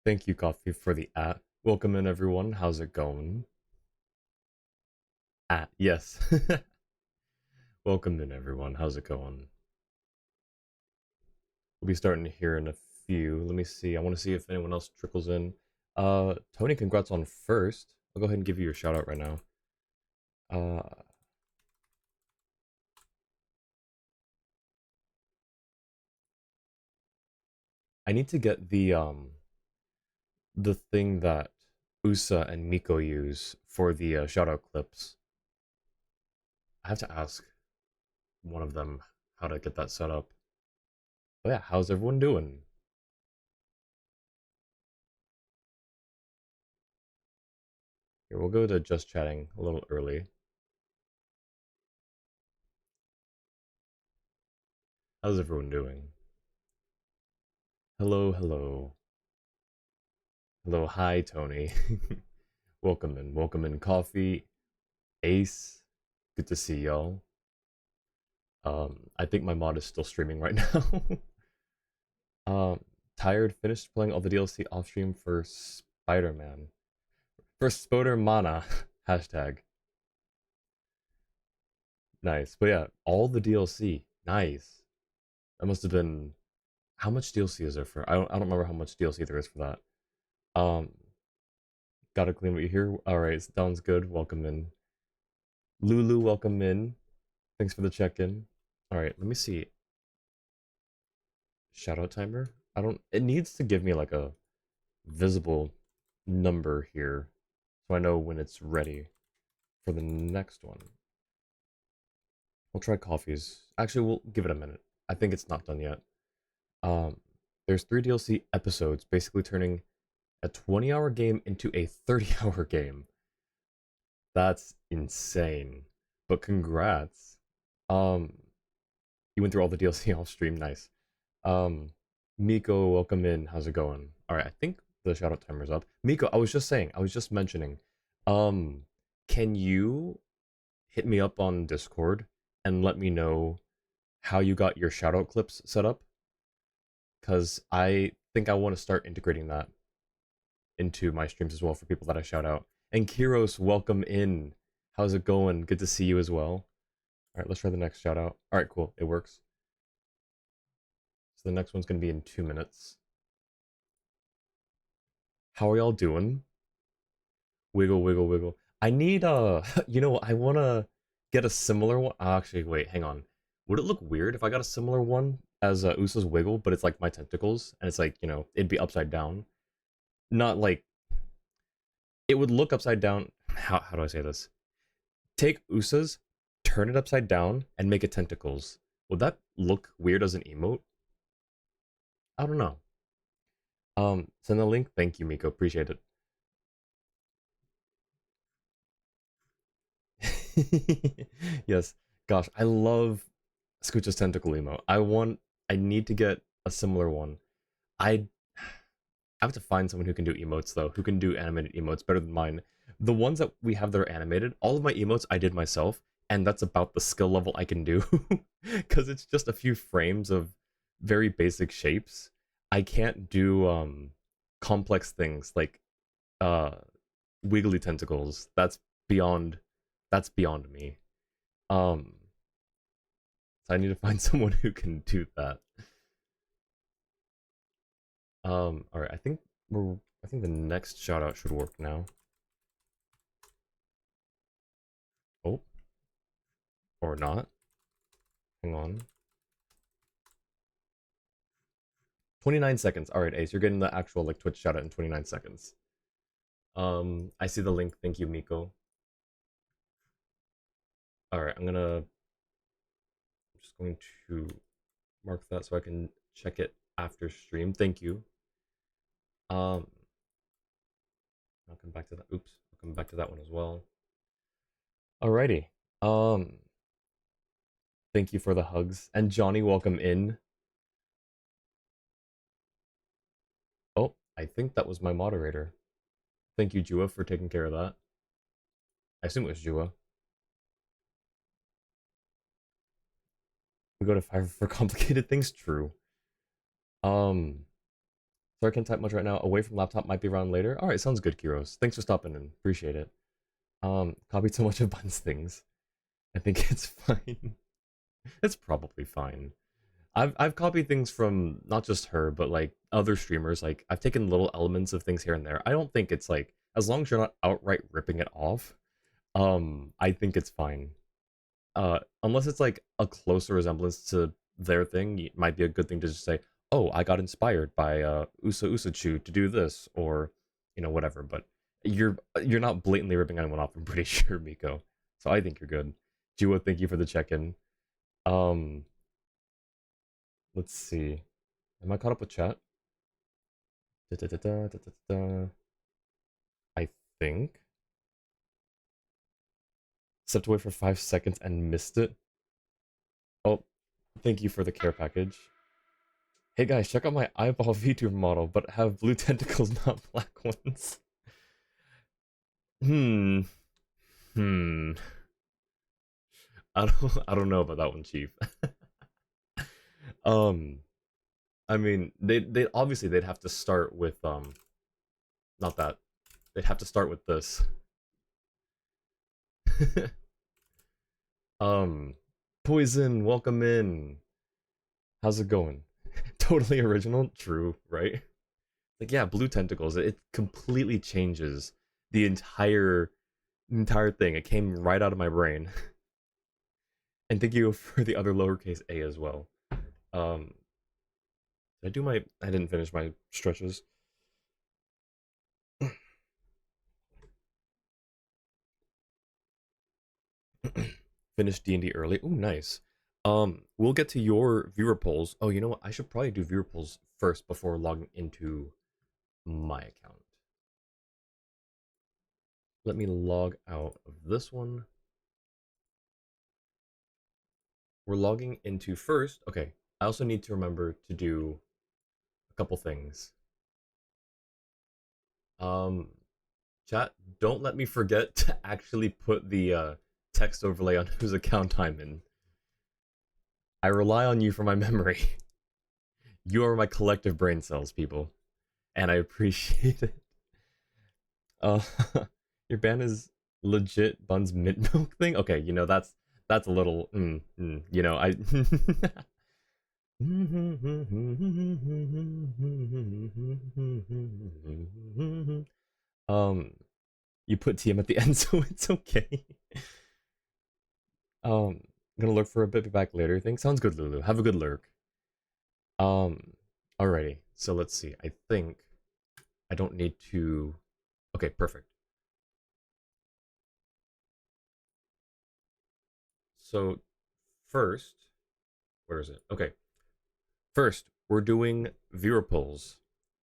Thank you, Coffee, for the at. Welcome in, everyone. How's it going? At, yes. Welcome in, everyone. How's it going? We'll be starting here in a few. Let me see. I want to see if anyone else trickles in. Tony, congrats on first. I'll go ahead and give you your shout out right now. Uh, I need to get the thing that Usa and Miko use for the shout out clips. I have to ask one of them how to get that set up. But yeah, how's everyone doing? Here, we'll go to just chatting a little early. How's everyone doing? Hello, hello. Hello, hi, Tony. Welcome in, Coffee, Ace. Good to see y'all. I think my mod is still streaming right now. um, Tired, finished playing all the DLC off stream for Spider-Man. For Spoder Mana, hashtag. Nice. But yeah, all the DLC. Nice. That must have been, how much DLC is there for? I don't remember how much DLC there is for that. Um, Gotta clean what you hear. Alright, sounds good. Welcome in. Lulu, welcome in. Thanks for the check-in. Alright, let me see. Shoutout timer? I don't, it needs to give me like a visible number here so I know when it's ready for the next one. We'll try coffees. Actually, we'll give it a minute. I think it's not done yet. Um, there's 3 DLC episodes, basically turning a 20-hour game into a 30-hour game. That's insane. But congrats. Um, you went through all the DLC off stream, nice. Um, Miko, welcome in. How's it going? All right, I think the shout out timer's up. Miko, I was just mentioning, um, can you hit me up on Discord and let me know how you got your shout out clips set up? Because I think I want to start integrating that into my streams as well for people that I shout out. And Kiros, welcome in. How's it going? Good to see you as well. All right, let's try the next shout out. All right, cool. It works. So the next one's going to be in 2 minutes. How are y'all doing? Wiggle, wiggle, wiggle. I need you know, I want to get a similar one. Actually, wait, hang on. Would it look weird if I got a similar one as Usa's wiggle, but it's like my tentacles and it's like, you know, it'd be upside down. Not like it would look upside down. How do I say this? Take Usa's, turn it upside down and make it tentacles. Would that look weird as an emote? I don't know. Send the link. Thank you, Miko. Appreciate it. Yes. Gosh, I love Scooch's tentacle emote. I need to get a similar one. I have to find someone who can do emotes though, who can do animated emotes better than mine. The ones that we have that are animated, all of my emotes I did myself, and that's about the skill level I can do. Cause it's just a few frames of very basic shapes. I can't do complex things like uh wiggly tentacles. That's beyond me. Um so I need to find someone who can do that. All right, I think the next shout out should work now. Oh, or not. Hang on. 29 seconds. All right, Ace, you're getting the actual like Twitch shout out in 29 seconds. I see the link. Thank you, Miko. All right, I'm just going to mark that so I can check it after stream. Thank you. Um, I'll come back to that. Oops, I'll come back to that one as well. Alrighty. Um, thank you for the hugs. And Johnny, welcome in. Oh, I think that was my moderator. Thank you, Jua, for taking care of that. I assume it was Jua. We go to Fiverr for complicated things. True. Um, Sorry, I can't type much right now. Away from laptop, might be around later. All right, sounds good, Kiros. Thanks for stopping in. Appreciate it. Copied so much of Bun's things. I think it's fine. It's probably fine. I've copied things from not just her, but like other streamers. Like I've taken little elements of things here and there. I don't think it's like, as long as you're not outright ripping it off, I think it's fine. Unless it's like a closer resemblance to their thing, it might be a good thing to just say, "Oh, I got inspired by Usa Usachu to do this," or whatever. But you're not blatantly ripping anyone off. I'm pretty sure, Miko. So I think you're good. Jua, thank you for the check-in. Um, let's see. Am I caught up with chat? Da, da, da, da, da, da, da. I think. Stepped away for 5 seconds and missed it. Oh, thank you for the care package. Hey guys, check out my eyeball VTuber model, but have blue tentacles, not black ones. Hmm. Hmm. I don't know about that one, Chief. um, I mean, they obviously they'd have to start with not that. They'd have to start with this. um, Poison, welcome in. How's it going? Totally original, true, right? Like yeah, blue tentacles. It completely changes the entire thing. It came right out of my brain. And thank you for the other lowercase a as well. Um, did I do my? I didn't finish my stretches. Finished D&D early. Oh, nice. We'll get to your viewer polls. Oh, you know what? I should probably do viewer polls first before logging into my account. Let me log out of this one. We're logging into first. Okay. I also need to remember to do a couple things. Chat, don't let me forget to actually put the text overlay on whose account I'm in. I rely on you for my memory. You are my collective brain cells, people, and I appreciate it. Uh, your ban is legit Bun's mint milk thing. Okay, that's a little, I. um, you put TM at the end, so it's okay. I'm gonna lurk for a bit, be back later. Think sounds good, Lulu. Have a good lurk. Alrighty. So let's see. I think I don't need to. Okay, perfect. So first, where is it? Okay. First, we're doing viewer polls.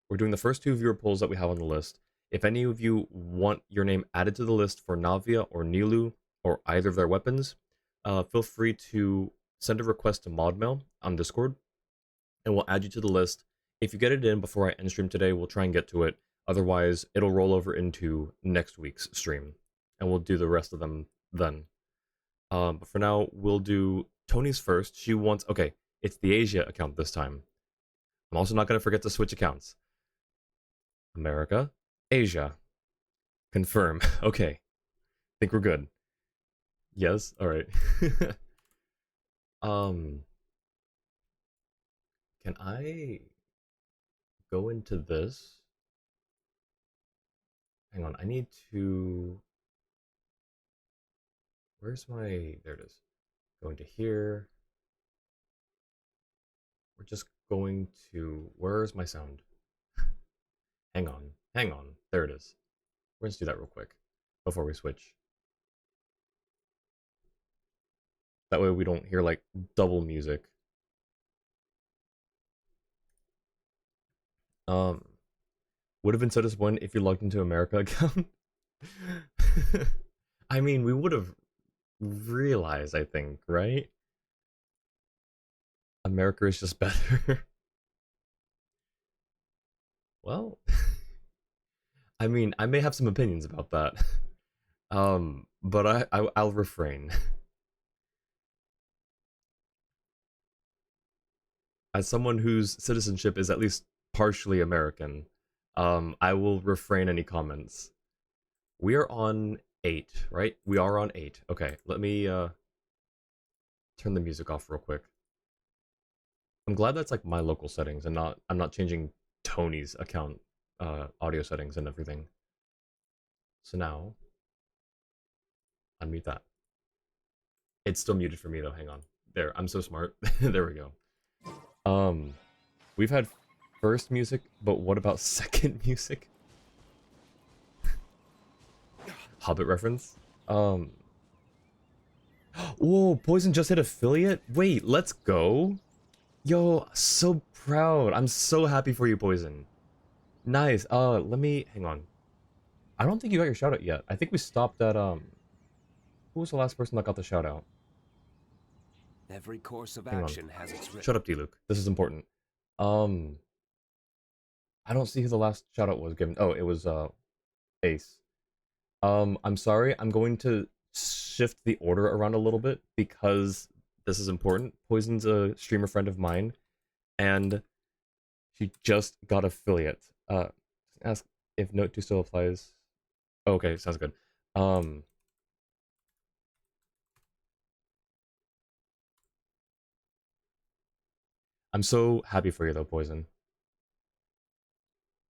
We're doing the first two viewer polls that we have on the list. If any of you want your name added to the list for Navia or Nilu or either of their weapons, feel free to send a request to ModMail on Discord, and we'll add you to the list. If you get it in before I end stream today, we'll try and get to it. Otherwise, it'll roll over into next week's stream, and we'll do the rest of them then. But for now, we'll do Tony's first. She wants, okay, it's the Asia account this time. I'm also not going to forget to switch accounts. America, Asia. Confirm. Okay. Think we're good. Yes? Alright. um, can I go into this? Hang on, I need to... Where's my... There it is. Go into here. We're just going to... Where's my sound? Hang on. Hang on. There it is. We're going to do that real quick before we switch. That way we don't hear like double music. Would have been so disappointed if you logged into America account. I mean, we would have realized, I think, right? America is just better. Well, I mean, I may have some opinions about that. But I'll refrain. As someone whose citizenship is at least partially American. I will refrain any comments. We are on 8, right? We are on 8. Okay, let me turn the music off real quick. I'm glad that's like my local settings and not I'm not changing Tony's account audio settings and everything. So now unmute that. It's still muted for me though. Hang on. There, I'm so smart. There we go. We've had first music, but what about second music? Hobbit reference. Whoa, Poison just hit affiliate? Wait, let's go. Yo, so proud. I'm so happy for you, Poison. Nice. Let me hang on. I don't think you got your shout out yet. I think we stopped at who was the last person that got the shout out? Every course of Hang on. action has its Shut up, D-Luke. This is important. I don't see who the last shout out was given. Oh, it was Ace. I'm sorry. I'm going to shift the order around a little bit because this is important. Poison's a streamer friend of mine, and she just got affiliate. Ask if Note 2 still applies. Oh, okay, sounds good. I'm so happy for you though, Poison.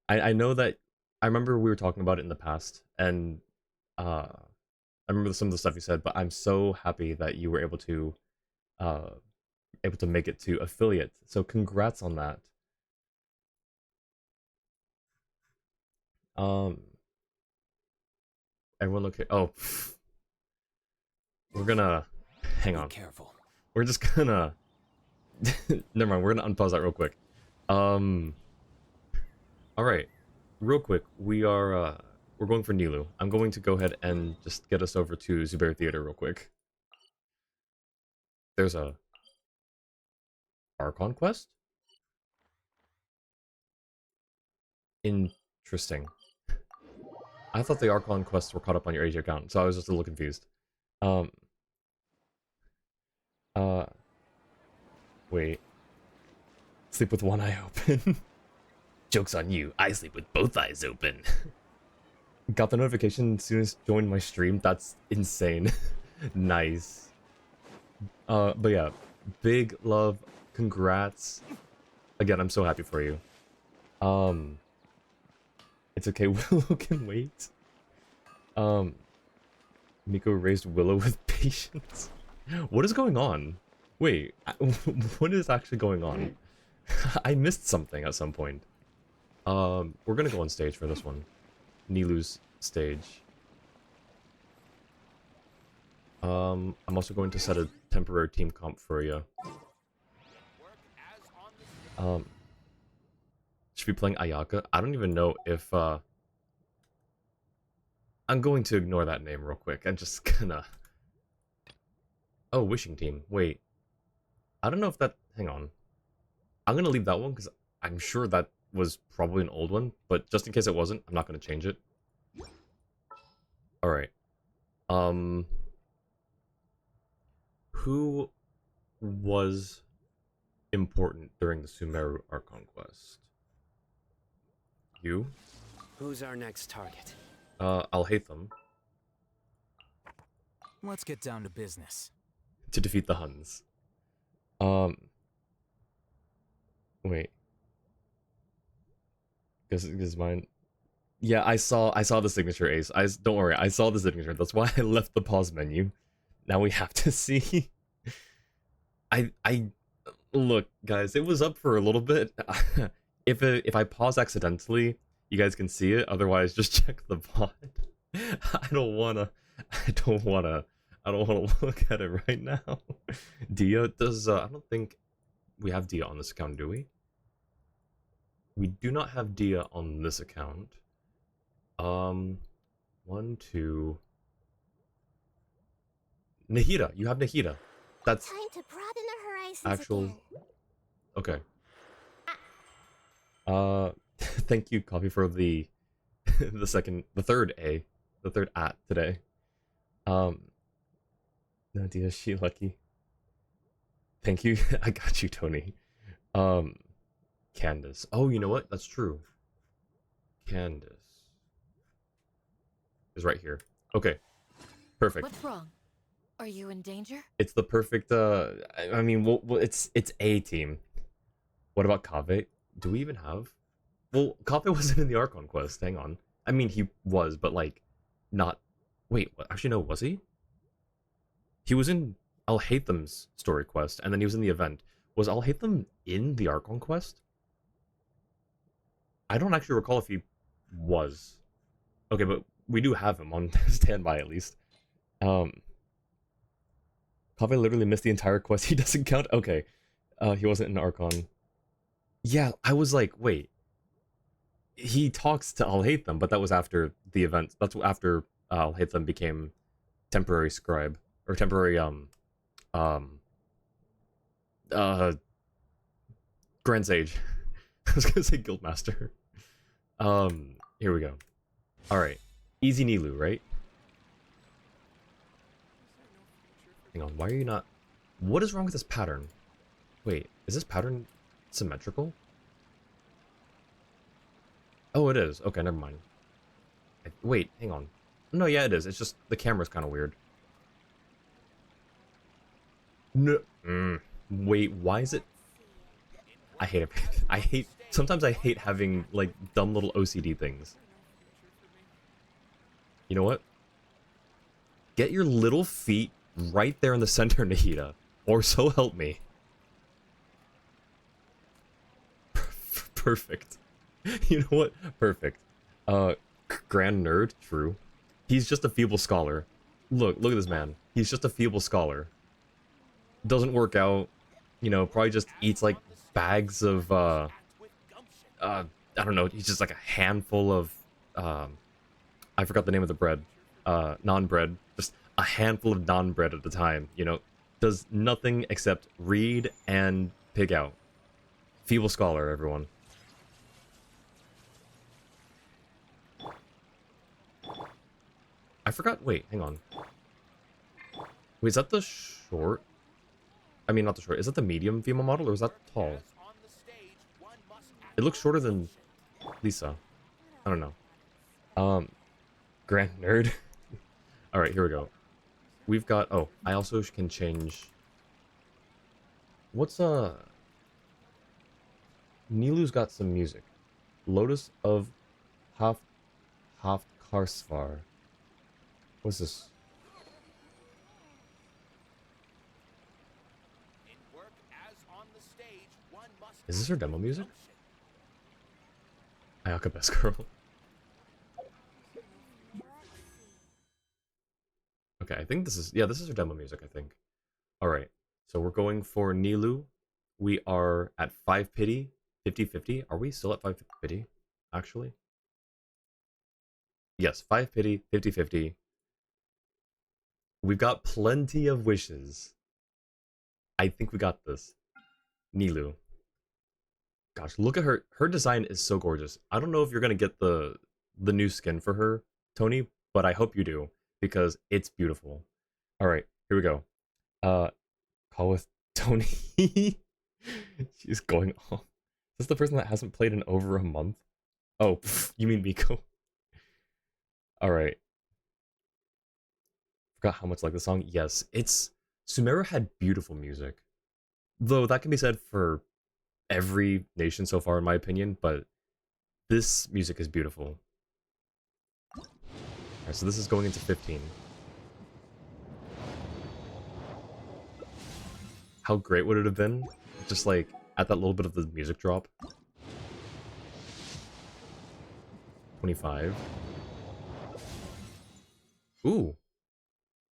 I know that I remember we were talking about it in the past, and I remember some of the stuff you said, but I'm so happy that you were uh able to make it to affiliate. So congrats on that. Um Everyone look here. Oh, we're gonna hang on. Be careful. We're just gonna never mind, we're gonna unpause that real quick. Alright. Real quick, we're going for Nilu. I'm going to go ahead and just get us over to Zubair Theater real quick. There's a Archon quest? Interesting. I thought the Archon quests were caught up on your age account, so I was just a little confused. Um Wait. Sleep with one eye open. Joke's on you. I sleep with both eyes open. Got the notification as soon as joined my stream. That's insane. Nice. But yeah, big love. Congrats. Again, I'm so happy for you. It's okay. Willow can wait. Miko raised Willow with patience. What is going on? Wait, what is actually going on? I missed something at some point. We're gonna go on stage for this one. Nilu's stage. I'm also going to set a temporary team comp for you. Should be playing Ayaka. I don't even know if I'm going to ignore that name real quick. I'm just gonna. Oh, wishing team. Wait. I don't know if that. Hang on. I'm gonna leave that one because I'm sure that was probably an old one, but just in case it wasn't, I'm not gonna change it. Alright. Who was important during the Sumeru Archon quest? You? Who's our next target? Alhaitham. Let's get down to business. To defeat the Huns. Wait. Is mine? Yeah, I saw the signature, Ace. Don't worry, I saw the signature. That's why I left the pause menu. Now we have to see. I look, guys. It was up for a little bit. If I pause accidentally, you guys can see it. Otherwise, just check the VOD. I don't wanna look at it right now. Dia does. I don't think we have Dia on this account, do we? We do not have Dia on this account. 1, 2. Nahida, you have Nahida. That's time to broaden the horizons actual. again. Okay. Thank you, Coffee, for the the third at today. Nadia, is she lucky? Thank you. I got you, Tony. Candace. Oh, you know what? That's true. Candace is right here. Okay, perfect. What's wrong? Are you in danger? It's the perfect. I mean, it's a team. What about Kave? Do we even have? Well, Kave wasn't in the Archon quest. Hang on. I mean, he was, but like, not. Wait, what? Actually, no. Was he? He was in Alhaitham's story quest, and then he was in the event. Was Alhaitham in the Archon quest? I don't actually recall if he was. Okay, but we do have him on standby at least. Um, Kave literally missed the entire quest. He doesn't count. Okay, he wasn't in Archon. Yeah, I was like, wait. He talks to Alhaitham, but that was after the event. That's after Alhaitham became temporary scribe or temporary um uh Grand Sage. I was gonna say Guildmaster. Here we go. Alright. Easy Nilu, right? Hang on, why are you not... What is wrong with this pattern? Wait, is this pattern symmetrical? Oh, it is. Okay, never mind. Wait, hang on. No, yeah, it is. It's just the camera's kind of weird. No. Wait, why is it... I hate it. I hate... Sometimes I hate having, like, dumb little OCD things. You know what? Get your little feet right there in the center, Nahida. Or so help me. Perfect. You know what? Perfect. Grand nerd, true. He's just a feeble scholar. Look at this man. He's just a feeble scholar. Doesn't work out. You know, probably just eats like bags of I don't know, he's just like a handful of I forgot the name of the bread. Non-bread. Just a handful of non-bread at a time, you know. Does nothing except read and pig out. Feeble scholar, everyone. I forgot, wait, hang on. Wait, is that the short? I mean, not the short. Is that the medium female model, or is that tall? It looks shorter than Lisa. I don't know. Grand nerd. Alright, here we go. We've got... Oh, I also can change... What's, Nilu's got some music. Lotus of Haft Karsvar. What's this? Is this her demo music? Ayaka Best Girl. Okay, I think this is... Yeah, this is her demo music, I think. Alright, so we're going for Nilu. We are at 5 pity, 50-50. Are we still at 5 pity, actually? Yes, 5 pity, 50-50. We've got plenty of wishes. I think we got this. Nilu. Gosh, look at her. Her design is so gorgeous. I don't know if you're gonna get the new skin for her, Tony, but I hope you do, because it's beautiful. Alright, here we go. Call with Tony. She's going off. Is this the person that hasn't played in over a month? Oh, pff, you mean Miko? Alright. Forgot how much I like the song. Yes, it's... Sumeru had beautiful music. Though that can be said for every nation so far, in my opinion, but this music is beautiful. Alright, so this is going into 15. How great would it have been? Just like, at that little bit of the music drop. 25. Ooh.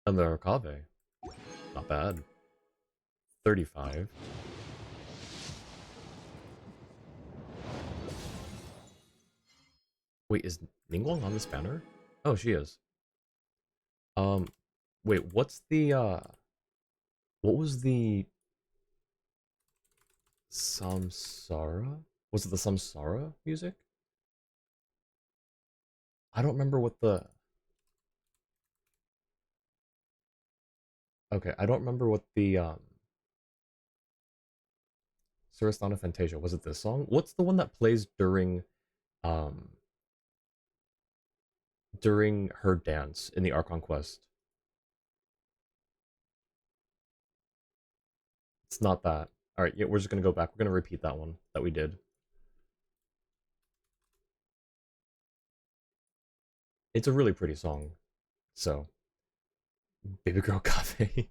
And the Arcave. Not bad. 35. Wait, is Ningguang on this banner? Oh, she is. Wait, what's the, what was the Samsara? Was it the Samsara music? I don't remember what the... Okay, I don't remember what the, Surastana Fantasia. Was it this song? What's the one that plays um during her dance in the Archon quest? It's not that. All right, yeah, we're just gonna go back. We're gonna repeat that one that we did. It's a really pretty song. So, Baby Girl Cafe.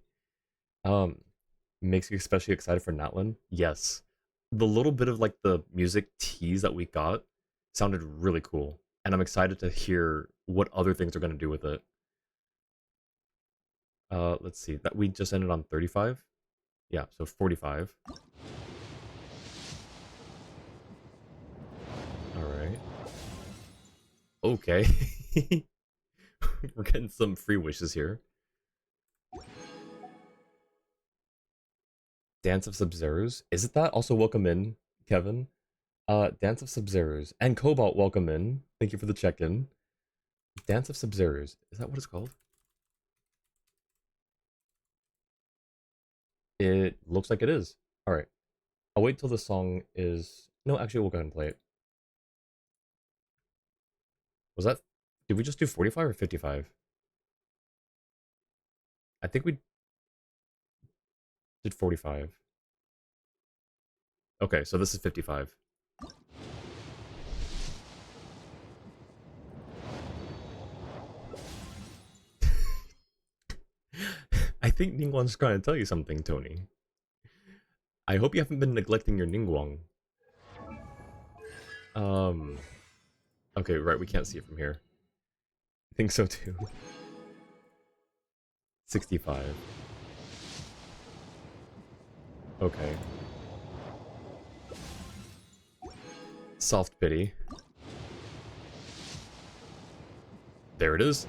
um, makes you especially excited for Natlin. Yes, the little bit of like the music tease that we got sounded really cool, and I'm excited to hear what other things are gonna do with it. Let's see. That we just ended on 35. Yeah, so 45. All right. Okay. We're getting some free wishes here. Dance of Sub-Zeros. Is it that? Also, welcome in, Kevin. Dance of Sub-Zeros. And Cobalt, welcome in. Thank you for the check-in. Dance of Sub-Zeros. Is that what it's called? It looks like it is. Alright. I'll wait till the song is... No, actually, we'll go ahead and play it. Was that... Did we just do 45 or 55? I think we did 45. Okay, so this is 55. I think Ningguang's trying to tell you something, Tony. I hope you haven't been neglecting your Ningguang. Okay, right, we can't see it from here. I think so too. 65. Okay. Soft pity. There it is.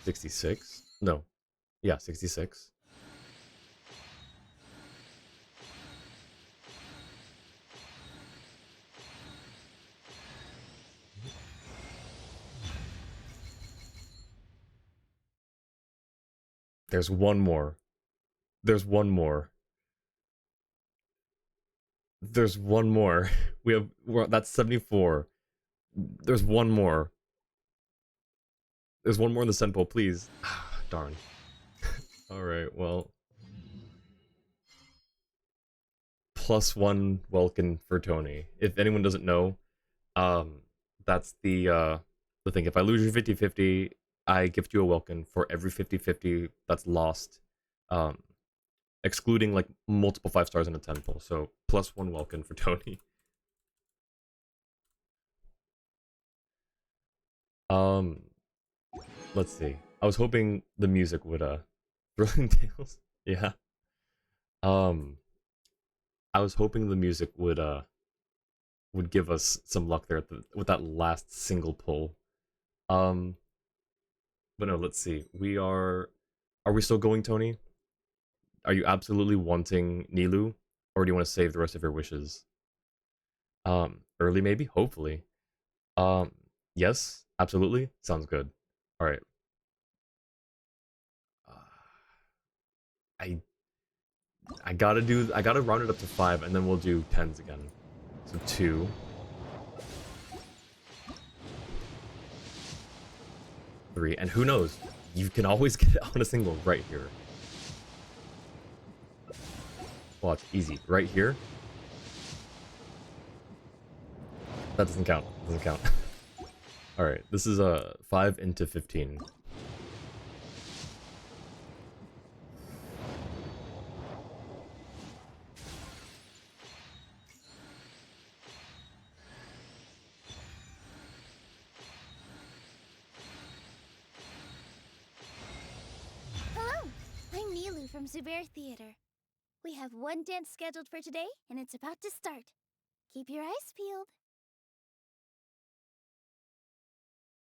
66? No. Yeah, 66. There's one more. There's one more. There's one more. That's 74. There's one more. There's one more in the Senpole, please. Darn. Alright, well. +1 Welkin for Tony. If anyone doesn't know, that's the thing. If I lose your 50-50, I gift you a Welkin for every 50-50 that's lost. Excluding like multiple 5 stars in a 10 pull. So +1 Welkin for Tony. Let's see. I was hoping the music would Thrilling Tales. Yeah. I was hoping the music would give us some luck there with that last single pull. But no, let's see. Are we still going, Tony? Are you absolutely wanting Nilu, or do you want to save the rest of your wishes? Early maybe, hopefully. Um, yes, absolutely. Sounds good. All right. Uh, I I gotta round it up to 5, and then we'll do 10s again. So 2. 3, and who knows? You can always get it on a single right here. Watch, easy. Right here. That doesn't count. Doesn't count. Alright, this is a 5 into 15. Hello, I'm Nilu from Zubair Theater. We have one dance scheduled for today, and it's about to start. Keep your eyes peeled.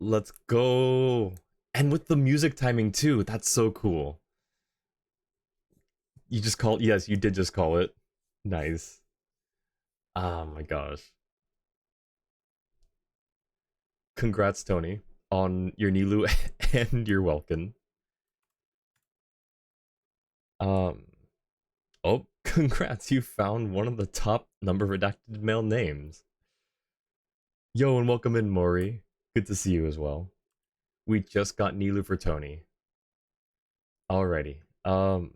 Let's go. And with the music timing too, that's so cool. You just call, yes, you did just call it. Nice. Oh my gosh. Congrats, Tony, on your Nilu and your Welkin. Um, Oh, congrats, you found one of the top number redacted male names. Yo, and welcome in, Maury. Good to see you as well. We just got Nilu for Tony. Alrighty. Okay,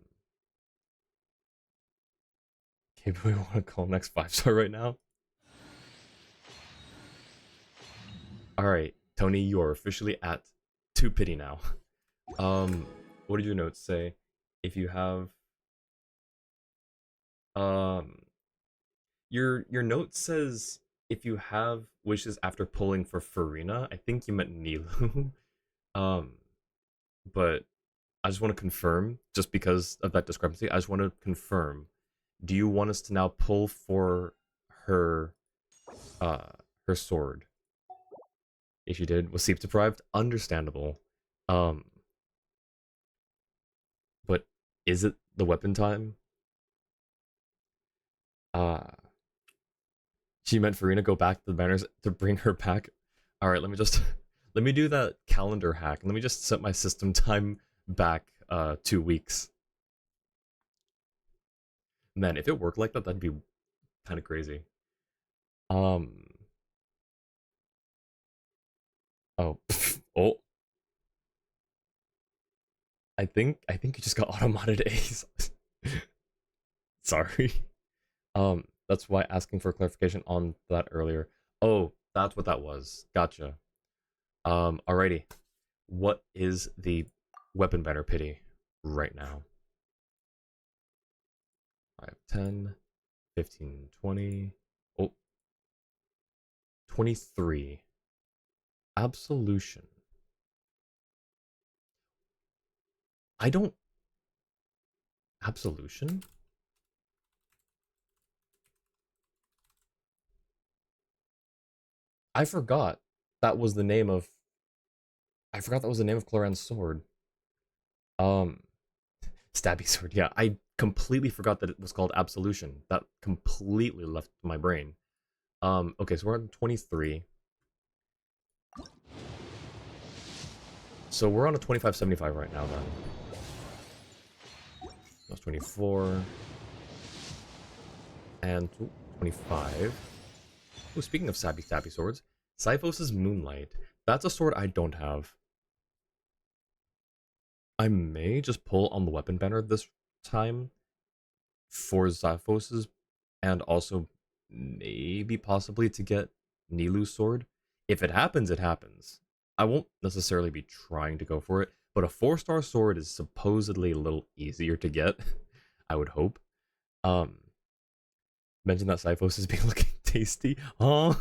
but we want to call next 5-star right now? Alright, Tony, you are officially at 2 pity now. What did your notes say? If you have... Your note says if you have wishes after pulling for Farina. I think you meant Nilu. um, but I just want to confirm, just because of that discrepancy, I just want to confirm. Do you want us to now pull for her uh her sword? If you did, was sleep deprived, understandable. Um, but is it the weapon time? Uh she meant Farina go back to the banners to bring her back. Alright, let me just let me do that calendar hack. Let me just set my system time back 2 weeks. Man, if it worked like that, that'd be kind of crazy. Um oh oh I think you just got automated A's. Sorry. That's why asking for clarification on that earlier. Oh, that's what that was. Gotcha. Alrighty. What is the weapon banner pity right now? 5, 10, 15, 20. Oh, 23. Absolution. I don't... Absolution? I forgot that was the name of... I forgot that was the name of Cloran's sword. Um, Stabby sword, yeah. I completely forgot that it was called Absolution. That completely left my brain. Okay, so we're on 23. So we're on a 2575 right now, then. That's 24. And 25. Oh, speaking of stabby swords, Sipho's Moonlight. That's a sword I don't have. I may just pull on the weapon banner this time for Xiphos's, and also maybe possibly to get Nilu's sword. If it happens, it happens. I won't necessarily be trying to go for it, but a 4-star sword is supposedly a little easier to get, I would hope. Mention that Xiphos is being looking tasty. Huh?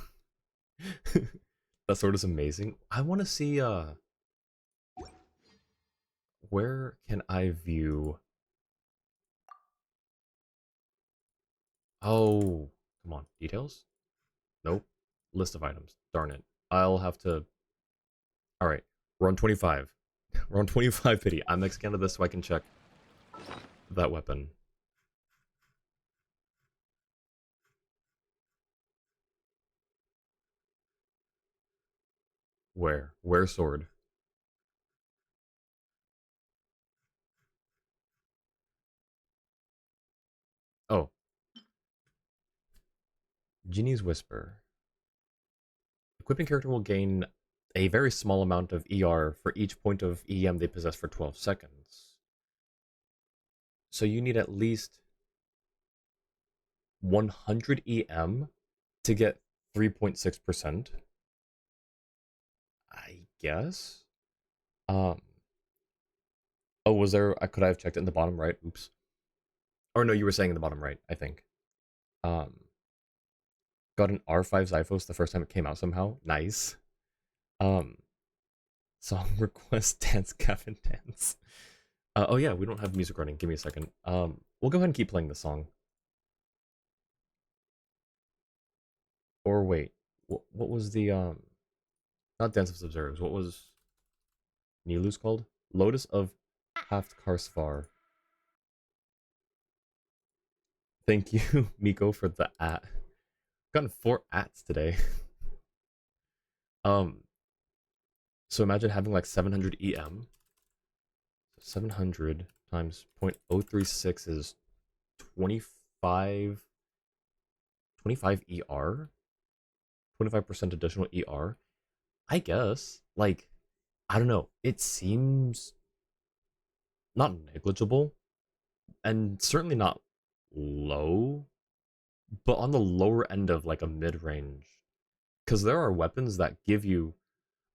That sword is amazing. I want to see, where can I view... Oh, come on. Details? Nope. List of items. Darn it. I'll have to... Alright. We're on 25. We're on 25 pity. I'm next scan to this so I can check that weapon. Where? Where sword? Oh. Genie's Whisper. Equipping character will gain a very small amount of ER for each point of EM they possess for 12 seconds. So you need at least 100 EM to get 3.6%. I guess. Um. Oh, was there? Could I have checked it in the bottom right? Oops. Or no, you were saying in the bottom right. I think. Um. Got an R5 Xiphos the first time it came out somehow. Nice. Um. Song request dance Gavin dance. Oh yeah, we don't have music running. Give me a second. We'll go ahead and keep playing the song. Or wait, what was the not Dance of Subserves, what was Nilu's called? Lotus of Haft Karsvar. Thank you, Miko, for the at. Gotten 4 ats today. So imagine having like 700 EM. 700 times 0.036 is 25, 25 ER, 25% additional ER. I guess. Like, I don't know. It seems not negligible and certainly not low, but on the lower end of like a mid range. Because there are weapons that give you.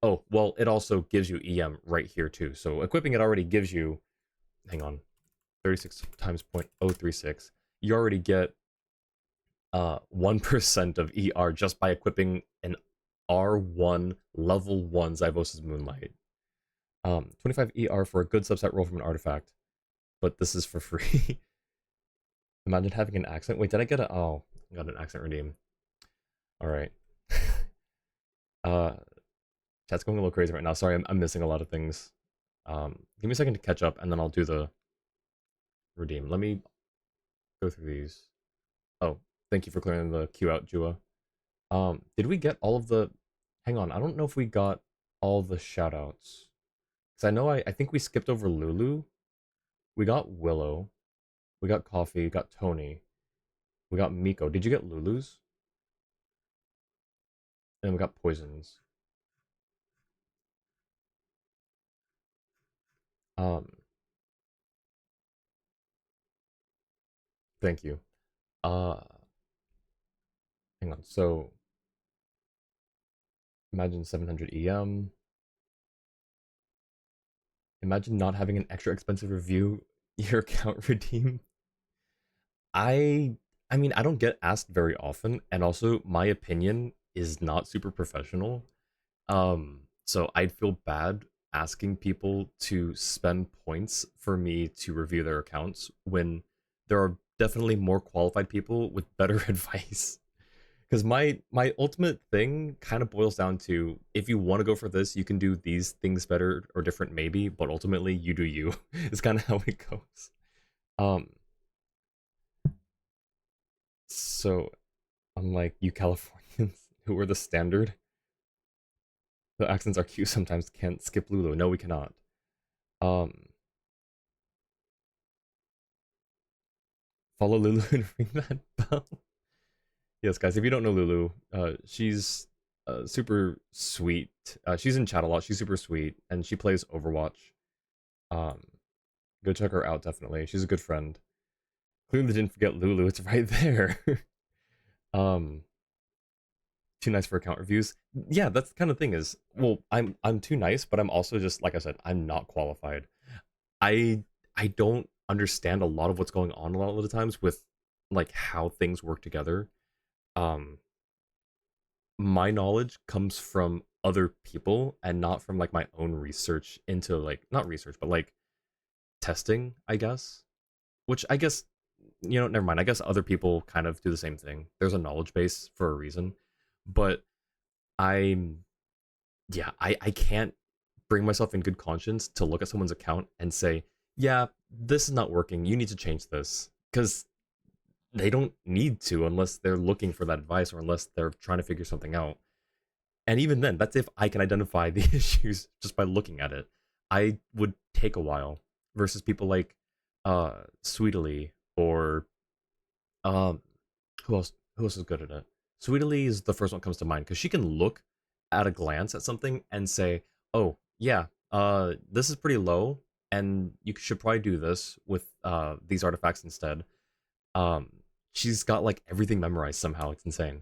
Oh, well, it also gives you EM right here too. So equipping it already gives you. Hang on. 36 times 0.036. You already get 1% of ER just by equipping an R1 level 1 Zyvosis Moonlight. 25 ER for a good subset roll from an artifact, but this is for free. Imagine having an accent. Wait, did I get a? Oh, I got an accent redeem. All right. uh, Chat's going a little crazy right now. Sorry, I'm missing a lot of things. Give me a second to catch up, and then I'll do the redeem. Let me go through these. Oh, thank you for clearing the queue out, Jua. Did we get all of the? Hang on, I don't know if we got all the shoutouts. Because I know I think we skipped over Lulu. We got Willow. We got Coffee. We got Tony. We got Miko. Did you get Lulu's? And we got Poisons. Um, Thank you. Uh, Hang on. So imagine 700 EM. Imagine not having an extra expensive review your account redeem. I I mean, I don't get asked very often, and also my opinion is not super professional. So I'd feel bad asking people to spend points for me to review their accounts when there are definitely more qualified people with better advice. Because my ultimate thing kind of boils down to, if you want to go for this, you can do these things better or different maybe, but ultimately you do you. It's kind of how it goes. Um, so unlike you Californians who are the standard, the accents are cute sometimes. Can't skip Lulu. No, we cannot. Um, Follow Lulu and ring that bell. Yes, guys, if you don't know Lulu, she's super sweet. She's in chat a lot. She's super sweet, and she plays Overwatch. Um, Go check her out, definitely. She's a good friend. Clearly didn't forget Lulu. It's right there. um, Too nice for account reviews. Yeah, that's the kind of thing. Is well, I'm too nice, but I'm also just like I said, I'm not qualified. I I don't understand a lot of what's going on a lot of the times with like how things work together. Um, my knowledge comes from other people and not from like my own research into like not research but like testing, I guess. Which I guess, never mind. I guess other people kind of do the same thing. There's a knowledge base for a reason. But I'm I can't bring myself in good conscience to look at someone's account and say, "Yeah, this is not working. You need to change this." Cuz they don't need to unless they're looking for that advice or unless they're trying to figure something out. And even then, that's if I can identify the issues just by looking at it. I would take a while versus people like Sweetly or um who else is good at it? Sweetly is the first one that comes to mind because she can look at a glance at something and say, "Oh, yeah, this is pretty low and you should probably do this with these artifacts instead." Um she's got like everything memorized somehow. It's insane.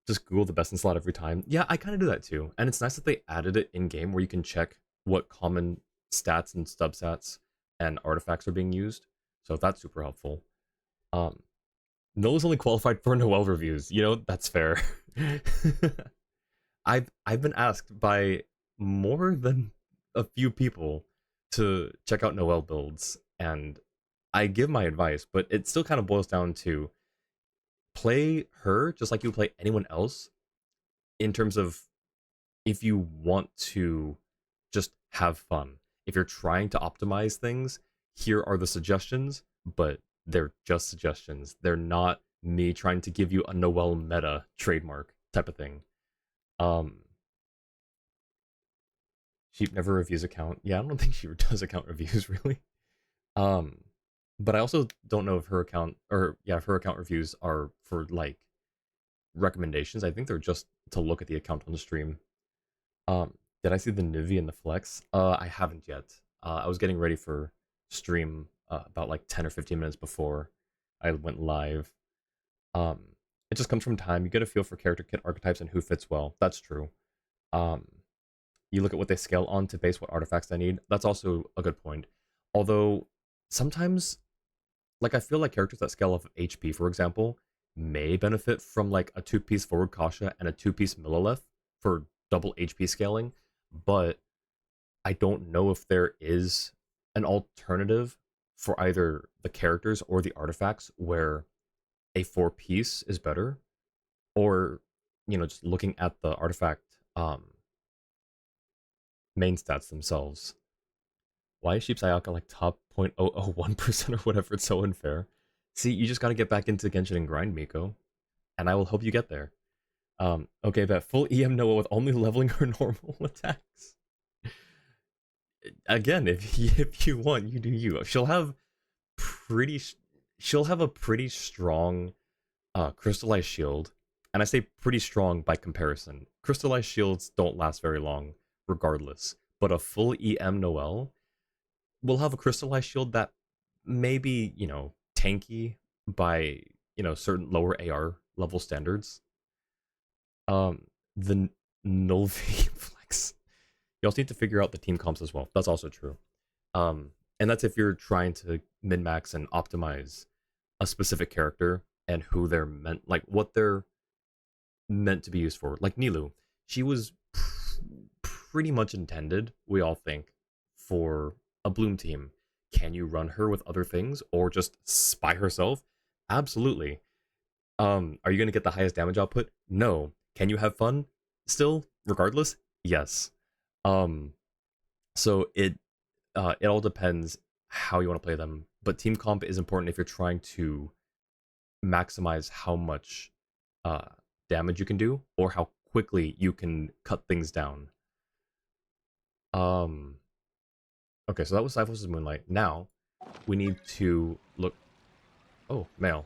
Just Google the best in slot every time. Yeah, I kind of do that too. And it's nice that they added it in game where you can check what common stats and substats and artifacts are being used. So that's super helpful. Um, Noah's only qualified for Noel reviews. That's fair. I've been asked by more than a few people to check out Noel builds, and I give my advice, but it still kind of boils down to play her just like you play anyone else in terms of if you want to just have fun. If you're trying to optimize things, here are the suggestions, but they're just suggestions. They're not me trying to give you a Noel meta trademark type of thing. Um Sheep never reviews account. Yeah, I don't think she does account reviews really. Um But I also don't know if her account, or yeah, if her account reviews are for like recommendations. I think they're just to look at the account on the stream. Did I see the Nivi and the Flex? I haven't yet. I was getting ready for stream about like 10 or 15 minutes before I went live. Um, it just comes from time. You get a feel for character kit archetypes and who fits well. That's true. Um, you look at what they scale on to base what artifacts they need. That's also a good point. Although sometimes, like I feel like characters that scale off of HP, for example, may benefit from like a 2-piece forward Kasha and a 2-piece Millilith for double HP scaling, but I don't know if there is an alternative for either the characters or the artifacts where a 4-piece is better, or just looking at the artifact main stats themselves. Why is Sheep Sayaka like top 0.001% or whatever? It's so unfair. See, you just gotta get back into Genshin and grind, Miko, and I will help you get there. Okay, bet full EM Noah with only leveling her normal attacks. Again, if you want, you do you. Pretty she'll have a pretty strong crystallized shield, and I say pretty strong by comparison. Crystallized shields don't last very long, regardless. But a full EM Noel will have a crystallized shield that may be, tanky by certain lower AR level standards. The Nulvi flex. You also need to figure out the team comps as well. That's also true. And that's if you're trying to min-max and optimize a specific character and who they're meant, like what they're meant to be used for. Like Nilu, she was pretty much intended, we all think, for a Bloom team. Can you run her with other things or just spy herself? Absolutely. Are you gonna get the highest damage output? No. Can you have fun still, regardless? Yes. So it all depends how you want to play them. But team comp is important if you're trying to maximize how much damage you can do or how quickly you can cut things down. Okay, so that was Cyphos' Moonlight. Now we need to look. Oh, mail.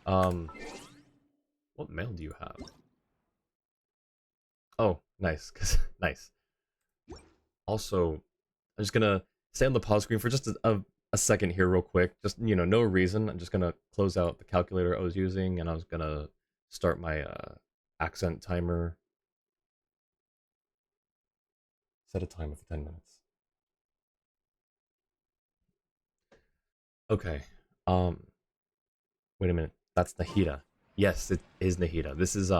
What mail do you have? Oh, nice. Nice. Also, I'm just gonna stay on the pause screen for just a second here real quick. Just, no reason. I'm just gonna close out the calculator I was using, and I was gonna start my accent timer. Set a timer for 10 minutes. Okay. Wait a minute. That's Nahida. Yes, it is Nahida. This is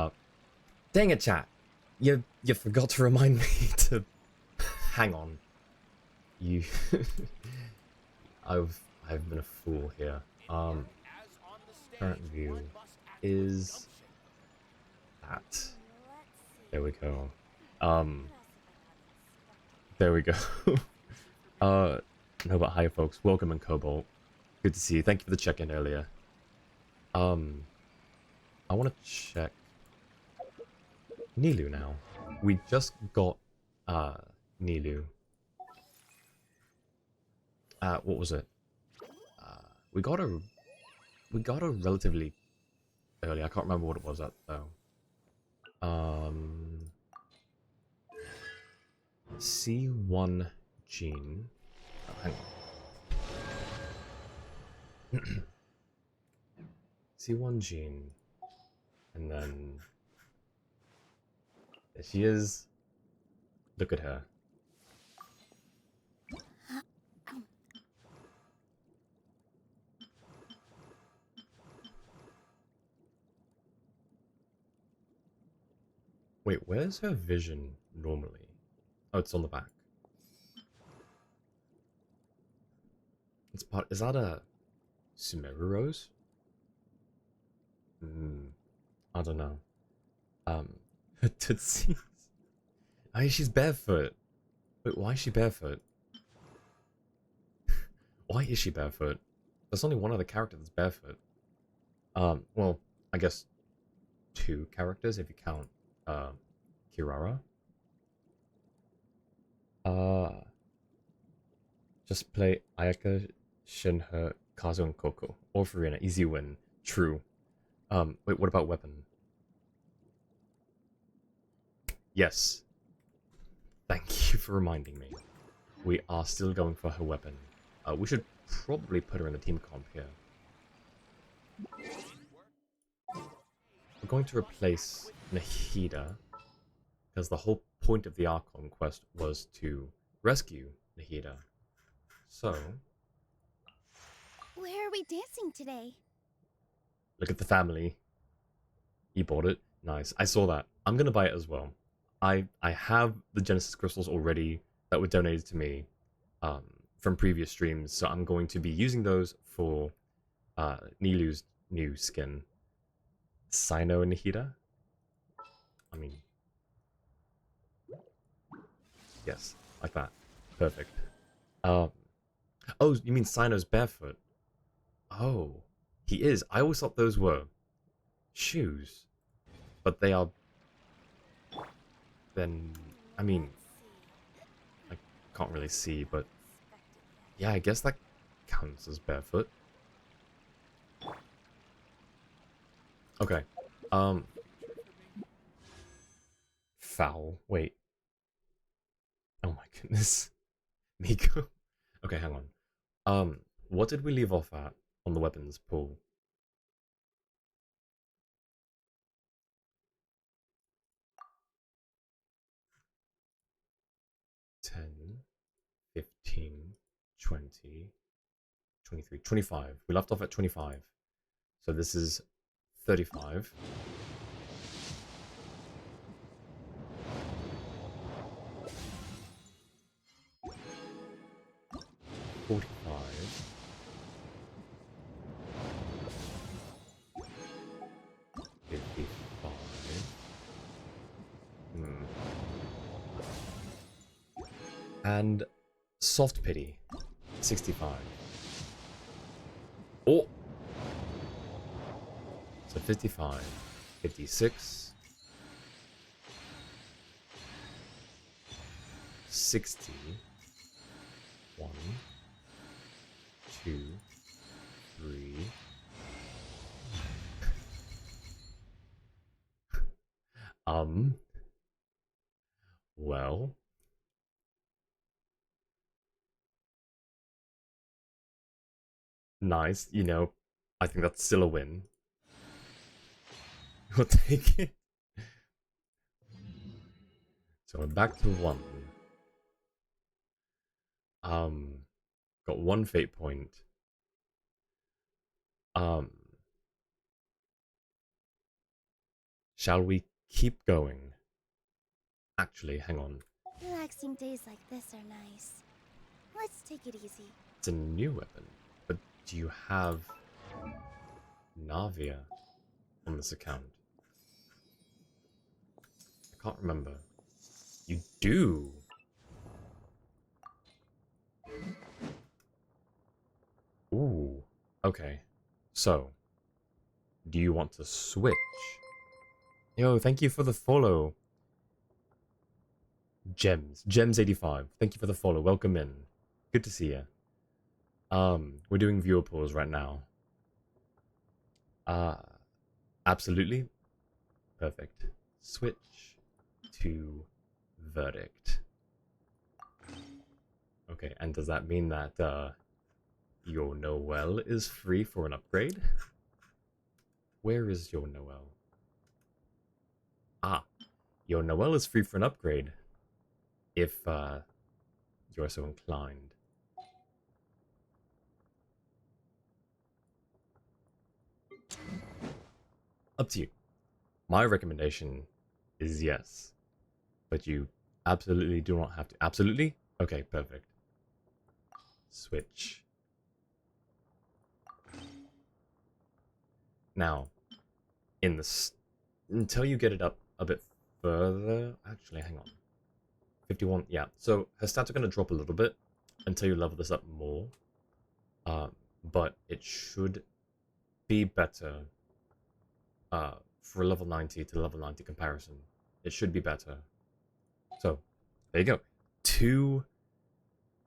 dang it, chat. You forgot to remind me to hang on. You I've been a fool here. Current view is that. There we go. There we go. No, but hi folks, welcome in Cobalt. Good to see you. Thank you for the check-in earlier. I want to check Nilu now. We just got Nilu. What was it? We got a relatively early. I can't remember what it was at though. C1 gene. Oh, hang on. C1 gene, and then there she is. Look at her. Wait, where's her vision normally? Oh, it's on the back. It's part. Is that a Sumeru rose? I don't know. Her tootsies. Oh, she's barefoot. Wait, why is she barefoot? Why is she barefoot? There's only one other character that's barefoot. Well, I guess 2 characters if you count Kirara. Just play Ayaka Shinher Kazo and Coco. All for an easy win. True. Wait, what about weapon? Yes. Thank you for reminding me. We are still going for her weapon. We should probably put her in the team comp here. We're going to replace Nahida, because the whole point of the Archon quest was to rescue Nahida. So, Where are we dancing today? look at the family. You bought it? Nice. I saw that. I'm gonna buy it as well. I have the Genesis crystals already that were donated to me from previous streams, so I'm going to be using those for Nilu's new skin. Sino and Nahida? I mean, yes, like that. Perfect. Oh, you mean Sino's barefoot? Oh, he is. I always thought those were shoes, but they are. Then, I mean, I can't really see, but yeah, I guess that counts as barefoot. Okay. Foul. Wait. Oh my goodness. Miko. Okay, hang on. What did we leave off at on the weapons pool? $10, $15, $20, $23, $25. We left off at 25. So this is 35. $45. $55. And soft pity. 65. Oh! So 55. 56. 60. 1, 2, 3. Well. Nice, you know, I think that's still a win. We'll take it. So we're back to 1. Got 1 fate point. Shall we keep going? Actually, hang on. Relaxing days like this are nice. Let's take it easy. It's a new weapon, but do you have Navia on this account? I can't remember. You do. Ooh. Okay. So, do you want to switch? Yo, thank you for the follow. Gems85. Thank you for the follow. Welcome in. Good to see you. We're doing viewer pause right now. Absolutely. Perfect. Switch to verdict. Okay, and does that mean that your Noel is free for an upgrade? Where is your Noel? Ah, your Noel is free for an upgrade. If you're so inclined. Up to you. My recommendation is yes. But you absolutely do not have to. Absolutely? Okay, perfect. Switch. Now, until you get it up a bit further. Actually, hang on. 51. Yeah. So her stats are going to drop a little bit until you level this up more. But it should be better for a level 90 to level 90 comparison. It should be better. So, there you go. 2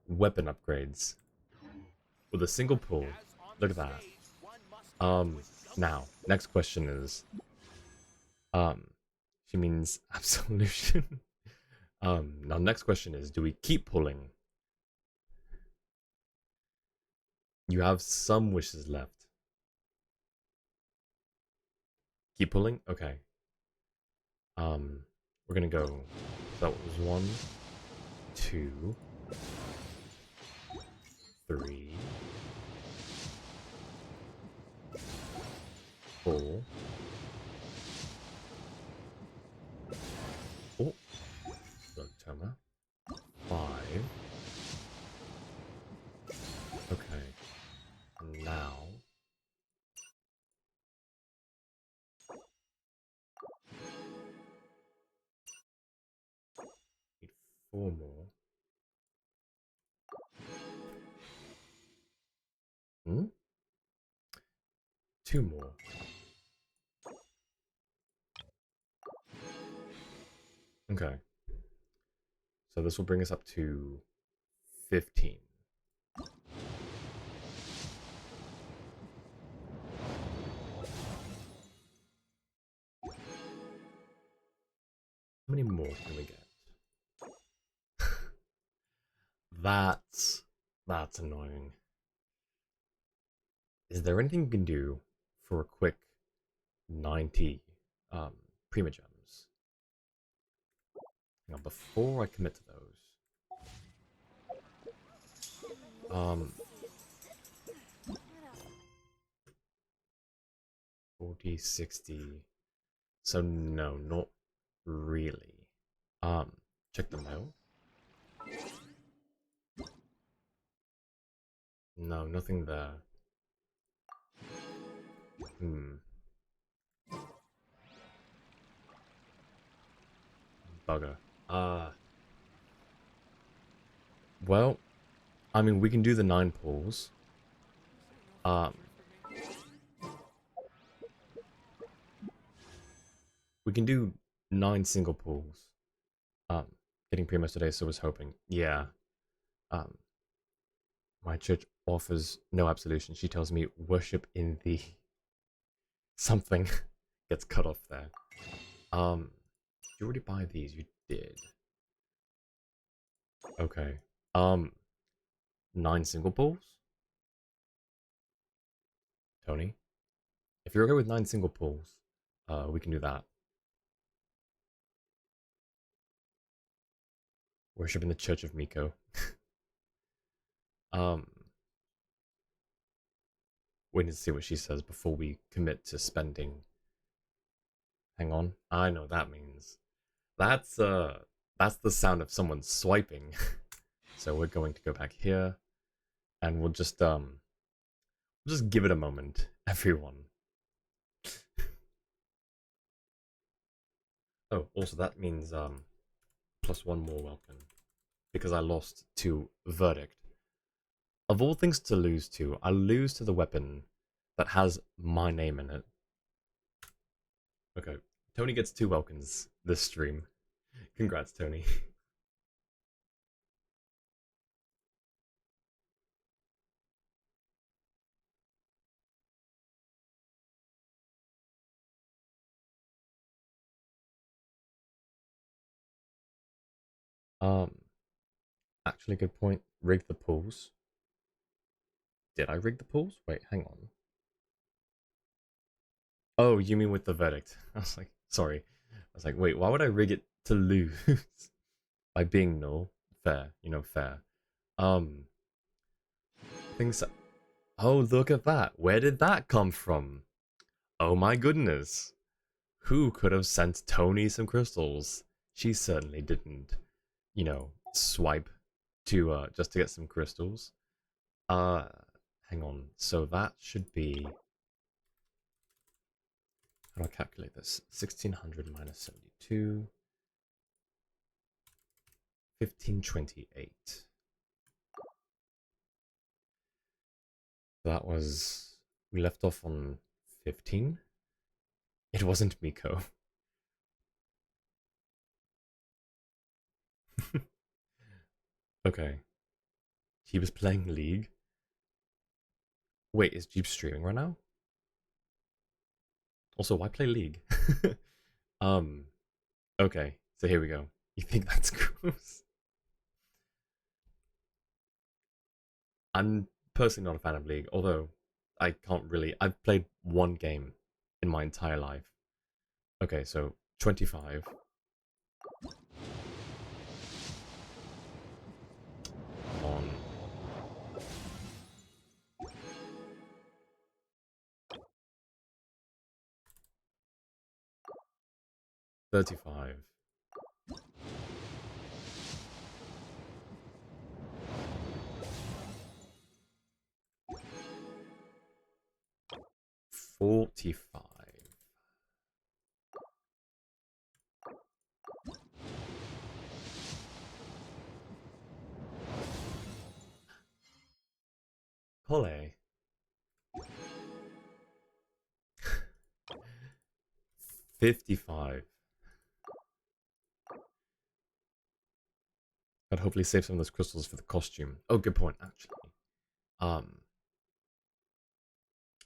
weapon upgrades with a single pull. Look at that. Now, next question is, she means absolution. Now next question is, do we keep pulling? You have some wishes left. Keep pulling? Okay. We're gonna go. That was 1, 2, 3, 4. Oh, slow timer. 5. Okay. And now. Need 4 more. Hmm? 2 more. Okay. So this will bring us up to 15. How many more can we get? That's annoying. Is there anything you can do for a quick 90 primogems? Now, before I commit to those, 40, 60. So no, not really. Check the mail. No, nothing there. Bugger. Well, I mean, we can do the 9 pulls. We can do 9 single pulls. Getting Primos today, so was hoping. Yeah. My church offers no absolution. She tells me worship in the something gets cut off there. Did you already buy these? You did. Okay. 9 single pulls? Tony? If you're okay with 9 single pulls, we can do that. Worship in the Church of Miko. Waiting to see what she says before we commit to spending. Hang on. I know what that means. That's the sound of someone swiping. So we're going to go back here and we'll just give it a moment, everyone. Oh, also that means +1 more welcome. Because I lost to Verdict. Of all things to lose to, I lose to the weapon that has my name in it. Okay, Tony gets 2 welcomes this stream. Congrats, Tony. Actually, good point. Rig the pools. Did I rig the pools? Wait, hang on. Oh, you mean with the verdict? I was like, sorry. I was like, wait, why would I rig it to lose? By being null? Fair, fair. Things. Oh, look at that. Where did that come from? Oh my goodness. Who could have sent Tony some crystals? She certainly didn't, swipe to just to get some crystals. Hang on. So that should be, how do I calculate this? 1600 minus 72. 1528. That was, we left off on 15. It wasn't Miko. Okay. He was playing League. Wait, is Jeep streaming right now? Also, why play League? um, okay, so here we go. You think that's gross? I'm personally not a fan of League, although I can't really. I've played one game in my entire life. Okay, so 25. On 35. 45. Pole. 55. I'd hopefully save some of those crystals for the costume. Oh, good point, actually.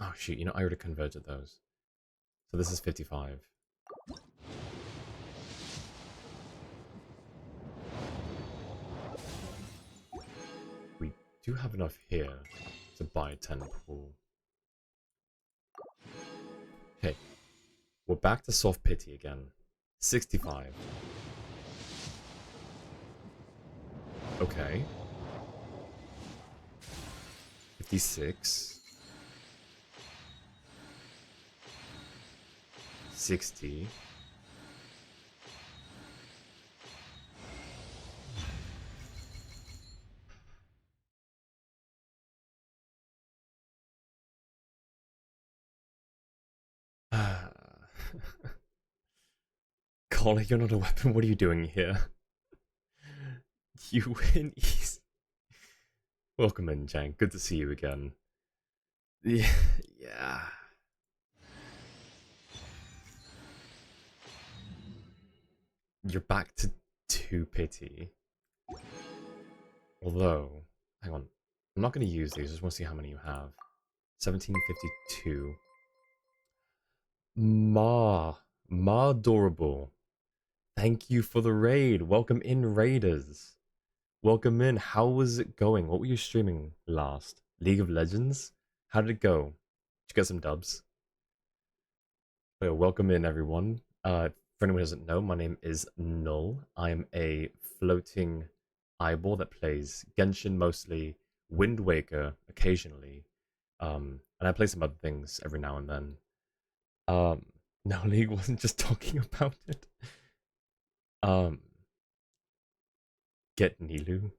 Oh shoot, you know, I already converted those. So this is 55. We do have enough here to buy 10 pool. Okay, we're back to soft pity again. 65. Okay. 56. 60. Collar, you're not a weapon. What are you doing here? You win easy. Welcome in, Jank. Good to see you again. Yeah. Yeah. You're back to 2 pity. Although, hang on. I'm not going to use these. I just want to see how many you have. 1752. Ma adorable. Thank you for the raid. Welcome in, raiders. Welcome in. How was it going? What were you streaming last? League of Legends? How did it go? Did you get some dubs? So, welcome in, everyone. For anyone who doesn't know, my name is Null. I am a floating eyeball that plays Genshin mostly, Wind Waker occasionally, and I play some other things every now and then. No, League wasn't just talking about it. Get Nilu.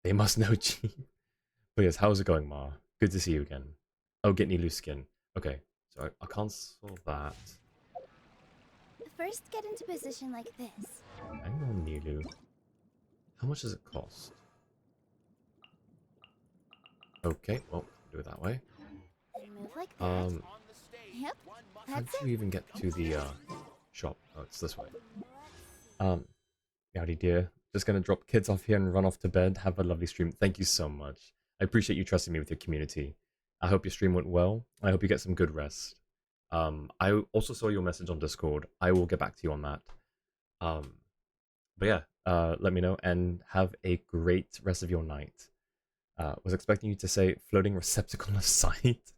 They must know G. But yes, how's it going, Ma? Good to see you again. Oh, get Nilu skin. Okay, so I cancel that. First, get into position like this. Hang on, Nilu. How much does it cost? Okay, well, do it that way. And move like that. Yep, How that's did it. you even get to the shop? Oh, it's this way. Howdy dear. Just gonna drop kids off here and run off to bed. Have a lovely stream. Thank you so much. I appreciate you trusting me with your community. I hope your stream went well. I hope you get some good rest. I also saw your message on Discord. I will get back to you on that. But yeah, let me know and have a great rest of your night. Was expecting you to say floating receptacle of sight.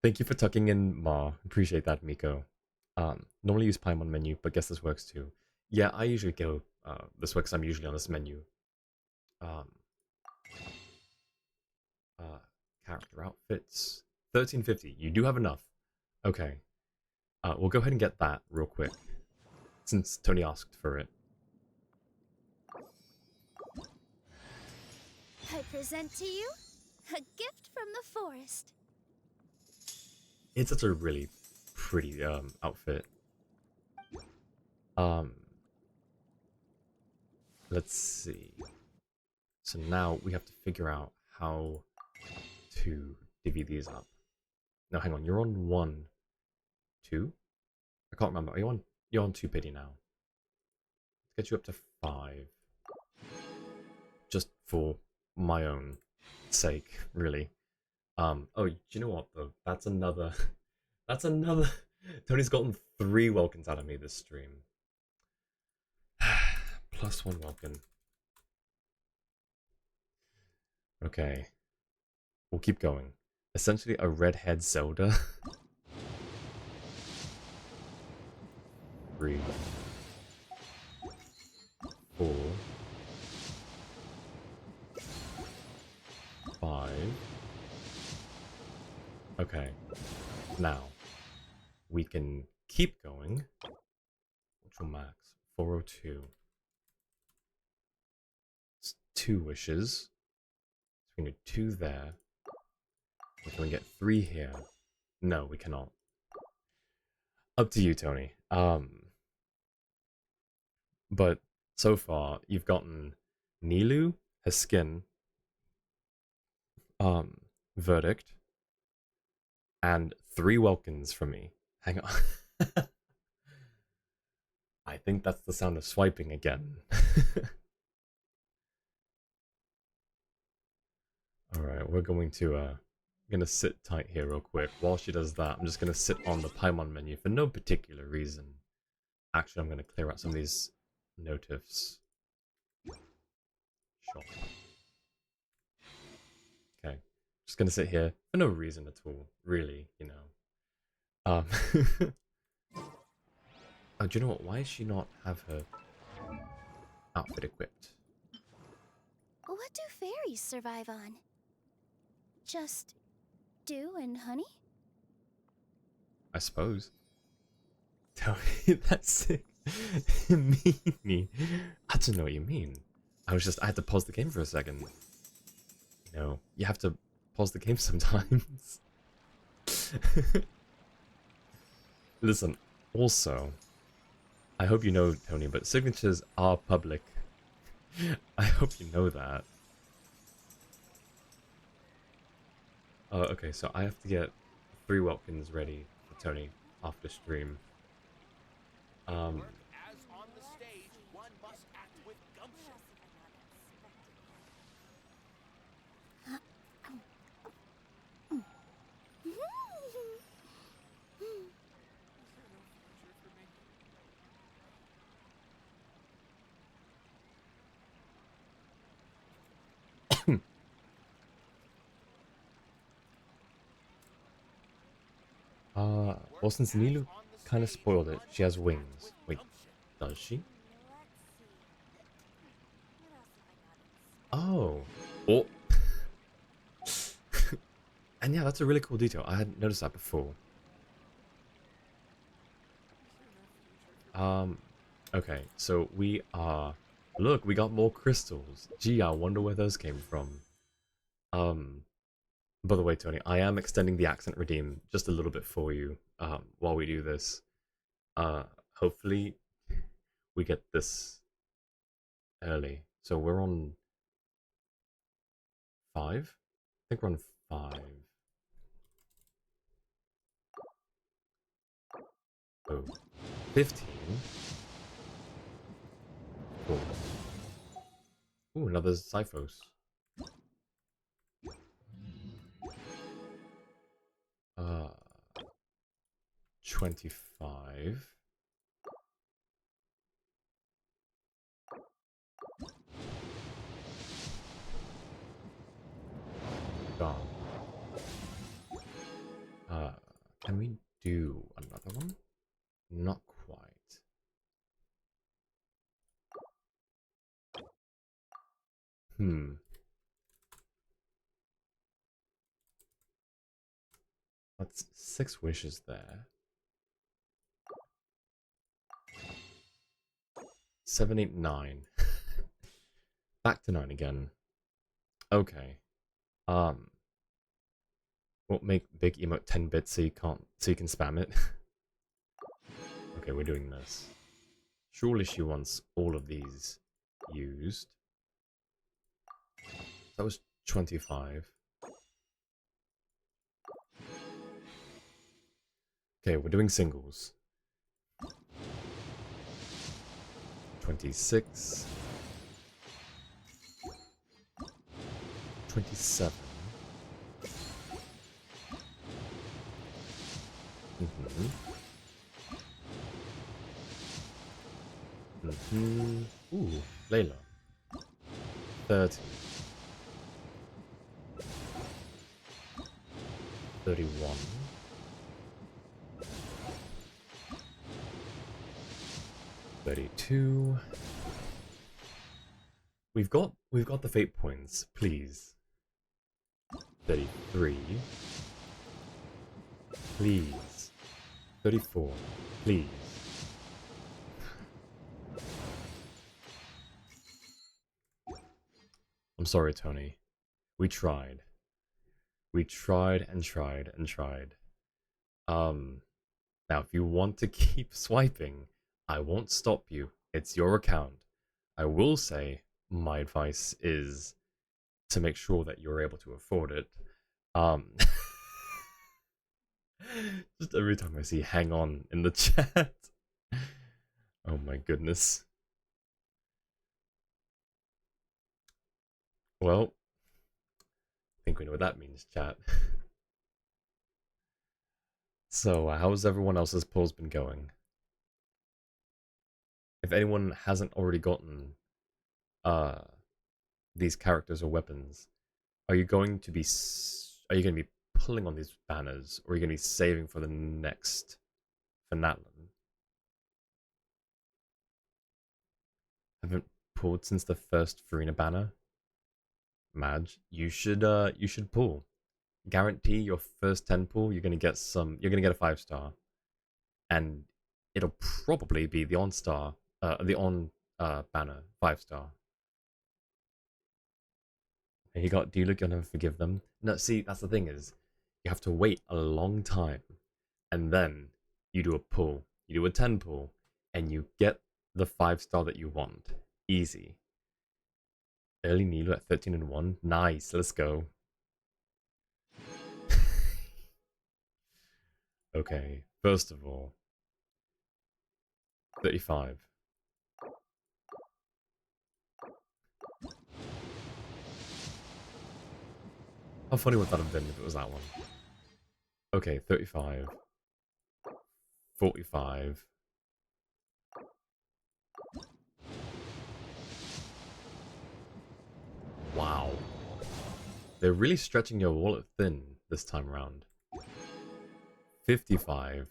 Thank you for tucking in, Ma. Appreciate that, Miko. Normally use Paimon menu, but guess this works too. Yeah, I usually go this way because I'm usually on this menu. Character outfits. 1350. You do have enough. Okay. We'll go ahead and get that real quick. Since Tony asked for it. I present to you a gift from the forest. It's such a really pretty outfit. Let's see. So now we have to figure out how to divvy these up. Now hang on, you're on 1, 2? I can't remember. You're on 2 pity now. Let's get you up to 5. Just for my own sake, really. Oh, do you know what though? That's another. That's another. Tony's gotten 3 Welkins out of me this stream. Plus 1 Welkin. Okay, we'll keep going. Essentially, a redhead Zelda. 3, 4, 5. Okay, now we can keep going. Which will max? 402. It's 2 wishes. So we need 2 there. Can we get 3 here? No, we cannot. Up to you, Tony. But so far you've gotten Nilu, her skin, verdict, and 3 Welkins from me. Hang on. I think that's the sound of swiping again. Alright, we're going to gonna sit tight here real quick. While she does that, I'm just gonna sit on the Paimon menu for no particular reason. Actually, I'm gonna clear out some of these notifs. Shop. Okay. Just gonna sit here for no reason at all, really, you know. Oh, do you know what? Why does she not have her outfit equipped? What do fairies survive on? Just dew and honey? I suppose. Tell me that's it. Meanie. I don't know what you mean. I had to pause the game for a second. You know, you have to pause the game sometimes. Listen, also, I hope you know, Tony, but signatures are public. I hope you know that. Okay, so I have to get 3 Welkins ready for Tony after stream. As on the stage, one must act with gumption. Well, since Nilu kind of spoiled it, she has wings. Wait, does she? Oh. Oh. And yeah, that's a really cool detail. I hadn't noticed that before. Okay, so we are... Look, we got more crystals. Gee, I wonder where those came from. By the way, Tony, I am extending the accent redeem just a little bit for you, while we do this. Hopefully we get this early. So we're on 5? I think we're on 5. Oh, 15. Cool. Ooh, another Zyphos. 25. Gone. Can we do another one? Not quite. That's 6 wishes there. 7, 8, 9. Back to 9 again. Okay. We'll make big emote 10 bits so you can spam it. Okay, we're doing this. Surely she wants all of these used. That was 25. Okay, we're doing singles. 26. 27. Ooh, Layla. 30. 31. 32. We've got the fate points, please. 33. Please. 34. Please. I'm sorry, Tony. We tried. We tried and tried and tried. Now if you want to keep swiping, I won't stop you. It's your account. I will say my advice is to make sure that you're able to afford it. Just every time I see hang on in the chat. Oh my goodness. Well, I think we know what that means, chat. So, how's everyone else's polls been going? If anyone hasn't already gotten these characters or weapons, are you going to be pulling on these banners, or are you going to be saving for the next Finatlan? Haven't pulled since the first Farina banner? Madge, you should pull. Guarantee your first 10 pull, you're gonna get a 5-star. And it'll probably be the on-star, banner 5-star. And you got, do you look gonna forgive them? No, see, that's the thing is, you have to wait a long time, and then you do a pull. You do a 10 pull, and you get the 5-star that you want. Easy. Early Nilo at 13 and 1. Nice, let's go. Okay, first of all, 35. How funny would that have been if it was that one? Okay, 35. 45. Wow. They're really stretching your wallet thin this time around. 55.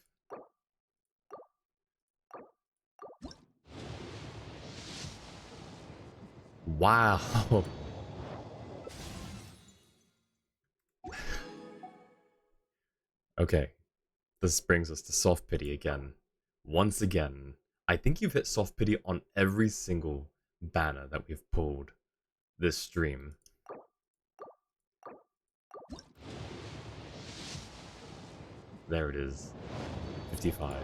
Wow. Okay. This brings us to soft pity again. Once again, I think you've hit soft pity on every single banner that we've pulled this stream. There it is. 55.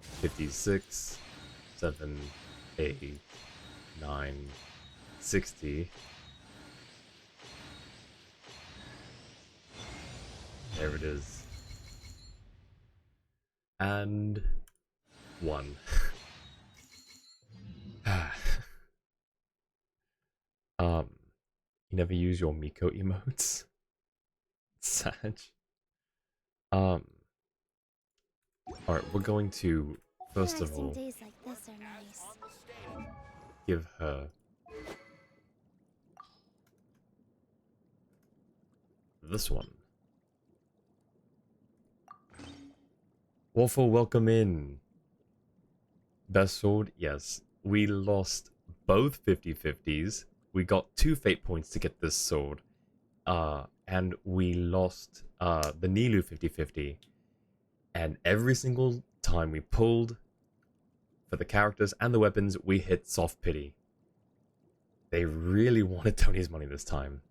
56. 7. 8. 9. 60. There it is. And 1. You never use your Miko emotes? Sag. Alright, we're going to, first of all, Days like this are nice. give her this one. Waffle, welcome in. Best sword? Yes. We lost both 50-50s. We got 2 fate points to get this sword. And we lost the Nilu 50-50. And every single time we pulled for the characters and the weapons, we hit soft pity. They really wanted Tony's money this time.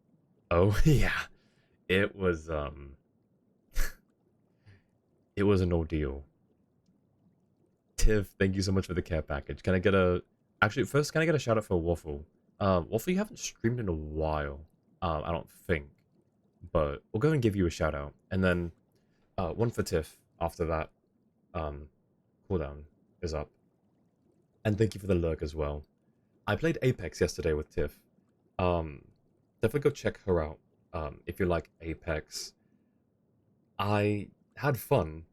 Oh yeah. It was it was an ordeal. Tiff, thank you so much for the care package. Can I get a... Actually, first, can I get a shout out for Waffle? Waffle, you haven't streamed in a while. I don't think. But we'll go and give you a shout out. And then one for Tiff after that cooldown is up. And thank you for the lurk as well. I played Apex yesterday with Tiff. Definitely go check her out if you like Apex. I had fun.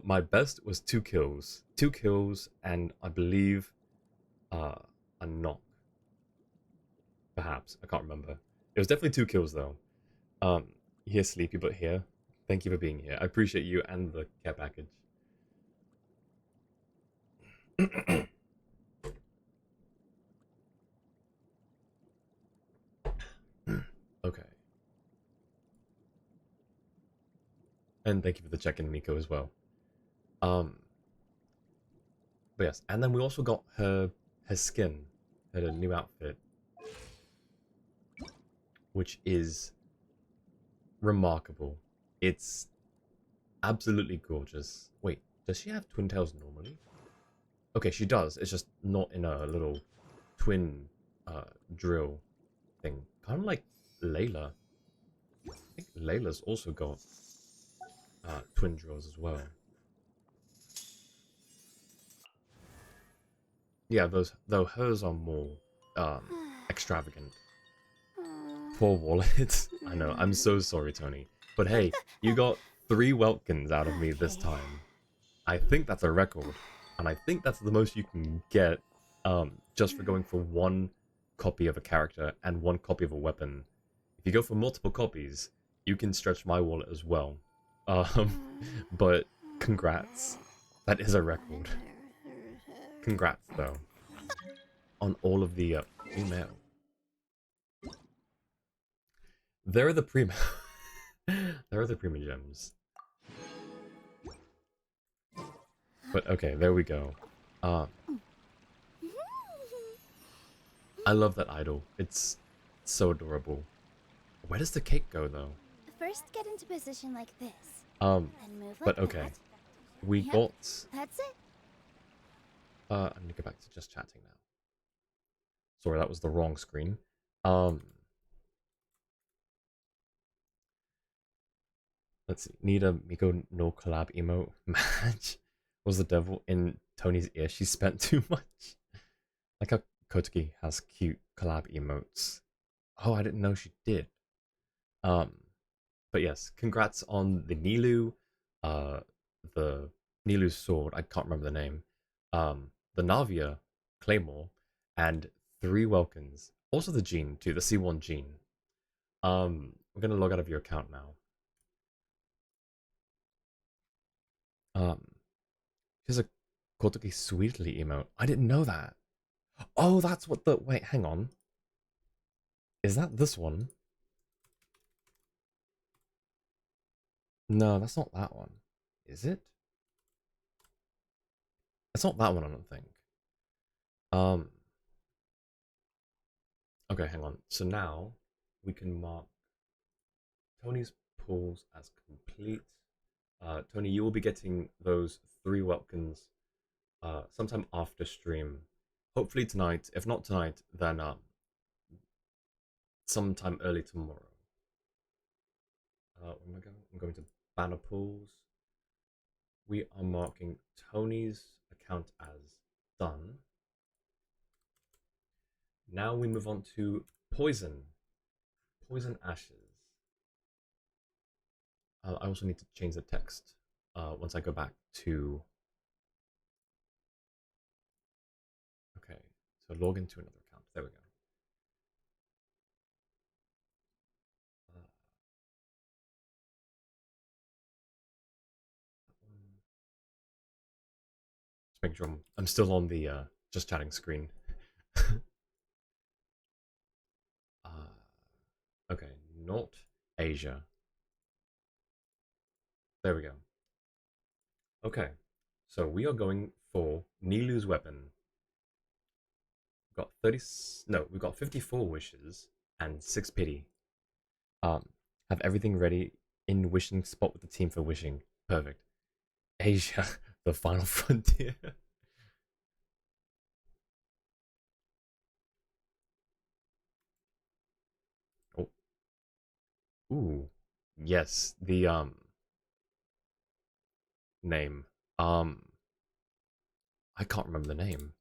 My best was 2 kills. 2 kills and I believe a knock. Perhaps. I can't remember. It was definitely 2 kills though. Here Sleepy but here. Thank you for being here. I appreciate you and the care package. Okay. And thank you for the check-in, Miko, as well. But yes, and then we also got her skin, her new outfit, which is remarkable. It's absolutely gorgeous. Wait, does she have twin tails normally? Okay, she does. It's just not in a little twin drill thing. Kind of like Layla. I think Layla's also got twin drills as well. Yeah, though hers are more extravagant. Poor wallet. I know. I'm so sorry, Tony. But hey, you got 3 Weltkins out of me this time. I think that's a record, and I think that's the most you can get just for going for 1 copy of a character and 1 copy of a weapon. If you go for multiple copies, you can stretch my wallet as well. But congrats. That is a record. Congrats, though, on all of the email. There are the primo. There are the primo gems. But okay, there we go. I love that idol. It's so adorable. Where does the cake go, though? First, get into position like this. But Then move like okay. that. We Yep. got... That's it. I'm gonna go back to just chatting now. Sorry, that was the wrong screen. Let's see. Need a Miko no collab emote match. Was the devil in Tony's ear? She spent too much. Like how Kotoki has cute collab emotes. Oh, I didn't know she did. But yes, congrats on the Nilu, the Nilu's sword. I can't remember the name. The Navia Claymore, and 3 Welkins. Also the gene too, the C1 gene. We're gonna log out of your account now. Here's a Kotoki Sweetly emote. I didn't know that. Oh, that's what the... Wait, hang on. Is that this one? No, that's not that one. Is it? It's not that one, I don't think. Okay, hang on. So now we can mark Tony's pulls as complete. Tony, you will be getting those 3 Welkins sometime after stream. Hopefully tonight. If not tonight, then sometime early tomorrow. Where am I going? I'm going to banner pools. We are marking Tony's account as done. Now we move on to Poison. Poison Ashes. I also need to change the text once I go back to... Okay, so log into another account. There we go. Just make sure I'm still on the just chatting screen. Okay, not Asia. There we go. Okay, so we are going for Nilu's weapon. We've got 30... No, we've got 54 wishes and 6 pity. Have everything ready in wishing spot with the team for wishing. Perfect. Asia, the final frontier. Oh. Ooh. Yes, the name. I can't remember the name.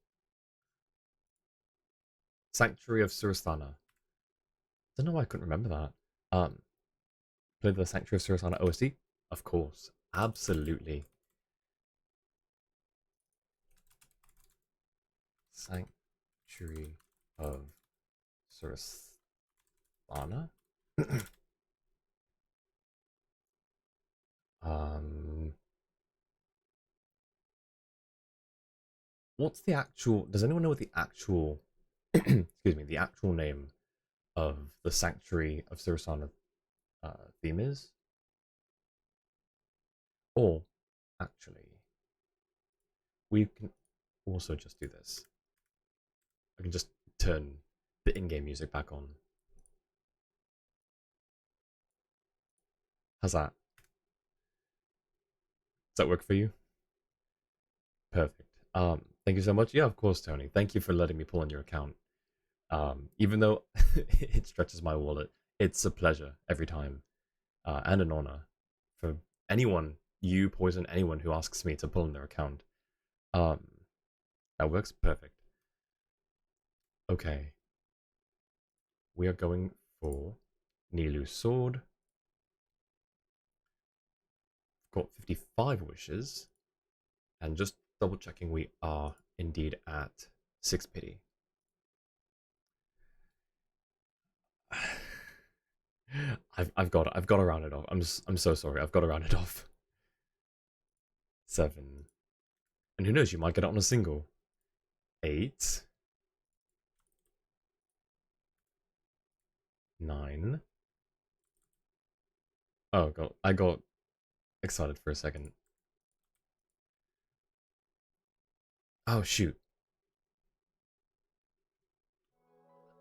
Sanctuary of Surasthana. Don't know why I couldn't remember that. Play the Sanctuary of Surasthana OST. Of course. Absolutely. Sanctuary of Surasana? um, what's the actual... Does anyone know what the actual... excuse me, the actual name of the Sanctuary of Surasana theme is? Or, actually, we can also just do this. I can just turn the in-game music back on. How's that? Does that work for you? Perfect. Thank you so much. Yeah, of course, Tony. Thank you for letting me pull on your account. Even though it stretches my wallet, it's a pleasure every time, and an honor for anyone, you, Poison, anyone who asks me to pull on their account. That works perfect. Okay. We are going for Nilu's sword. Got 55 wishes. And just double checking, we are indeed at 6 pity. I've got to round it off. I'm so sorry. I've got to round it off. 7. And who knows, you might get it on a single. 8. 9. Oh god, I got excited for a second. Oh shoot.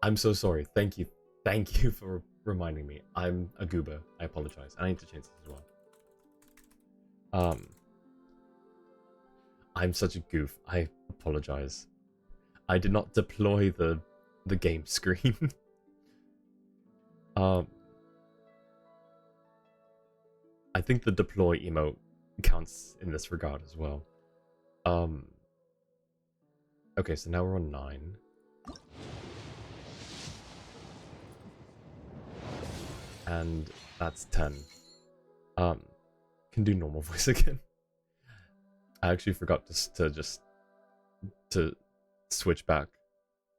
I'm so sorry. Thank you. Thank you for reminding me. I'm a goober. I apologize. I need to change this as well. I'm such a goof. I apologize. I did not deploy the game screen. I think the deploy emote counts in this regard as well. Okay, so now we're on 9. And that's 10. Can do normal voice again. I actually forgot to switch back.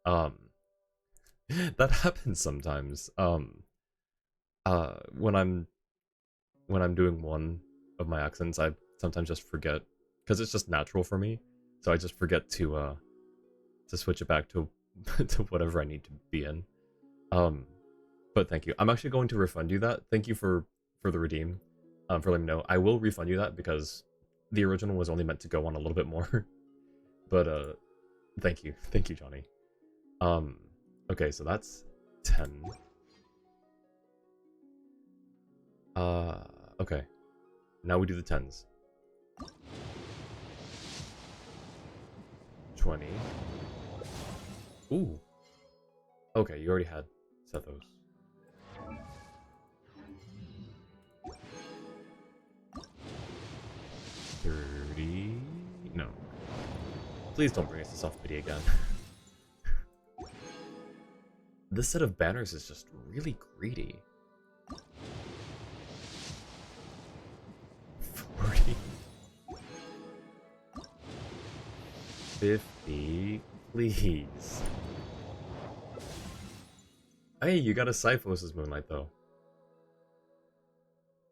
That happens sometimes. When I'm doing one of my accents, I sometimes just forget, because it's just natural for me. So I just forget to switch it back to to whatever I need to be in. But thank you. I'm actually going to refund you that. Thank you for the redeem. For letting me know. I will refund you that because the original was only meant to go on a little bit more. But thank you. Thank you, Johnny. Okay, so that's 10. Okay. Now we do the 10s. 20. Ooh. Okay, you already had set those. 30. No. Please don't bring us to soft pity again. This set of banners is just really greedy. 40. 50. Please. Hey, you got a Cyphos' Moonlight though.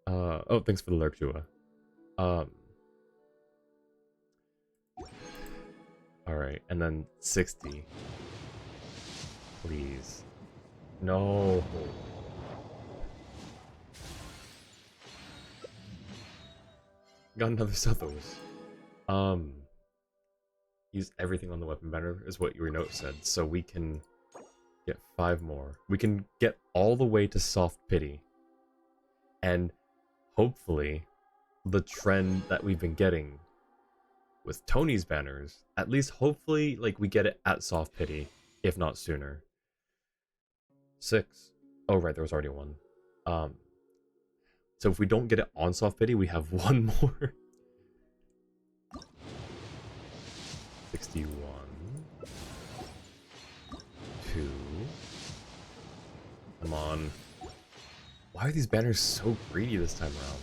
Oh, thanks for the lurk, Jua. Alright, and then 60. Please. No. Got another Sethos. Use everything on the weapon banner is what your note said, so we can get 5 more. We can get all the way to soft pity. And hopefully the trend that we've been getting with Tony's banners, at least hopefully like we get it at soft pity, if not sooner. 6. Oh right, there was already 1. So if we don't get it on soft pity, we have 1 more. 61. 2. Come on. Why are these banners so greedy this time around?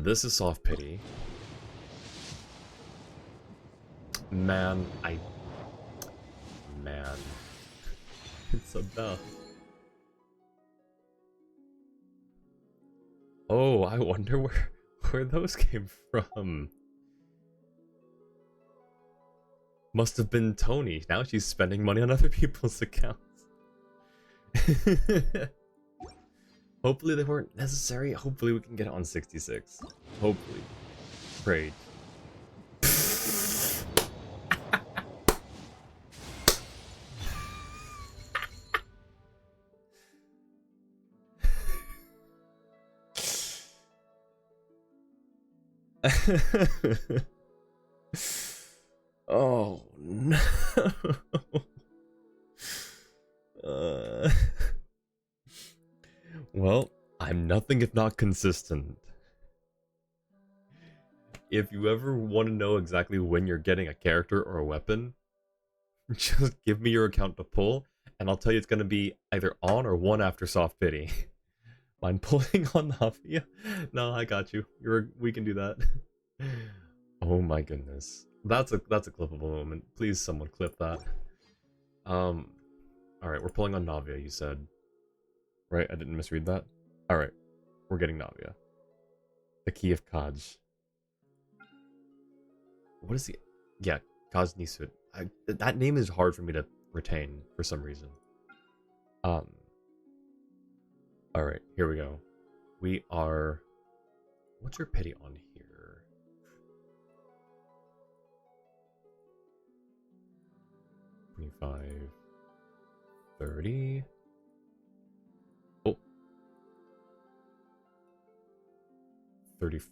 This is soft pity. Man. It's a bell. Oh, I wonder where those came from. Must have been Tony. Now she's spending money on other people's accounts. Hopefully they weren't necessary. Hopefully we can get it on 66. Hopefully. Prayed. Oh no. Well, I'm nothing if not consistent. If you ever want to know exactly when you're getting a character or a weapon, just give me your account to pull, and I'll tell you it's going to be either on or one after soft pity. Mind pulling on Navia? No, I got you. We can do that. Oh my goodness. That's a clippable moment. Please someone clip that. Alright, we're pulling on Navia, you said. Right? I didn't misread that? Alright. We're getting Navia. The Key of Kaj. What is he? Yeah, Kaj Nisut. That name is hard for me to retain for some reason. Alright, here we go. We are... What's your pity on here? $25... $30... Oh. $35...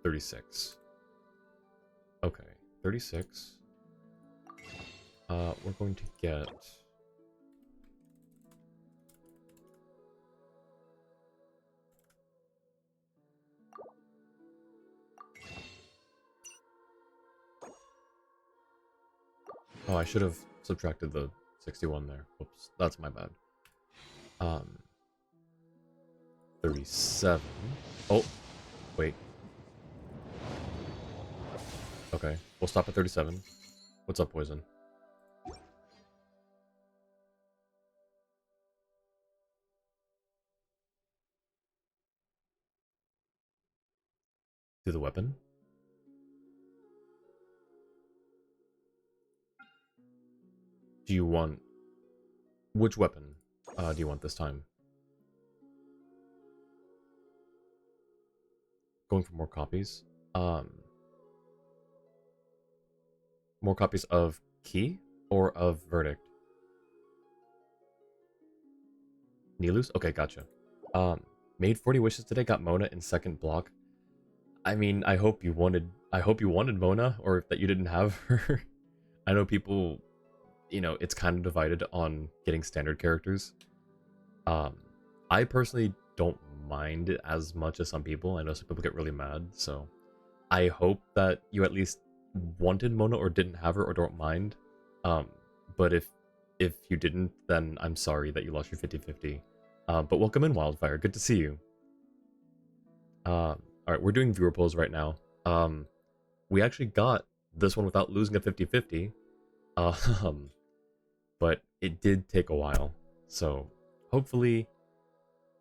$36. Okay, 36. We're going to get... Oh, I should have subtracted the 61 there. Whoops, that's my bad. 37. Oh, wait. Okay, we'll stop at 37. What's up, Poison? Do the weapon? Do you want... Which weapon do you want this time? Going for more copies? More copies of Key or of Verdict? Nilus? Okay, gotcha. Made 40 wishes today, got Mona in second block. I mean, I hope you wanted Mona, or that you didn't have her. I know people, you know, it's kind of divided on getting standard characters. I personally don't mind it as much as some people. I know some people get really mad, so I hope that you at least wanted Mona or didn't have her or don't mind. But if you didn't, then I'm sorry that you lost your 50-50. But welcome in, Wildfire. Good to see you. Alright, we're doing viewer polls right now. We actually got this one without losing a 50-50. But it did take a while. So, hopefully,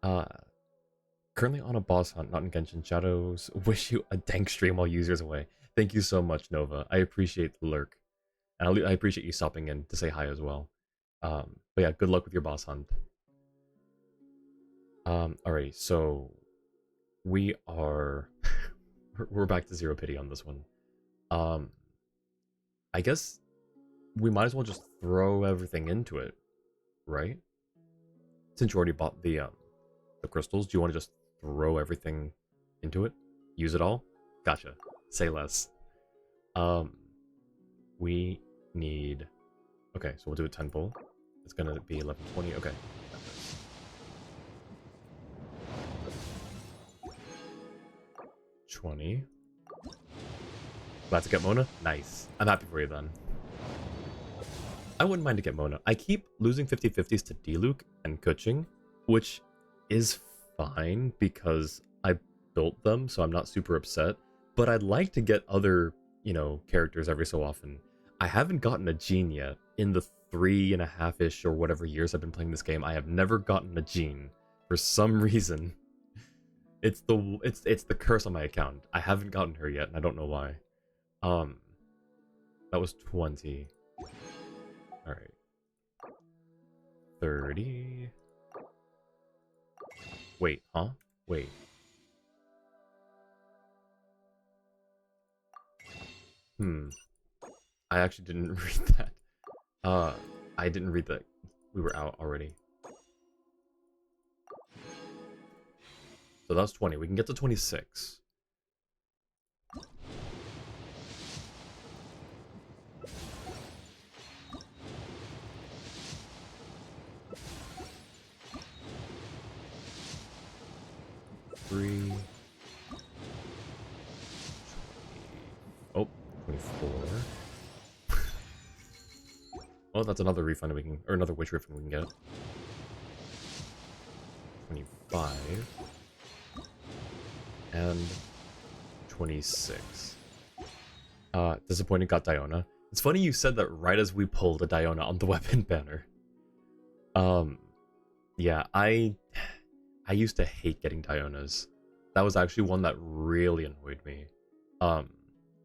currently on a boss hunt, not in Genshin. Shadows, wish you a dank stream while users away. Thank you so much, Nova. I appreciate the lurk. And I appreciate you stopping in to say hi as well. But yeah, good luck with your boss hunt. Alright, so we are we're back to zero pity on this one. I guess we might as well just throw everything into it, right? Since you already bought the crystals, do you want to just throw everything into it? Use it all? Gotcha. Say less. We need... Okay, so we'll do a 10 pull. It's gonna be 1120. Okay. 20. Glad to get Mona? Nice. I'm happy for you then. I wouldn't mind to get Mona. I keep losing 50-50s to Diluc and Kuching, which is fine because I built them, so I'm not super upset. But I'd like to get other, characters every so often. I haven't gotten a Gene yet. In the 3.5-ish or whatever years I've been playing this game, I have never gotten a Gene. For some reason. It's the curse on my account. I haven't gotten her yet, and I don't know why. That was 20. Alright. 30. Wait, huh? Wait. I actually didn't read that. I didn't read that. We were out already. So that's 20. We can get to 26. Oh, 24. Oh, that's another refund we can, or another witch refund we can get. 25. And 26. Disappointed got Diona. It's funny you said that right as we pulled a Diona on the weapon banner. Yeah, I used to hate getting Dionas. That was actually one that really annoyed me.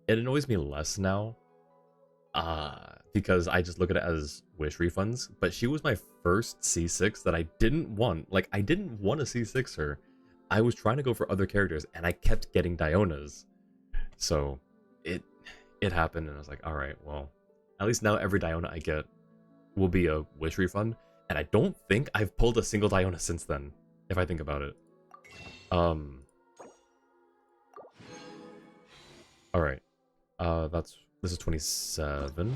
It annoys me less now. Because I just look at it as wish refunds. But she was my first C6 that I didn't want. Like, I didn't want a C6 her. I was trying to go for other characters, and I kept getting Dionas. So, it happened, and I was like, alright, well, at least now every Diona I get will be a wish refund. And I don't think I've pulled a single Diona since then, if I think about it. Alright. This is 27.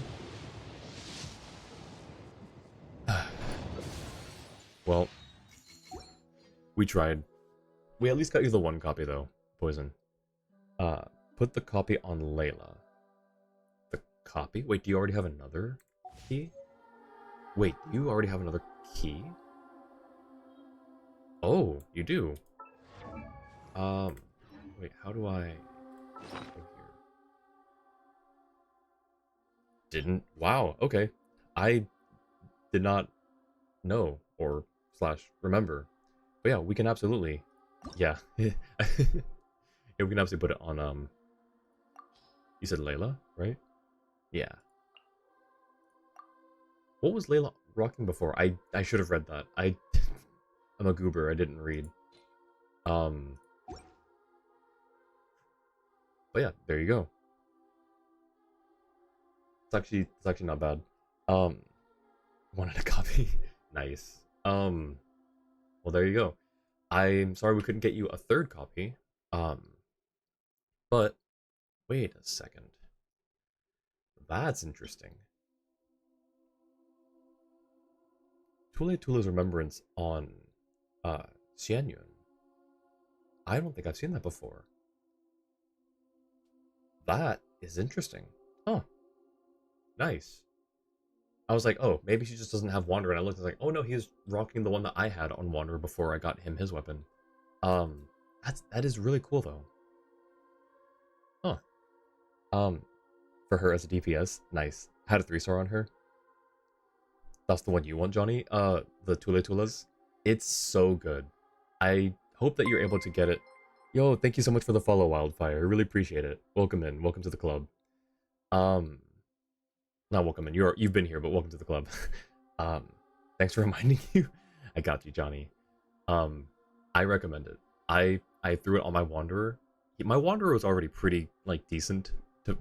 Well, we tried. We at least got you the one copy though, Poison. Put the copy on Layla. The copy? Wait, do you already have another key? Wait, do you already have another key? Oh, you do. Wait, how do I go here? Didn't. Wow, okay. I did not know or / remember. But yeah, we can absolutely. Yeah. Yeah, we can absolutely put it on you said Layla, right? Yeah. What was Layla rocking before? I should have read that. I'm a goober, I didn't read. But yeah, there you go. It's actually not bad. Wanted a copy. Nice. Well, there you go. I'm sorry we couldn't get you a third copy. But wait a second. That's interesting. Tula's Remembrance on Xianyun. I don't think I've seen that before. That is interesting. Huh. Nice. I was like, oh, maybe she just doesn't have Wanderer, and I looked and I was like, oh no, he's rocking the one that I had on Wanderer before I got him his weapon. That is really cool though. Huh. For her as a DPS, nice. Had a 3-star on her. That's the one you want, Johnny? The Tulas. It's so good. I hope that you're able to get it. Yo, thank you so much for the follow, Wildfire. I really appreciate it. Welcome in. Welcome to the club. Not welcome in. You've been here, but welcome to the club. Thanks for reminding you. I got you, Johnny. I recommend it. I threw it on my Wanderer. My Wanderer was already pretty like decent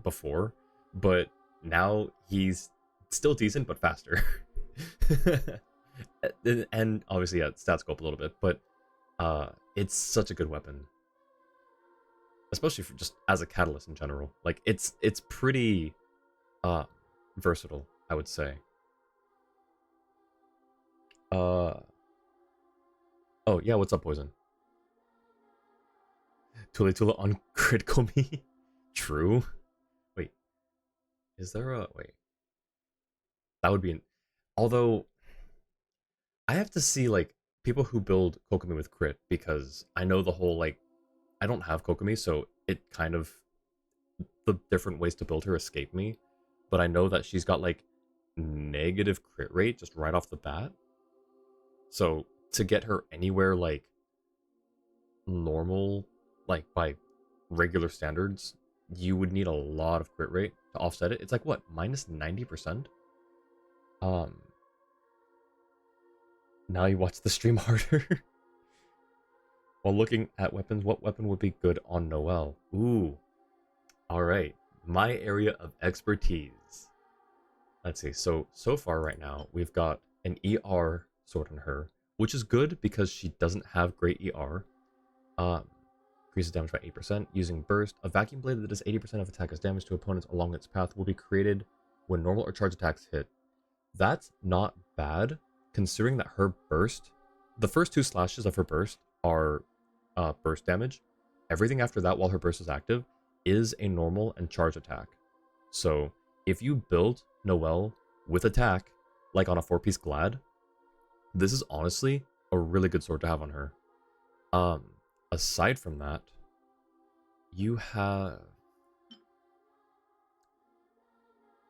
before, but now he's still decent but faster. And obviously, yeah, stat scope a little bit, but it's such a good weapon, especially for just as a catalyst in general. Like it's pretty versatile, I would say. Oh yeah, what's up, Poison? Tula on critical me. True. Wait, is there a wait? That would be an. Although I have to see like people who build Kokomi with crit, because I know the whole like I don't have Kokomi, so it kind of, the different ways to build her escape me. But I know that she's got like negative crit rate just right off the bat. So to get her anywhere like normal, like by regular standards, you would need a lot of crit rate to offset it. It's like what, minus 90%? Now you watch the stream harder. While looking at weapons, what weapon would be good on Noelle? Ooh. Alright. My area of expertise. Let's see. So far right now, we've got an ER sword on her, which is good because she doesn't have great ER. Increases damage by 8%. Using burst, a vacuum blade that does 80% of attack as damage to opponents along its path will be created when normal or charge attacks hit. That's not bad, considering that her burst, the first 2 slashes of her burst are burst damage. Everything after that while her burst is active is a normal and charge attack. So if you build Noelle with attack, like on a 4-piece Glad, this is honestly a really good sword to have on her. Aside from that, you have...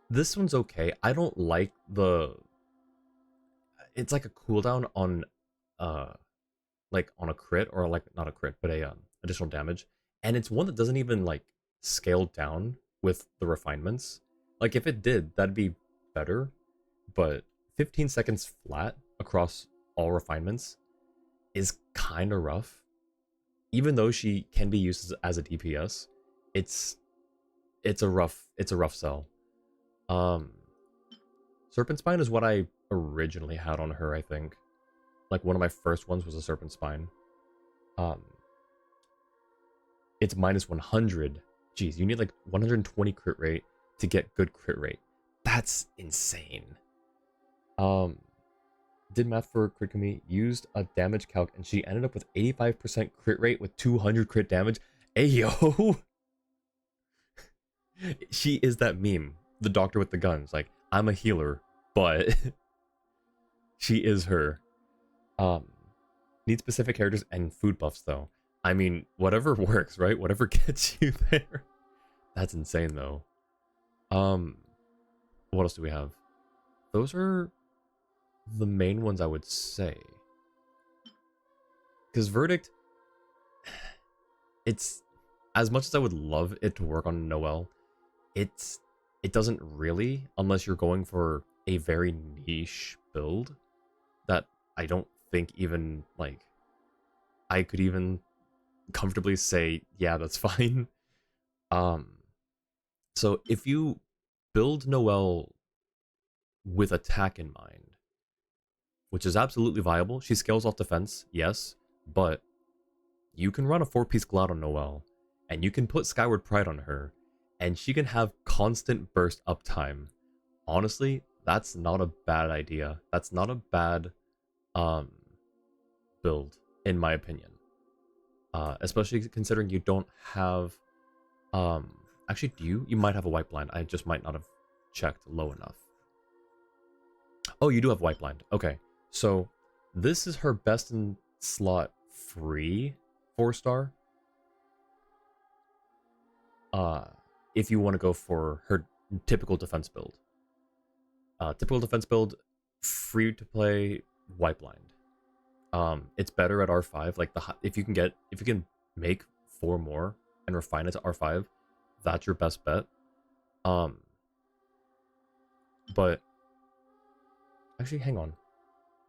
This one's okay. I don't like the... It's like a cooldown on, like on a crit, or like, not a crit, but a additional damage. And it's one that doesn't even like scale down with the refinements. Like if it did, that'd be better. But 15 seconds flat across all refinements is kind of rough. Even though she can be used as a DPS, it's a rough sell. Serpent Spine is what I originally had on her, I think. Like one of my first ones was a Serpent Spine. It's minus 100. Jeez, you need like 120 crit rate to get good crit rate. That's insane. Did math for Krikumi, used a damage calc, and she ended up with 85% crit rate with 200 crit damage. Ayo! She is that meme. The doctor with the guns. Like, I'm a healer, but she is her. Need specific characters and food buffs, though. I mean, whatever works, right? Whatever gets you there. That's insane, though. What else do we have? Those are the main ones I would say. Because Verdict, it's, as much as I would love it to work on Noelle, it doesn't really, unless you're going for a very niche build that I don't think even, like, I could even comfortably say, yeah, that's fine. So if you build Noelle with attack in mind, which is absolutely viable, she scales off defense, yes, but you can run a 4-piece Glad on Noelle, and you can put Skyward Pride on her, and she can have constant burst uptime. Honestly, that's not a bad idea. That's not a bad build, in my opinion. Especially considering you don't have... actually, do you? You might have a White Blind. I just might not have checked low enough. Oh, you do have White Blind. Okay. So, this is her best in slot free 4-star. If you want to go for her typical defense build. Typical defense build, free to play, White Blind. It's better at R5. Like if you can make 4 more and refine it to R5, that's your best bet. But actually, hang on.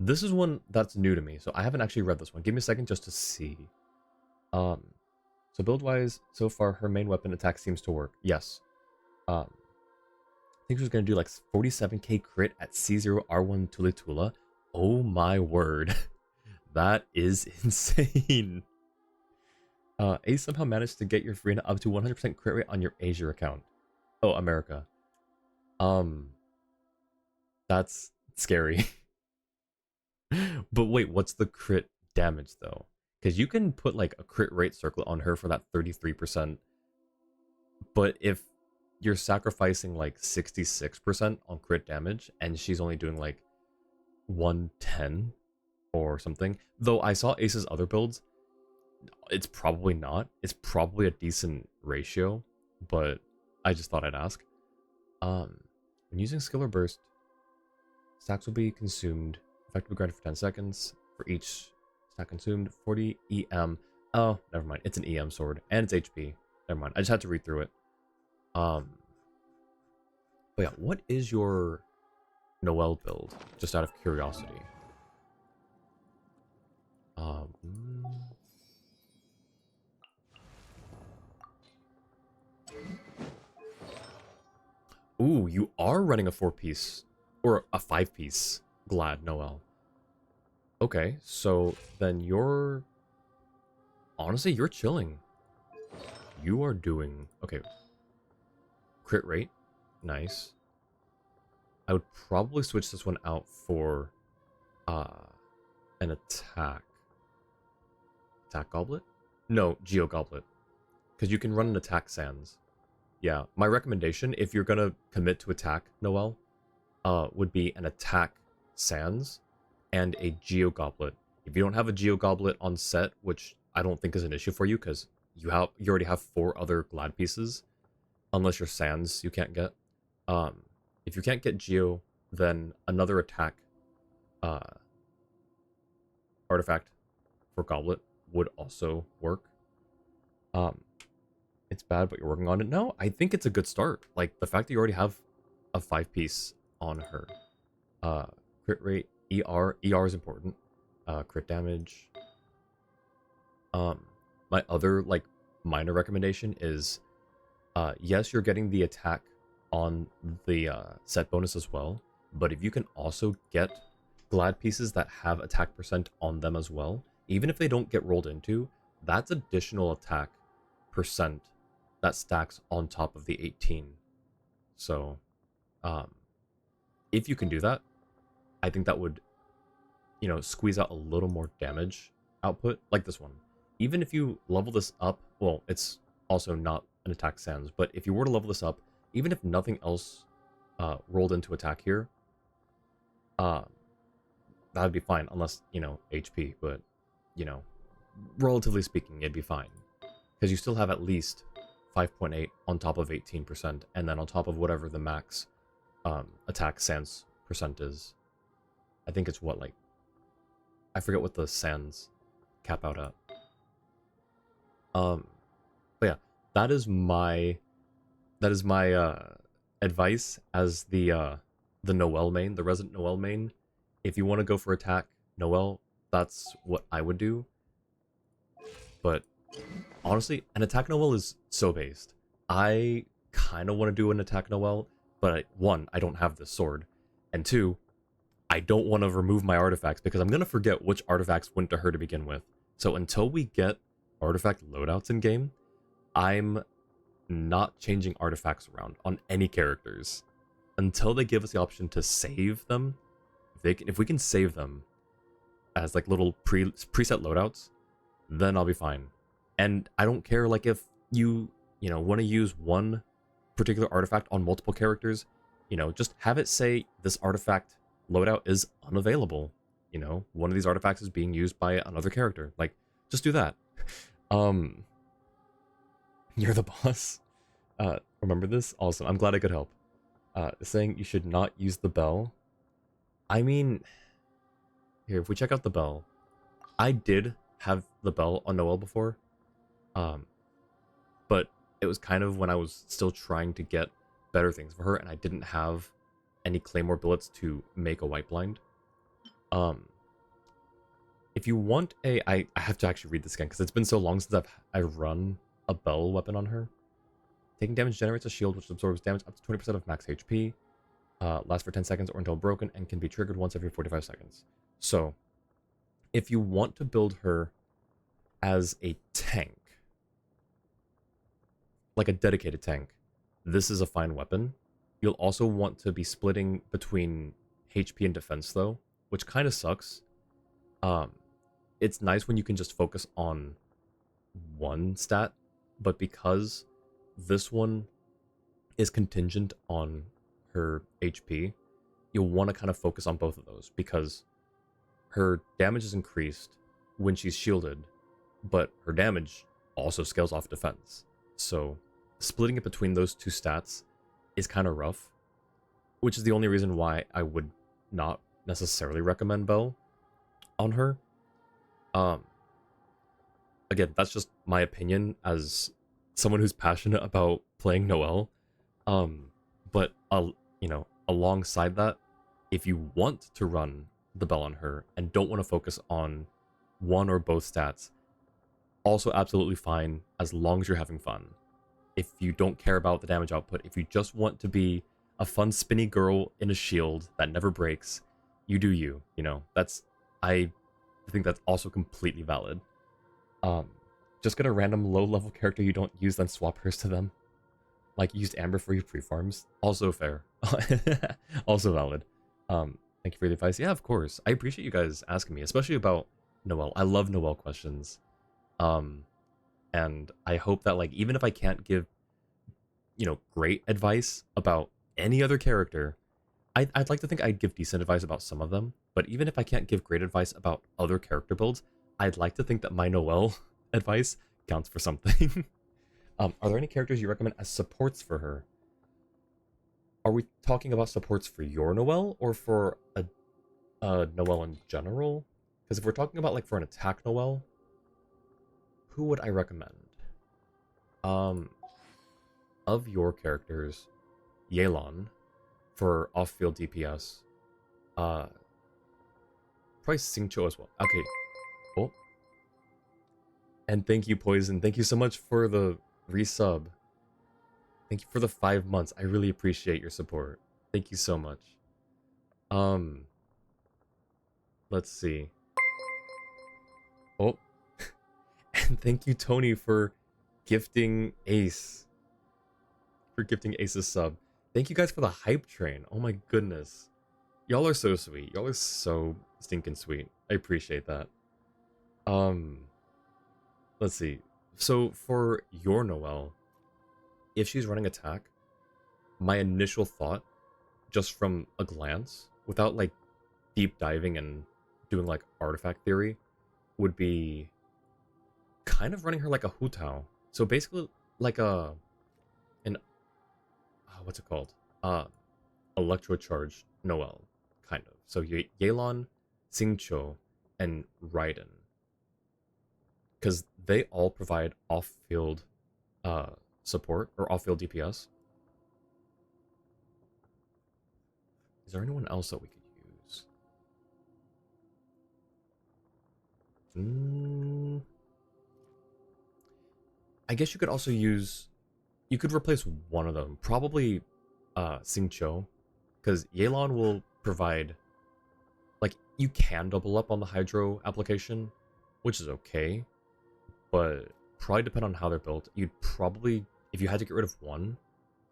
This is one that's new to me, so I haven't actually read this one. Give me a second just to see. So build-wise, so far, her main weapon attack seems to work. Yes. I think she was going to do like 47k crit at C0 R1 Tulitula. Oh my word. That is insane. Ace somehow managed to get your Farina up to 100% crit rate on your Asia account. Oh, America. That's scary. But wait, what's the crit damage though? Because you can put like a crit rate circle on her for that 33%. But if you're sacrificing like 66% on crit damage and she's only doing like 110 or something, though I saw Ace's other builds, It's probably not. It's probably a decent ratio, but I just thought I'd ask. When using skill or burst, stacks will be consumed, effectively granted for 10 seconds. For each stack consumed, 40 EM. Oh, never mind. It's an EM sword, and it's HP. Never mind. I just had to read through it. But yeah, what is your Noelle build? Just out of curiosity. Ooh, you are running a 4-piece or a 5-piece Glad Noelle. Okay, so then you're honestly you're chilling. You are doing okay. Crit rate, nice. I would probably switch this one out for an attack. Attack Goblet? No, Geo Goblet. Because you can run an attack Sans. Yeah, my recommendation, if you're gonna commit to attack Noelle, would be an attack Sans and a Geo Goblet. If you don't have a Geo Goblet on set, which I don't think is an issue for you, because you already have 4 other Glad pieces, unless you're Sans you can't get. If you can't get Geo, then another attack artifact for Goblet would also work. It's bad, but you're working on it. No, I think it's a good start. Like, the fact that you already have a 5-piece on her. Crit rate, ER is important. Crit damage. My other, like, minor recommendation is, yes, you're getting the attack on the set bonus as well, but if you can also get Glad pieces that have attack percent on them as well, even if they don't get rolled into, that's additional attack percent that stacks on top of the 18. So, if you can do that, I think that would, you know, squeeze out a little more damage output, like this one. Even if you level this up, well, it's also not an attack sans, but if you were to level this up, even if nothing else rolled into attack here, that would be fine, unless, you know, HP, but, you know, relatively speaking, it'd be fine. Because you still have at least 5.8 on top of 18%, and then on top of whatever the max attack sans percent is. I think it's what, like, I forget what the sans cap out at. But yeah, that is my advice as the Noelle main, the Resident Noelle main. If you want to go for attack Noelle, that's what I would do. But honestly, an attack Noelle is so based. I kind of want to do an attack Noelle, but one, I don't have this sword, and two, I don't want to remove my artifacts because I'm going to forget which artifacts went to her to begin with. So until we get artifact loadouts in game, I'm not changing artifacts around on any characters until they give us the option to save them. If we can save them as like little preset loadouts, then I'll be fine. And I don't care, like, if you want to use one particular artifact on multiple characters, you know, just have it say this artifact loadout is unavailable. You know, one of these artifacts is being used by another character. Like, just do that. You're the boss. Remember this? Awesome. I'm glad I could help. Saying you should not use the bell. I mean, here, if we check out the bell, I did have the bell on Noelle before. But it was kind of when I was still trying to get better things for her, and I didn't have any Claymore billets to make a white blind. If you want I have to actually read this again because it's been so long since I've run a bell weapon on her. Taking damage generates a shield which absorbs damage up to 20% of max HP. Lasts for 10 seconds or until broken and can be triggered once every 45 seconds. So, if you want to build her as a tank, like a dedicated tank, this is a fine weapon. You'll also want to be splitting between HP and defense though, which kind of sucks. It's nice when you can just focus on one stat, but because this one is contingent on her HP, you'll want to kind of focus on both of those because her damage is increased when she's shielded, but her damage also scales off defense. So splitting it between those two stats is kind of rough, which is the only reason why I would not necessarily recommend Belle on her. Again, that's just my opinion as someone who's passionate about playing Noelle. But you know, alongside that, if you want to run the Belle on her and don't want to focus on one or both stats, also absolutely fine as long as you're having fun. If you don't care about the damage output, if you just want to be a fun spinny girl in a shield that never breaks, you do you, you know. I think that's also completely valid. Just get a random low level character you don't use, then swap hers to them. Like used Amber for your pre-farms. Also fair. Also valid. Thank you for the advice. Yeah, of course. I appreciate you guys asking me, especially about Noelle. I love Noelle questions. And I hope that, like, even if I can't give, you know, great advice about any other character, I'd like to think I'd give decent advice about some of them. But even if I can't give great advice about other character builds, I'd like to think that my Noelle advice counts for something. Are there any characters you recommend as supports for her? Are we talking about supports for your Noelle or for a Noelle in general? Because if we're talking about, like, for an attack Noelle, who would I recommend? Of your characters, Yelan for off-field DPS. Probably Xingqiu as well. Okay. Oh. And thank you, Poison. Thank you so much for the resub. Thank you for the 5 months. I really appreciate your support. Thank you so much. Let's see. Oh. And thank you, Tony, for gifting Ace. For gifting Ace's sub. Thank you guys for the hype train. Oh my goodness. Y'all are so sweet. Y'all are so stinking sweet. I appreciate that. Let's see. So for your Noelle, if she's running attack, my initial thought, just from a glance, without like deep diving and doing like artifact theory, would be kind of running her like a Hu Tao. So basically like what's it called? Electrocharge Noelle, kind of. So Yelan, Xingqiu, and Raiden. Because they all provide off-field support, or off-field DPS. Is there anyone else that we could use? I guess you could also use... You could replace one of them. Probably Xingqiu. Because Yelan will provide... Like, you can double up on the Hydro application, which is okay. But probably depend on how they're built. You'd probably... If you had to get rid of one,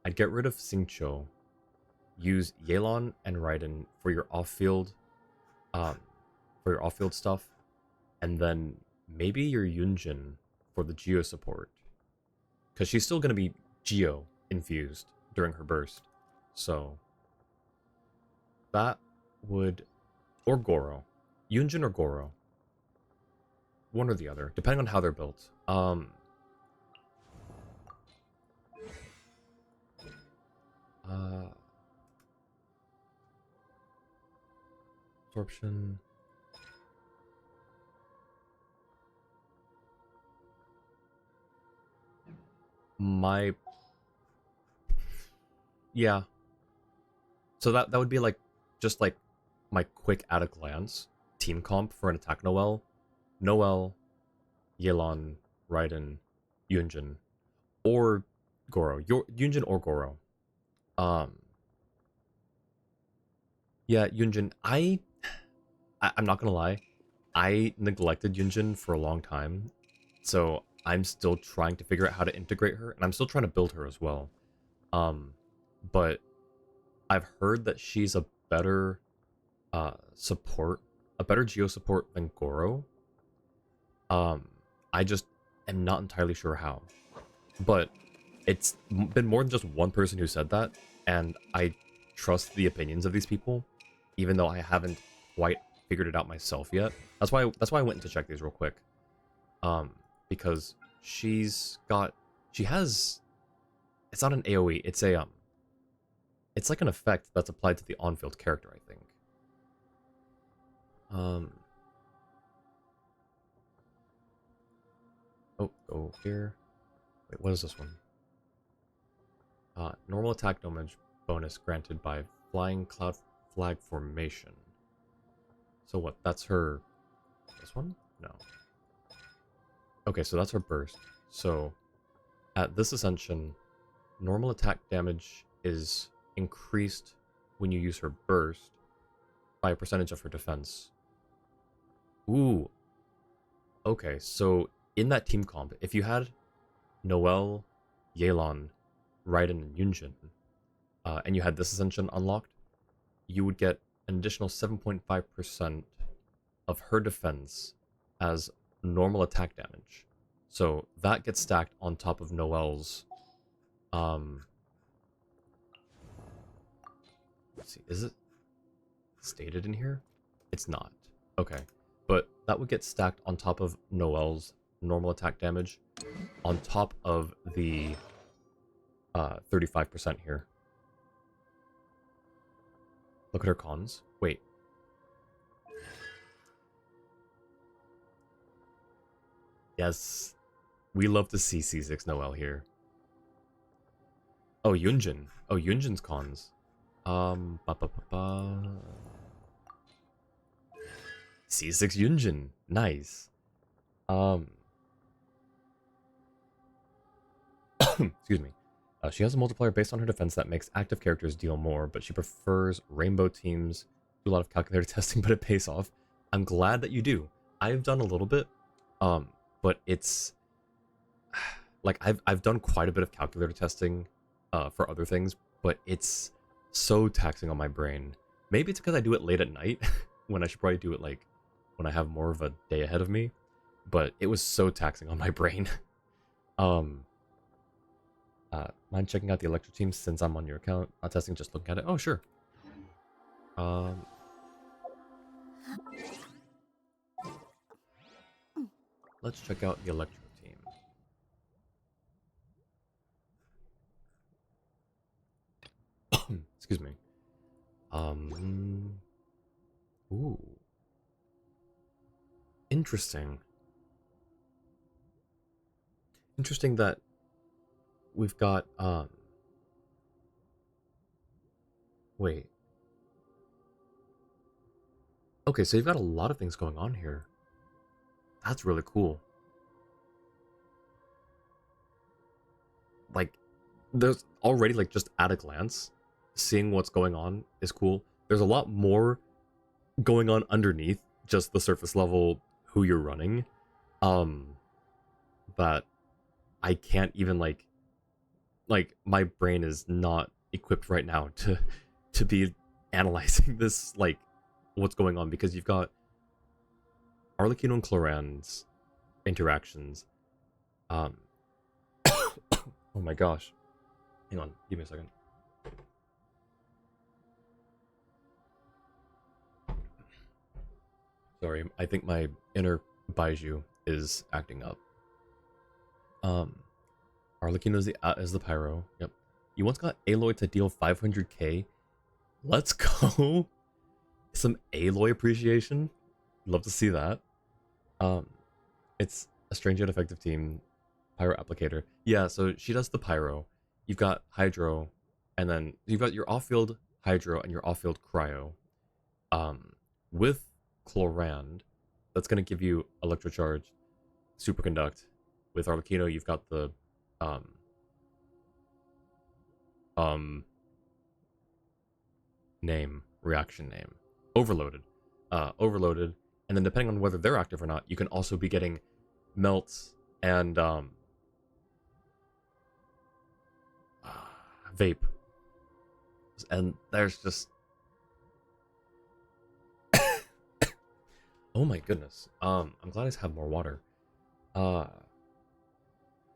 I'd get rid of Xingqiu. Use Yelan and Raiden for your off-field... stuff. And then maybe your Yunjin for the Geo support. Because she's still going to be Geo infused during her burst. So that would... Or Goro. Yunjin or Goro. One or the other, depending on how they're built. Absorption. Yeah. So that would be like, just like my quick at a glance team comp for an attack Noelle. Noelle, Yelan, Raiden, Yunjin, or Goro. Yunjin or Goro. Yeah, Yunjin. I'm not gonna lie. I neglected Yunjin for a long time, so I'm still trying to figure out how to integrate her, and I'm still trying to build her as well. But I've heard that she's a better support, a better Geo support than Goro. I just am not entirely sure how. But it's been more than just one person who said that, and I trust the opinions of these people, even though I haven't quite figured it out myself yet. That's why I went to check these real quick. because she has, it's not an AoE, it's a it's like an effect that's applied to the on-field character, I think. Oh, go here. Wait, what is this one? Normal attack damage bonus granted by flying cloud flag formation. So what? That's her. This one? No. Okay, so that's her burst. So at this ascension, normal attack damage is increased when you use her burst by a percentage of her defense. Ooh. Okay, so in that team comp, if you had Noelle, Yelan, Raiden, and Yunjin, and you had this ascension unlocked, you would get an additional 7.5% of her defense as normal attack damage. So that gets stacked on top of Noelle's. Let's see, is it stated in here? It's not. Okay, but that would get stacked on top of Noelle's normal attack damage, on top of the 35% here. Look at her cons. Wait. Yes. We love to see C6 Noelle here. Oh, Yunjin. Oh, Yunjin's cons. C6 Yunjin. Nice. Excuse me. She has a multiplier based on her defense that makes active characters deal more, but she prefers rainbow teams. Do a lot of calculator testing, but it pays off. I'm glad that you do. I've done a little bit, but it's like I've done quite a bit of calculator testing for other things, but it's so taxing on my brain. Maybe it's because I do it late at night when I should probably do it like when I have more of a day ahead of me, but it was so taxing on my brain. Mind checking out the Electro team since I'm on your account? Not testing, just looking at it. Oh, sure. Let's check out the Electro team. Excuse me. Ooh. Interesting. Interesting that we've got, wait. Okay, so you've got a lot of things going on here. That's really cool. Like, there's already, like, just at a glance, seeing what's going on is cool. There's a lot more going on underneath just the surface level who you're running. That I can't even, like, my brain is not equipped right now to be analyzing this, like, what's going on, because you've got Arlecchino and Cloran's interactions. Oh my gosh. Hang on, give me a second. Sorry, I think my inner Baiju is acting up. Arlecchino is the pyro. Yep. You once got Aloy to deal 500k. Let's go. Some Aloy appreciation. Love to see that. It's a strange yet effective team. Pyro applicator. Yeah, so she does the pyro. You've got Hydro, and then you've got your off-field Hydro and your off-field Cryo. With Clorand, that's gonna give you Electrocharge, Superconduct. With Arlecchino, you've got the reaction name. Overloaded. Overloaded. And then depending on whether they're active or not, you can also be getting melts and vape. And there's just oh my goodness. I'm glad I have more water.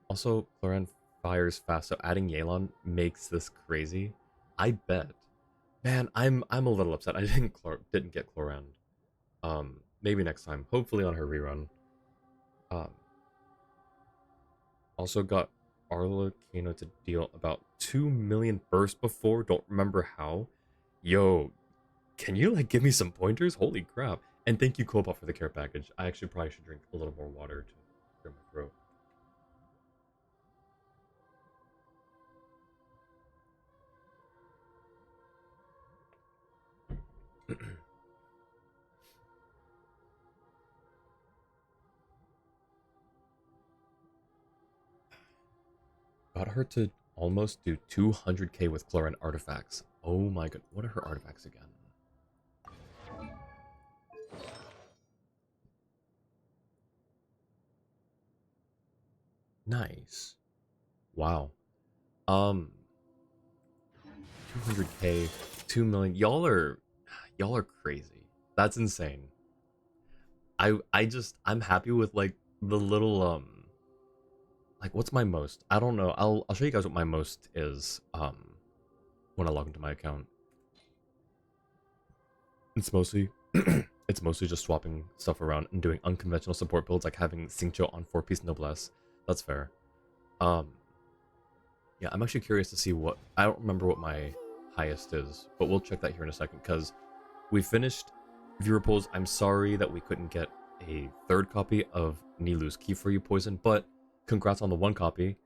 Also, Cloran fires fast, so adding Yelan makes this crazy. I bet. Man, I'm a little upset. I didn't get Cloran. Maybe next time. Hopefully on her rerun. Also got Arlecchino to deal about 2 million bursts before. Don't remember how. Yo, can you like give me some pointers? Holy crap. And thank you, Cobalt, for the care package. I actually probably should drink a little more water to clear my throat. Got her to almost do 200k with Chlorine artifacts. Oh my god, what are her artifacts again? Nice. Wow. 200k, 2 million. Y'all are crazy. That's insane. I'm happy with like the little like what's my most? I don't know. I'll show you guys what my most is when I log into my account. It's mostly it's mostly just swapping stuff around and doing unconventional support builds like having Xingqiu on 4-piece noblesse. That's fair. Yeah, I'm actually curious to see what I don't remember what my highest is, but we'll check that here in a second because we finished viewer polls. I'm sorry that we couldn't get a third copy of Nilu's Key for You Poison, but congrats on the one copy.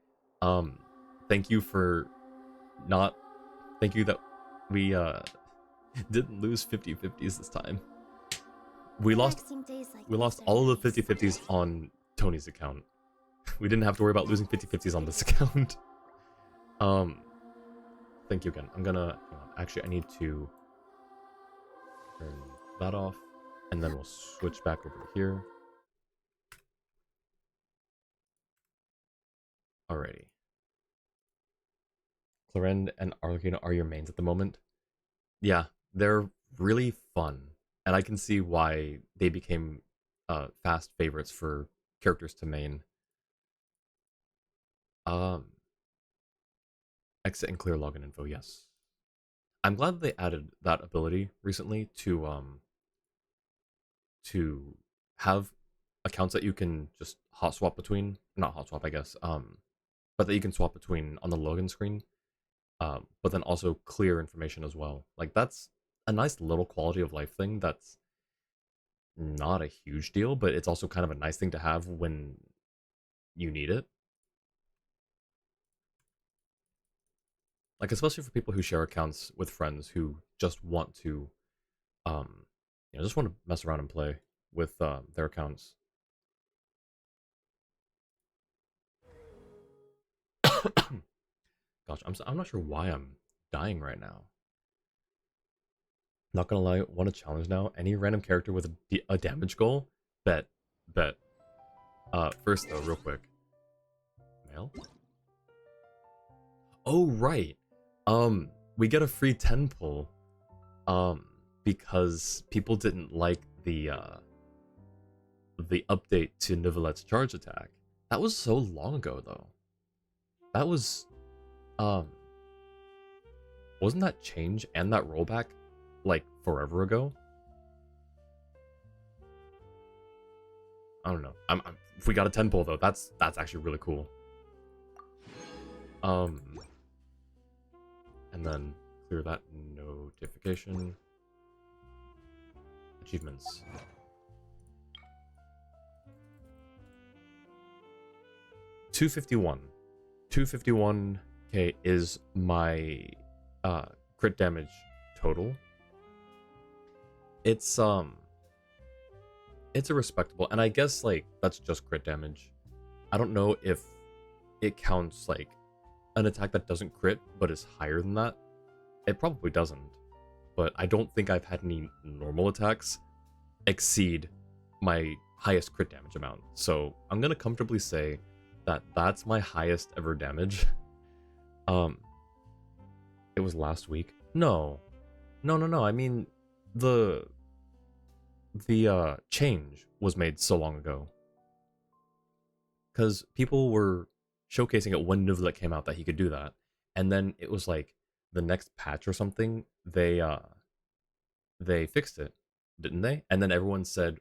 Thank you for not thank you that we didn't lose 50/50s this time. We lost all of the 50/50s on Tony's account. We didn't have to worry about losing 50/50s on this account. Thank you again. I'm gonna hang on. Actually, I need to turn that off, and then we'll switch back over to here. Alrighty. Clorend and Arlecchino are your mains at the moment. Yeah, they're really fun, and I can see why they became fast favorites for characters to main. Exit and clear login info, yes. I'm glad they added that ability recently to have accounts that you can just hot swap between. Not hot swap, I guess. But that you can swap between on the login screen. But then also clear information as well. Like that's a nice little quality of life thing that's not a huge deal, but it's also kind of a nice thing to have when you need it. Like especially for people who share accounts with friends who just want to just want to mess around and play with their accounts. Gosh, I'm not sure why I'm dying right now. Not gonna lie, want a challenge now? Any random character with a damage goal? Bet. First though, real quick. Mail? Oh right. We get a free 10 pull. Because people didn't like the update to Nivelette's charge attack. That was so long ago though. That was wasn't that change and that rollback like forever ago? I don't know. If we got a 10 pull though, that's actually really cool. And then clear that notification. Achievements. $251k is my crit damage total. It's a respectable, and I guess like that's just crit damage. I don't know if it counts like an attack that doesn't crit but is higher than that. It probably doesn't, but I don't think I've had any normal attacks exceed my highest crit damage amount. So I'm gonna comfortably say that that's my highest ever damage. It was last week. No. I mean, the change was made so long ago. Because people were showcasing it when Nuvlet came out that he could do that. And then it was like the next patch or something, they fixed it, didn't they? And then everyone said,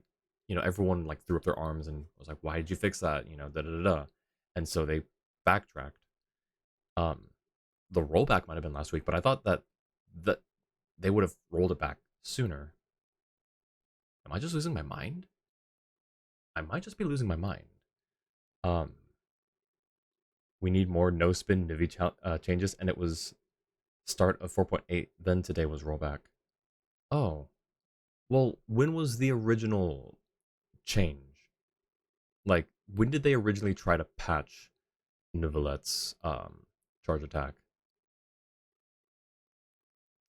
everyone like threw up their arms and was like, why did you fix that? Da da da da. And so they backtracked. The rollback might have been last week, but I thought that they would have rolled it back sooner. Am I just losing my mind? I might just be losing my mind. We need more no spin Nivi changes, and it was start of 4.8. Then today was rollback. Oh, well, when was the original change? Like, when did they originally try to patch Neuvillettes charge attack?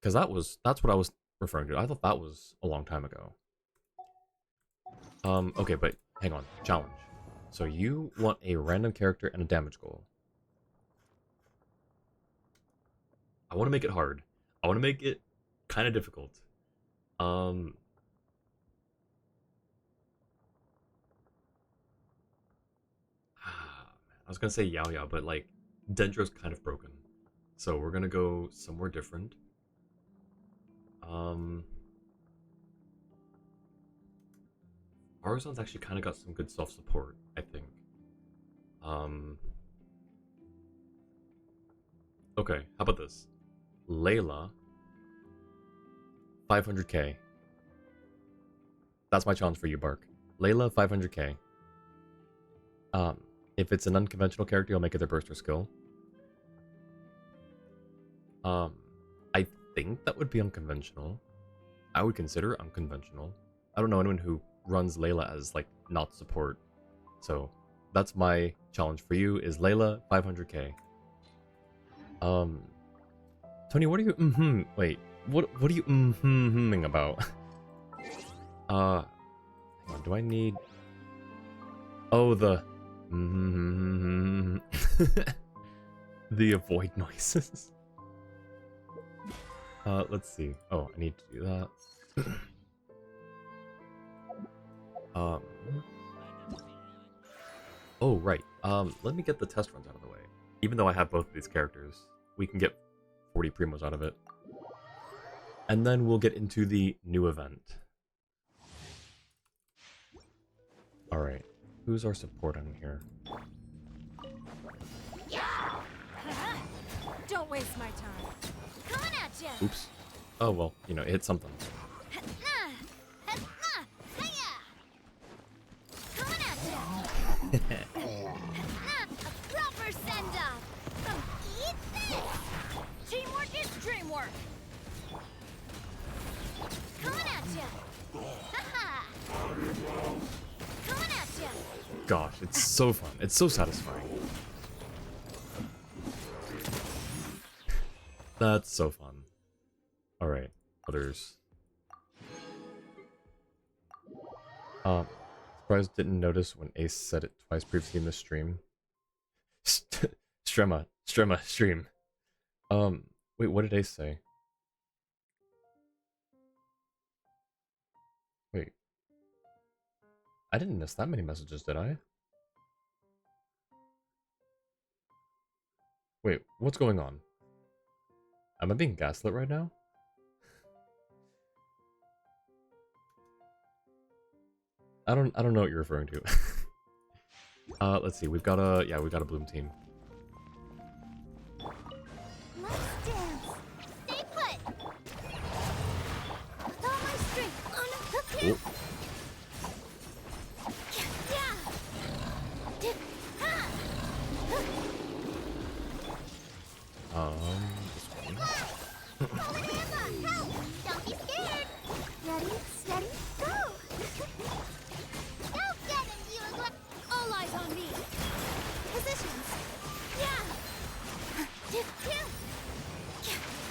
Because that's what I was referring to. I thought that was a long time ago. Okay, but hang on. Challenge. So you want a random character and a damage goal. I want to make it hard. I want to make it kind of difficult. Man, I was gonna say Yao Yao, but like Dendro's kind of broken, so we're gonna go somewhere different. Arzon's actually kind of got some good self-support, I think. Okay, how about this? Layla, 500k. That's my challenge for you, Bark. Layla, 500k. If it's an unconventional character, you'll make it their burster skill. I think that would be unconventional. I would consider unconventional. I don't know anyone who runs Layla as, like, not support. So, that's my challenge for you, is Layla, 500k. Tony, what are you wait, what are you ing about? Hang on, do I need... Oh, the the avoid noises. Let's see. Oh, I need to do that. Oh, right. Let me get the test runs out of the way. Even though I have both of these characters, we can get 40 primos out of it. And then we'll get into the new event. Alright. Who's our support on here? Don't waste my time. Coming at ya! Oops. Oh, well, you know, it hit something. Coming at ya! A proper send-off! Eat this! Teamwork is dreamwork. Coming at ya! Haha! Coming at ya! Gosh, it's so fun. It's so satisfying. That's so fun. Alright, others. Surprised didn't notice when Ace said it twice previously in the stream. Stream. Wait, what did Ace say? Wait. I didn't miss that many messages, did I? Wait, what's going on? Am I being gaslit right now? I don't know what you're referring to. Let's see. We've got a bloom team. Let's dance! Stay put! With all my strength on a hook here! Oh. This one. Help! Don't be scared! Ready, steady, go! Go get him, you ugly... All eyes on me. Positions! Yeah!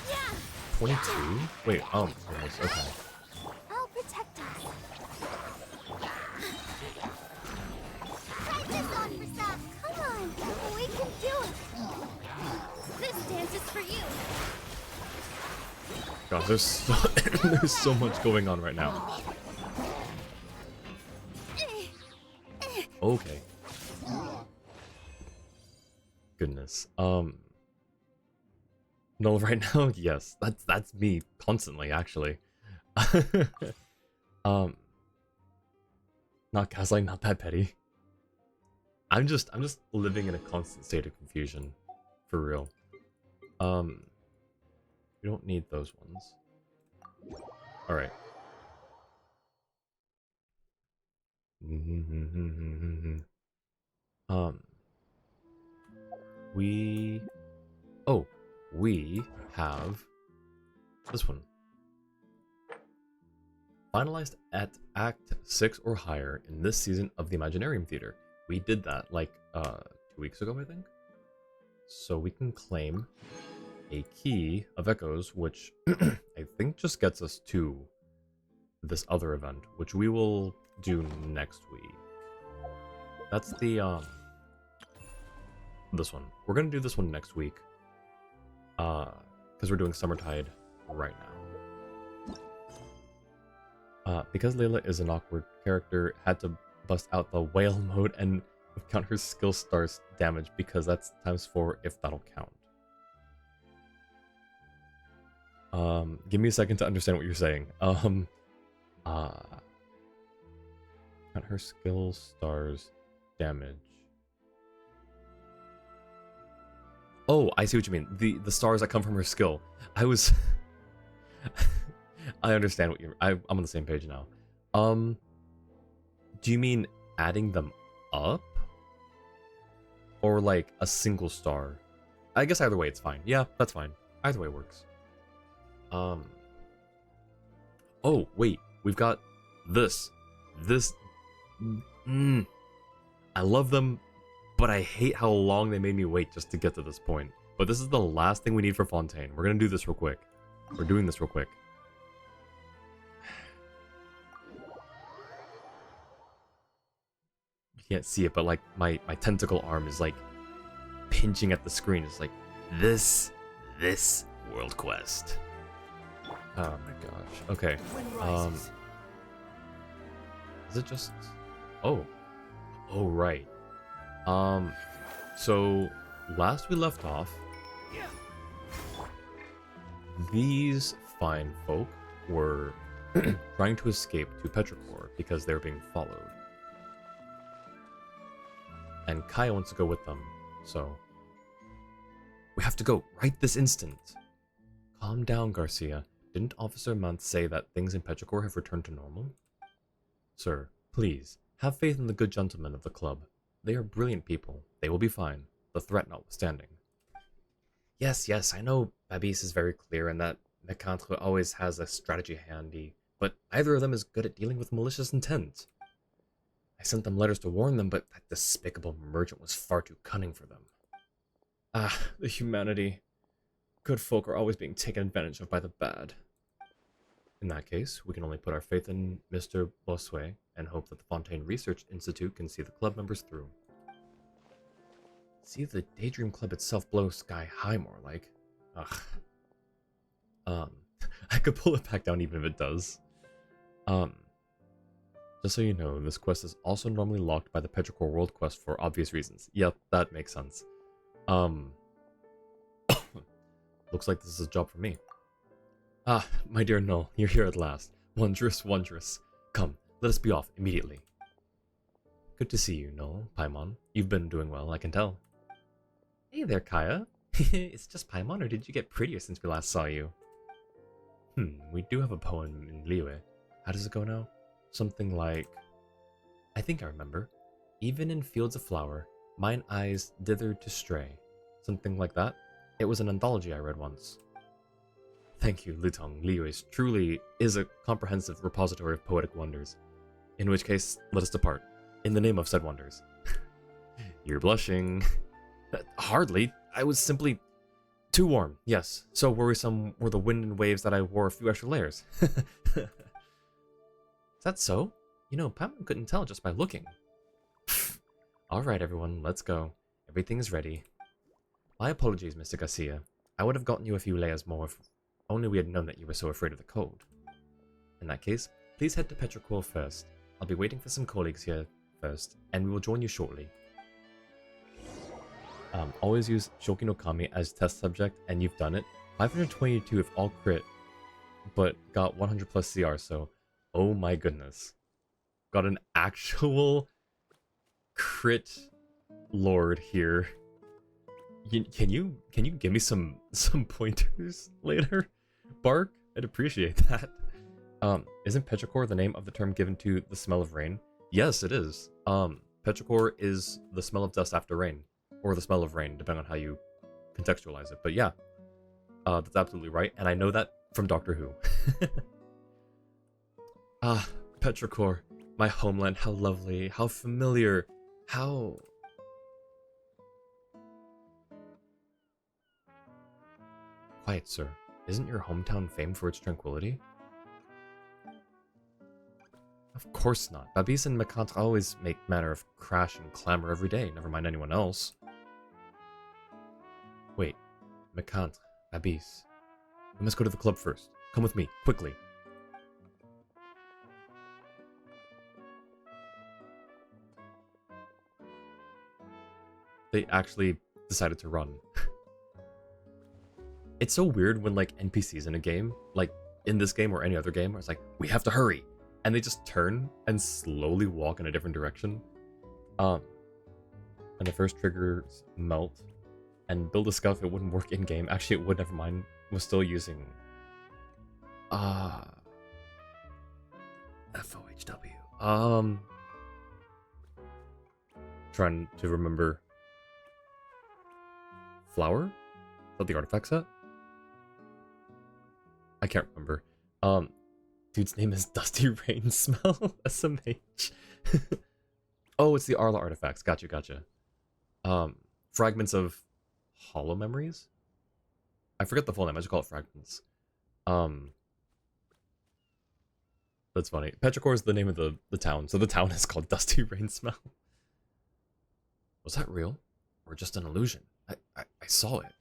Yeah! 22? Wait, goodness, okay. I'll protect us. Try this on for some. Come on, we can do it. This dance is for you. Gosh, there's so much going on right now. Okay. Goodness. No, right now, yes. That's me constantly, actually. Not gaslight, not that petty. I'm just living in a constant state of confusion, for real. We don't need those ones. All right. Um, we have this one. Finalized at Act 6 or higher in this season of the Imaginarium Theater. We did that like 2 weeks ago, I think. So we can claim a key of echoes, which I think just gets us to this other event, which we will do next week. That's the this one. We're gonna do this one next week. Because we're doing Summertide right now. Because Layla is an awkward character, had to bust out the whale mode and count her skill stars damage because that's ×4 if that'll count. Give me a second to understand what you're saying. Count her skill stars damage. Oh, I see what you mean. The stars that come from her skill. I was I understand what you're I'm on the same page now. Do you mean adding them up? Or like a single star? I guess either way it's fine. Yeah, that's fine. Either way works. Oh, wait. We've got this. I love them, but I hate how long they made me wait just to get to this point. But this is the last thing we need for Fontaine. We're gonna do this real quick. We're doing this real quick. You can't see it, but like my tentacle arm is like pinching at the screen. It's like this world quest. Oh my gosh. Okay. Is it just oh right. So last we left off, these fine folk were trying to escape to Petrichor because they're being followed. And Kaya wants to go with them, so we have to go right this instant. Calm down, Garcia. Didn't Officer Muntz say that things in Petrichor have returned to normal? Sir, please, have faith in the good gentlemen of the club. They are brilliant people. They will be fine, the threat notwithstanding. Yes, I know Babis is very clear and that Mecantre always has a strategy handy, but neither of them is good at dealing with malicious intent. I sent them letters to warn them, but that despicable merchant was far too cunning for them. Ah, the humanity. Good folk are always being taken advantage of by the bad. In that case, we can only put our faith in Mr. Bossuet and hope that the Fontaine Research Institute can see the club members through. See the Daydream Club itself blow sky high more like. Ugh. I could pull it back down even if it does. Just so you know, this quest is also normally locked by the Petrichor World Quest for obvious reasons. Yep, that makes sense. Looks like this is a job for me. Ah, my dear Null, you're here at last. Wondrous, wondrous. Come, let us be off immediately. Good to see you, Null, Paimon. You've been doing well, I can tell. Hey there, Kaya. It's just Paimon, or did you get prettier since we last saw you? We do have a poem in Liyue. How does it go now? Something like... I think I remember. Even in fields of flower, mine eyes dithered to stray. Something like that. It was an anthology I read once. Thank you, Lutong. Liyue truly is a comprehensive repository of poetic wonders. In which case, let us depart. In the name of said wonders. You're blushing. Hardly. I was simply too warm. Yes, so worrisome were the wind and waves that I wore a few extra layers. Is that so? You know, Paimon couldn't tell just by looking. Alright everyone, let's go. Everything is ready. My apologies, Mr. Garcia. I would have gotten you a few layers more if only we had known that you were so afraid of the cold. In that case, please head to Petrichor first. I'll be waiting for some colleagues here first, and we will join you shortly. Always use Shoki no Kami as test subject, and you've done it. 522 if all crit, but got 100 plus CR, so oh my goodness. Got an actual crit lord here. Can you give me some pointers later, Bark? I'd appreciate that. Isn't petrichor the name of the term given to the smell of rain? Yes, it is. Petrichor is the smell of dust after rain, or the smell of rain, depending on how you contextualize it. But yeah, that's absolutely right, and I know that from Doctor Who. Ah, petrichor, my homeland, how lovely, how familiar, how... Quiet, sir. Isn't your hometown famed for its tranquility? Of course not. Babis and Mecantre always make manner of crash and clamor every day, never mind anyone else. Wait, Mecantre, Babis. We must go to the club first. Come with me, quickly. They actually decided to run. It's so weird when, like, NPCs in a game, like, in this game or any other game, where it's like, we have to hurry! And they just turn and slowly walk in a different direction. And the first triggers melt. And build a scuff, it wouldn't work in-game. Actually, it would, never mind. Was still using... FOHW. Trying to remember... Flower? Is that the artifact set? I can't remember. Dude's name is Dusty Rain Smell. SMH. Oh, it's the Arla artifacts. Gotcha. Fragments of hollow memories? I forget the full name. I just call it fragments. That's funny. Petrichor is the name of the town, so the town is called Dusty Rain Smell. Was that real? Or just an illusion? I saw it.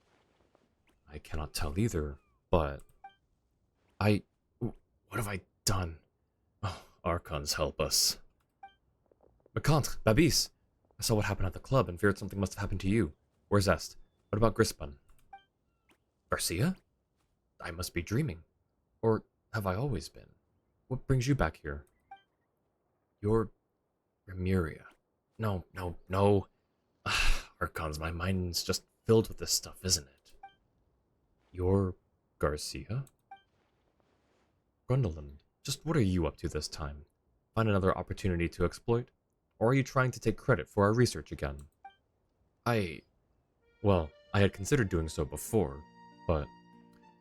I cannot tell either, but... What have I done? Oh, Archons, help us. Mecantre, Babis! I saw what happened at the club and feared something must have happened to you. Where's Est? What about Grispan? Garcia? I must be dreaming. Or have I always been? What brings you back here? You're... Remuria. No. Archons, my mind's just filled with this stuff, isn't it? You're... Garcia? Grundleland, just what are you up to this time? Find another opportunity to exploit? Or are you trying to take credit for our research again? Well, I had considered doing so before, but...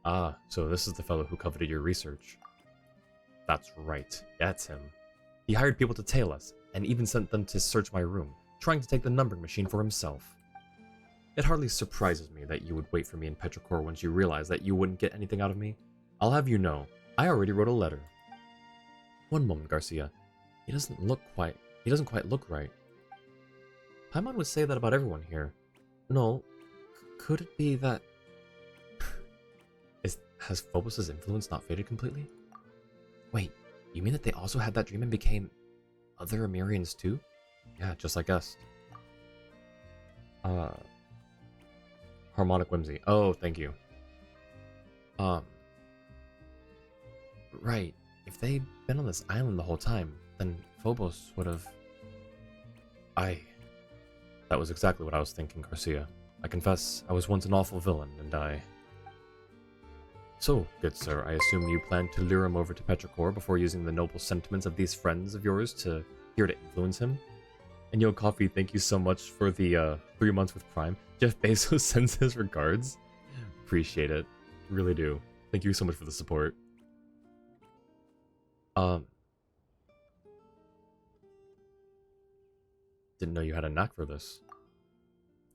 Ah, so this is the fellow who coveted your research. That's right, that's him. He hired people to tail us, and even sent them to search my room, trying to take the numbering machine for himself. It hardly surprises me that you would wait for me in Petrichor once you realize that you wouldn't get anything out of me. I'll have you know, I already wrote a letter. One moment, Garcia. He doesn't quite look right. Paimon would say that about everyone here. No, could it be that... Has Phobos' influence not faded completely? Wait, you mean that they also had that dream and became other Amirians too? Yeah, just like us. Harmonic Whimsy. Oh, thank you. Right. If they'd been on this island the whole time, then Phobos would have... That was exactly what I was thinking, Garcia. I confess, I was once an awful villain, and I... So, good sir, I assume you plan to lure him over to Petrichor before using the noble sentiments of these friends of yours to influence him? And Yo Coffee, thank you so much for the 3 months with Prime. Jeff Bezos sends his regards. Appreciate it. Really do. Thank you so much for the support. Didn't know you had a knack for this.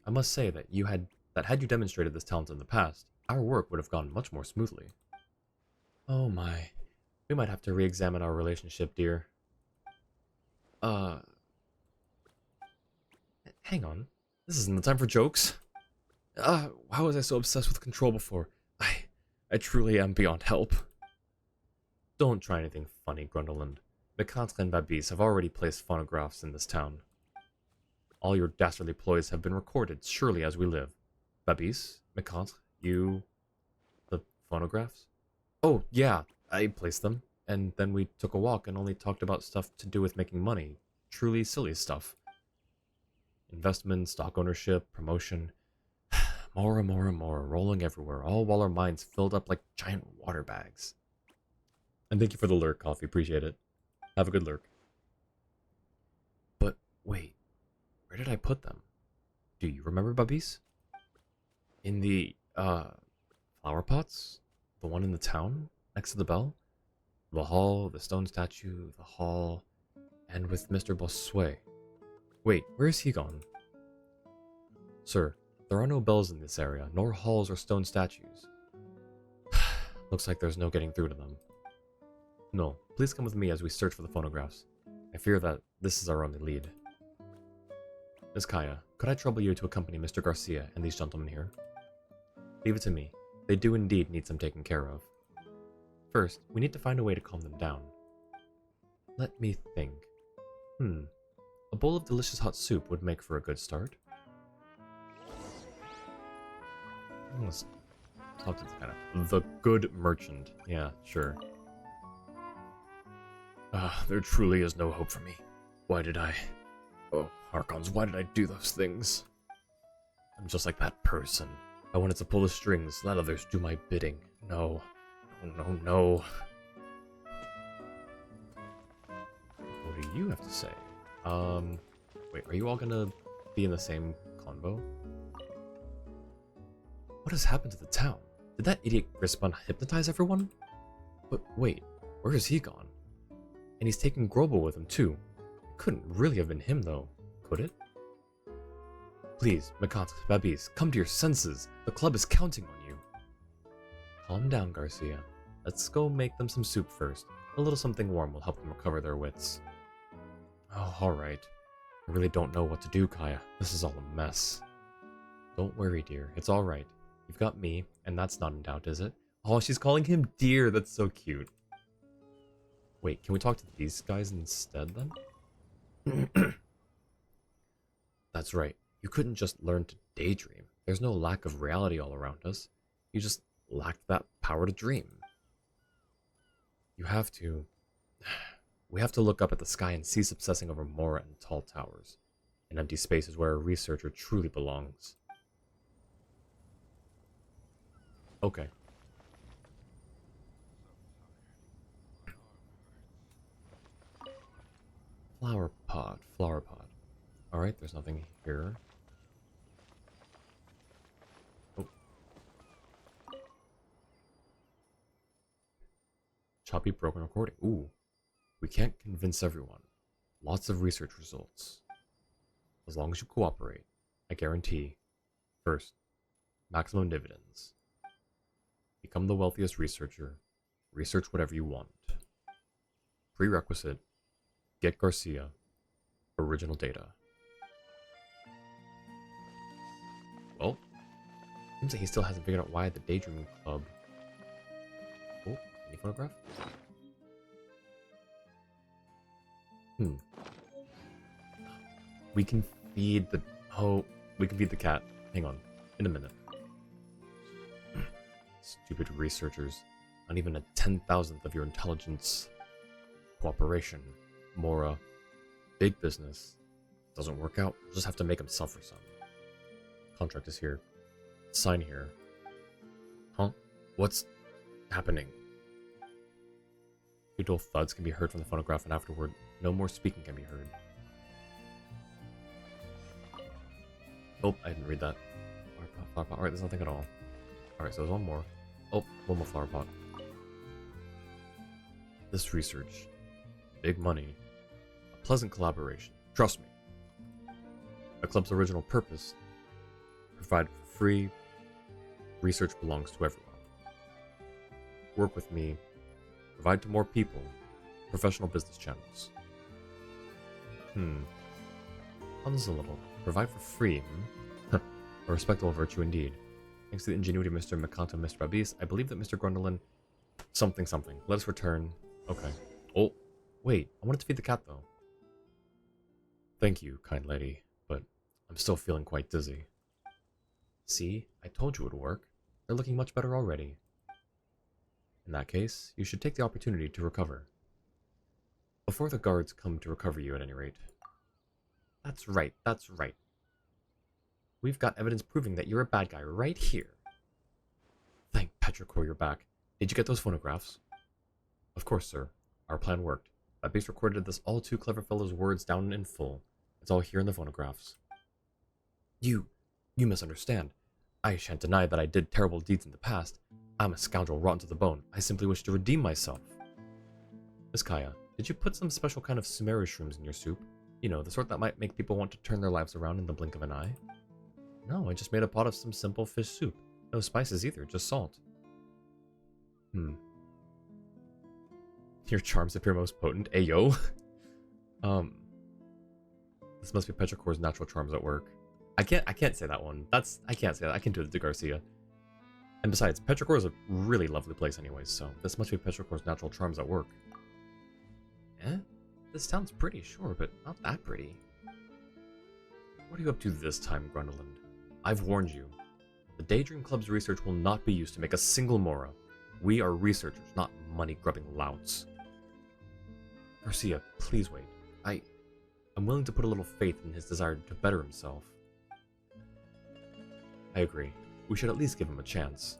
I must say that had you demonstrated this talent in the past, our work would have gone much more smoothly. Oh my. We might have to re-examine our relationship, dear. Hang on. This isn't the time for jokes. How was I so obsessed with control before? I truly am beyond help. Don't try anything funny, Grundleland. Mecantre and Babis have already placed phonographs in this town. All your dastardly ploys have been recorded, surely as we live. Babis, Mecantre, you... the phonographs? Oh, yeah, I placed them. And then we took a walk and only talked about stuff to do with making money. Truly silly stuff. Investment, stock ownership, promotion. More and more and more, rolling everywhere, all while our minds filled up like giant water bags. And thank you for the lurk, Coffee. Appreciate it. Have a good lurk. But wait, where did I put them? Do you remember, Babis? In the, flower pots? The one in the town? Next to the bell? The hall, the stone statue, the hall, and with Mr. Bossuet. Wait, where is he gone? Sir, there are no bells in this area, nor halls or stone statues. Looks like there's no getting through to them. No, please come with me as we search for the phonographs. I fear that this is our only lead. Miss Kaya, could I trouble you to accompany Mr. Garcia and these gentlemen here? Leave it to me. They do indeed need some taking care of. First, we need to find a way to calm them down. Let me think. A bowl of delicious hot soup would make for a good start. Let's talk to the good merchant. Yeah, sure. There truly is no hope for me. Why did I... Oh, Archons, why did I do those things? I'm just like that person. I wanted to pull the strings, let others do my bidding. No. No, no, no. What do you have to say? Wait, are you all gonna be in the same convo? What has happened to the town? Did that idiot Grispon hypnotize everyone? But wait, where is he gone? And he's taking Grobel with him too. It couldn't really have been him though, could it? Please, Makant, Babis, come to your senses. The club is counting on you. Calm down, Garcia. Let's go make them some soup first. A little something warm will help them recover their wits. Oh, alright. I really don't know what to do, Kaya. This is all a mess. Don't worry, dear. It's alright. You've got me, and that's not in doubt, is it? Oh, she's calling him dear. That's so cute. Wait, can we talk to these guys instead, then? That's right. You couldn't just learn to daydream. There's no lack of reality all around us. You just lacked that power to dream. You have to... We have to look up at the sky and cease obsessing over Mora and tall towers. An empty space is where a researcher truly belongs. Okay. Flower pot, flower pot. Alright, there's nothing here. Oh. Choppy broken recording. Ooh. We can't convince everyone. Lots of research results. As long as you cooperate, I guarantee. First, maximum dividends. Become the wealthiest researcher. Research whatever you want. Prerequisite. Get Garcia. Original data. Well, seems like he still hasn't figured out why the Daydreaming Club... Oh, any photograph? We can feed the... Oh, we can feed the cat. Hang on. In a minute. Stupid researchers. Not even a 10,000th of your intelligence. Cooperation. Mora. Big business. Doesn't work out. We'll just have to make him suffer some. Contract is here. Sign here. Huh? What's happening? Dual thuds can be heard from the phonograph, and afterward, no more speaking can be heard. Oh, I didn't read that. Flower pot. Alright, there's nothing at all. Alright, so there's one more. Oh, one more flower pot. This research. Big money. A pleasant collaboration. Trust me. The club's original purpose. Provide free. Research belongs to everyone. Work with me. Provide to more people. Professional business channels. Puns a little. Provide for free, A respectable virtue indeed. Thanks to the ingenuity of Mr. Makanto and Mr. Babis, I believe that Mr. Grundlin... Something. Let us return. Okay. Oh, wait. I wanted to feed the cat, though. Thank you, kind lady, but I'm still feeling quite dizzy. See? I told you it would work. They're looking much better already. In that case, you should take the opportunity to recover. Before the guards come to recover you, at any rate. That's right. We've got evidence proving that you're a bad guy right here. Thank Petrichor you're back. Did you get those phonographs? Of course, sir. Our plan worked. That base recorded this all too clever fellow's words down in full. It's all here in the phonographs. You misunderstand. I shan't deny that I did terrible deeds in the past. I'm a scoundrel rotten to the bone. I simply wish to redeem myself. Miss Kaya, did you put some special kind of Sumeru shrooms in your soup? You know, the sort that might make people want to turn their lives around in the blink of an eye? No, I just made a pot of some simple fish soup. No spices either, just salt. Your charms appear most potent. Ayo. This must be Petrichor's natural charms at work. I can't say that one. I can't say that. I can do it to Garcia. And besides, Petrichor is a really lovely place anyways, so this must be Petrichor's natural charms at work. Eh? This sounds pretty, sure, but not that pretty. What are you up to this time, Grundland? I've warned you. The Daydream Club's research will not be used to make a single Mora. We are researchers, not money-grubbing louts. Garcia, please wait. I'm willing to put a little faith in his desire to better himself. I agree. We should at least give him a chance.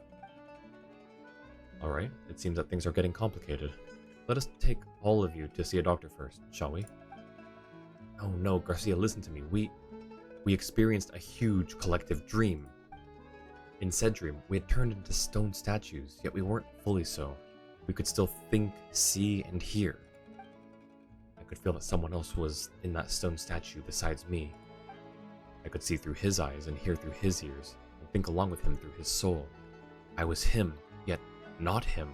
Alright, it seems that things are getting complicated. Let us take all of you to see a doctor first, shall we? Oh no, Garcia, listen to me. We experienced a huge collective dream. In said dream, we had turned into stone statues, yet we weren't fully so. We could still think, see, and hear. I could feel that someone else was in that stone statue besides me. I could see through his eyes and hear through his ears, and think along with him through his soul. I was him, yet not him.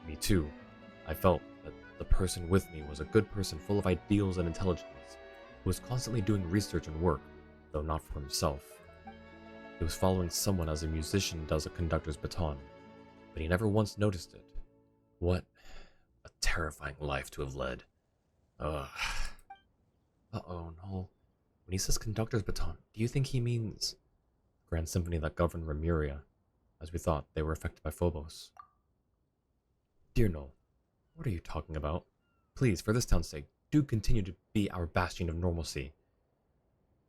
Me too. I felt that the person with me was a good person full of ideals and intelligence, who was constantly doing research and work, though not for himself. He was following someone as a musician does a conductor's baton, but he never once noticed it. What a terrifying life to have led. Ugh. Uh-oh, no. When he says conductor's baton, do you think he means the grand symphony that governed Remuria, as we thought they were affected by Phobos? Dear Null, what are you talking about? Please, for this town's sake, do continue to be our bastion of normalcy.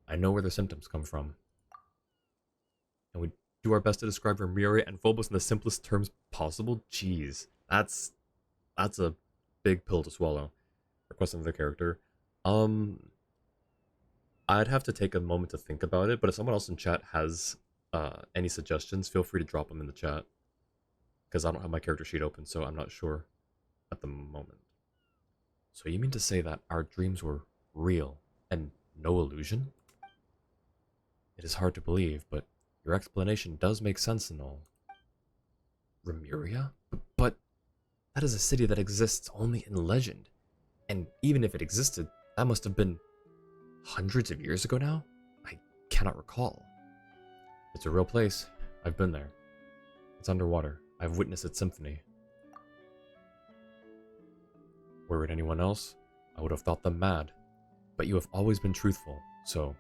I know where the symptoms come from, and we do our best to describe Remuria and Phobos in the simplest terms possible. Jeez, that's a big pill to swallow. Request another character. I'd have to take a moment to think about it, but if someone else in chat has any suggestions, feel free to drop them in the chat. Because I don't have my character sheet open, so I'm not sure at the moment. So you mean to say that our dreams were real and no illusion? It is hard to believe, but your explanation does make sense and all. Remuria? But that is a city that exists only in legend. And even if it existed, that must have been hundreds of years ago now? I cannot recall. It's a real place. I've been there. It's underwater. I've witnessed its symphony. Were it anyone else, I would have thought them mad. But you have always been truthful, so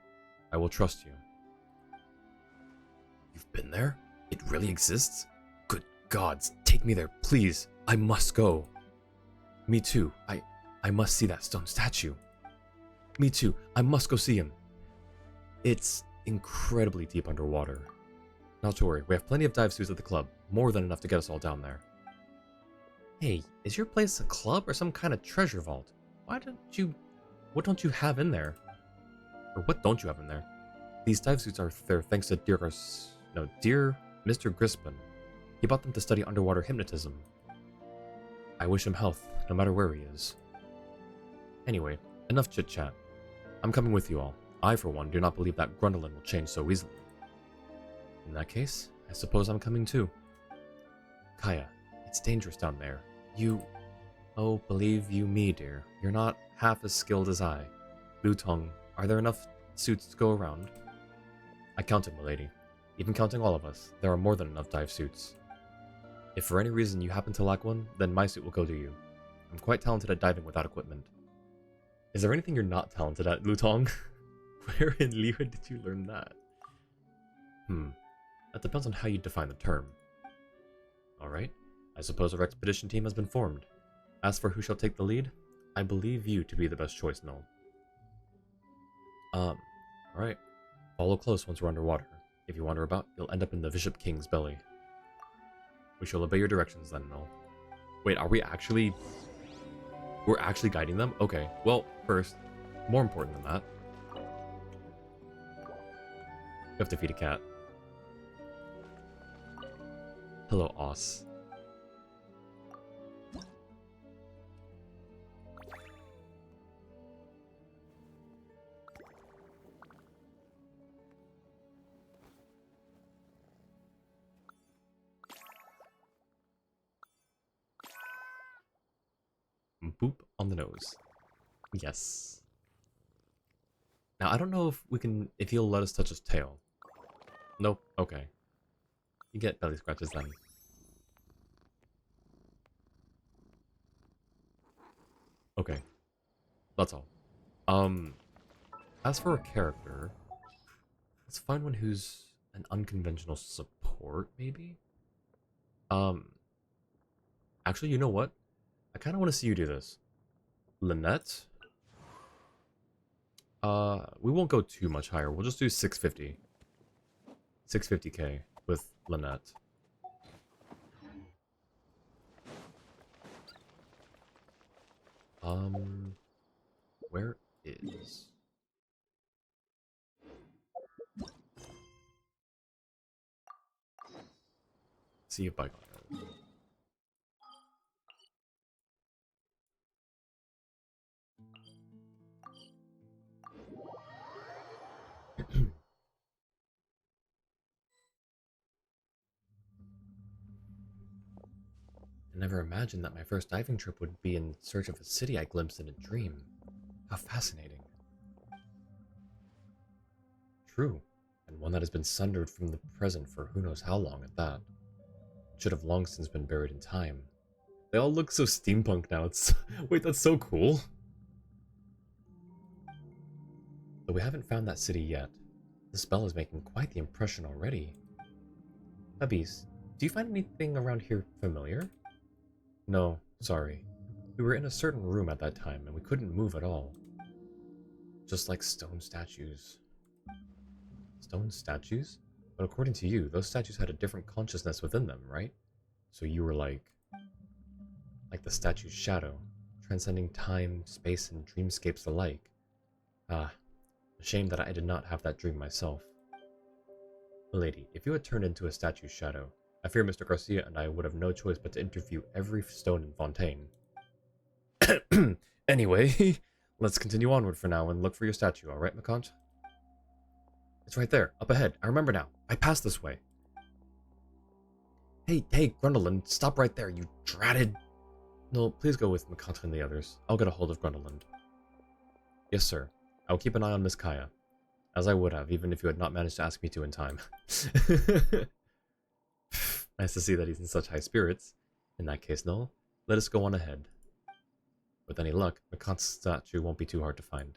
I will trust you. You've been there? It really exists? Good gods, take me there, please. I must go. Me too. I must see that stone statue. Me too. I must go see him. It's incredibly deep underwater. Not to worry, we have plenty of dive suits at the club. More than enough to get us all down there. Hey, is your place a club or some kind of treasure vault? What don't you have in there? Or what don't you have in there? These dive suits are there thanks to dear Mr. Grispin. He bought them to study underwater hypnotism. I wish him health, no matter where he is. Anyway, enough chit-chat. I'm coming with you all. I, for one, do not believe that Grundlin will change so easily. In that case, I suppose I'm coming too. Kaya, it's dangerous down there. Oh, believe you me, dear. You're not half as skilled as I. Lutong, are there enough suits to go around? I counted, milady. Even counting all of us, there are more than enough dive suits. If for any reason you happen to lack one, then my suit will go to you. I'm quite talented at diving without equipment. Is there anything you're not talented at, Lutong? Where in Liyue did you learn that? That depends on how you define the term. Alright, I suppose our expedition team has been formed. As for who shall take the lead, I believe you to be the best choice, Null. Alright. Follow close once we're underwater. If you wander about, you'll end up in the Bishop King's belly. We shall obey your directions then, Mel. Wait, are we actually... We're actually guiding them? Okay, well, first, more important than that, you have to feed a cat. Hello, Oss. Boop on the nose. Yes. Now, I don't know if he'll let us touch his tail. Nope. Okay. You get belly scratches then. Okay. That's all. As for a character, let's find one who's an unconventional support, maybe? Actually, you know what? I kind of want to see you do this. Lynette? We won't go too much higher. We'll just do 650. 650k with Lynette. Where is... Sea of Bygone. I never imagined that my first diving trip would be in search of a city I glimpsed in a dream. How fascinating. True, and one that has been sundered from the present for who knows how long at that. It should have long since been buried in time. They all look so steampunk now. It's wait, that's so cool. Though we haven't found that city yet, the spell is making quite the impression already. Abis, do you find anything around here familiar? No, sorry. We were in a certain room at that time, and we couldn't move at all. Just like stone statues. Stone statues? But according to you, those statues had a different consciousness within them, right? So you were like the statue's shadow, transcending time, space, and dreamscapes alike. Ah, a shame that I did not have that dream myself. Milady, if you had turned into a statue's shadow, I fear Mr. Garcia and I would have no choice but to interview every stone in Fontaine. Anyway, let's continue onward for now and look for your statue, alright, McCont? It's right there, up ahead. I remember now. I passed this way. Hey, Grundleland, stop right there, you dratted... No, please go with McCont and the others. I'll get a hold of Grundleland. Yes, sir. I'll keep an eye on Miss Kaya. As I would have, even if you had not managed to ask me to in time. Nice to see that he's in such high spirits. In that case, Noel, let us go on ahead. With any luck, McCont's statue won't be too hard to find.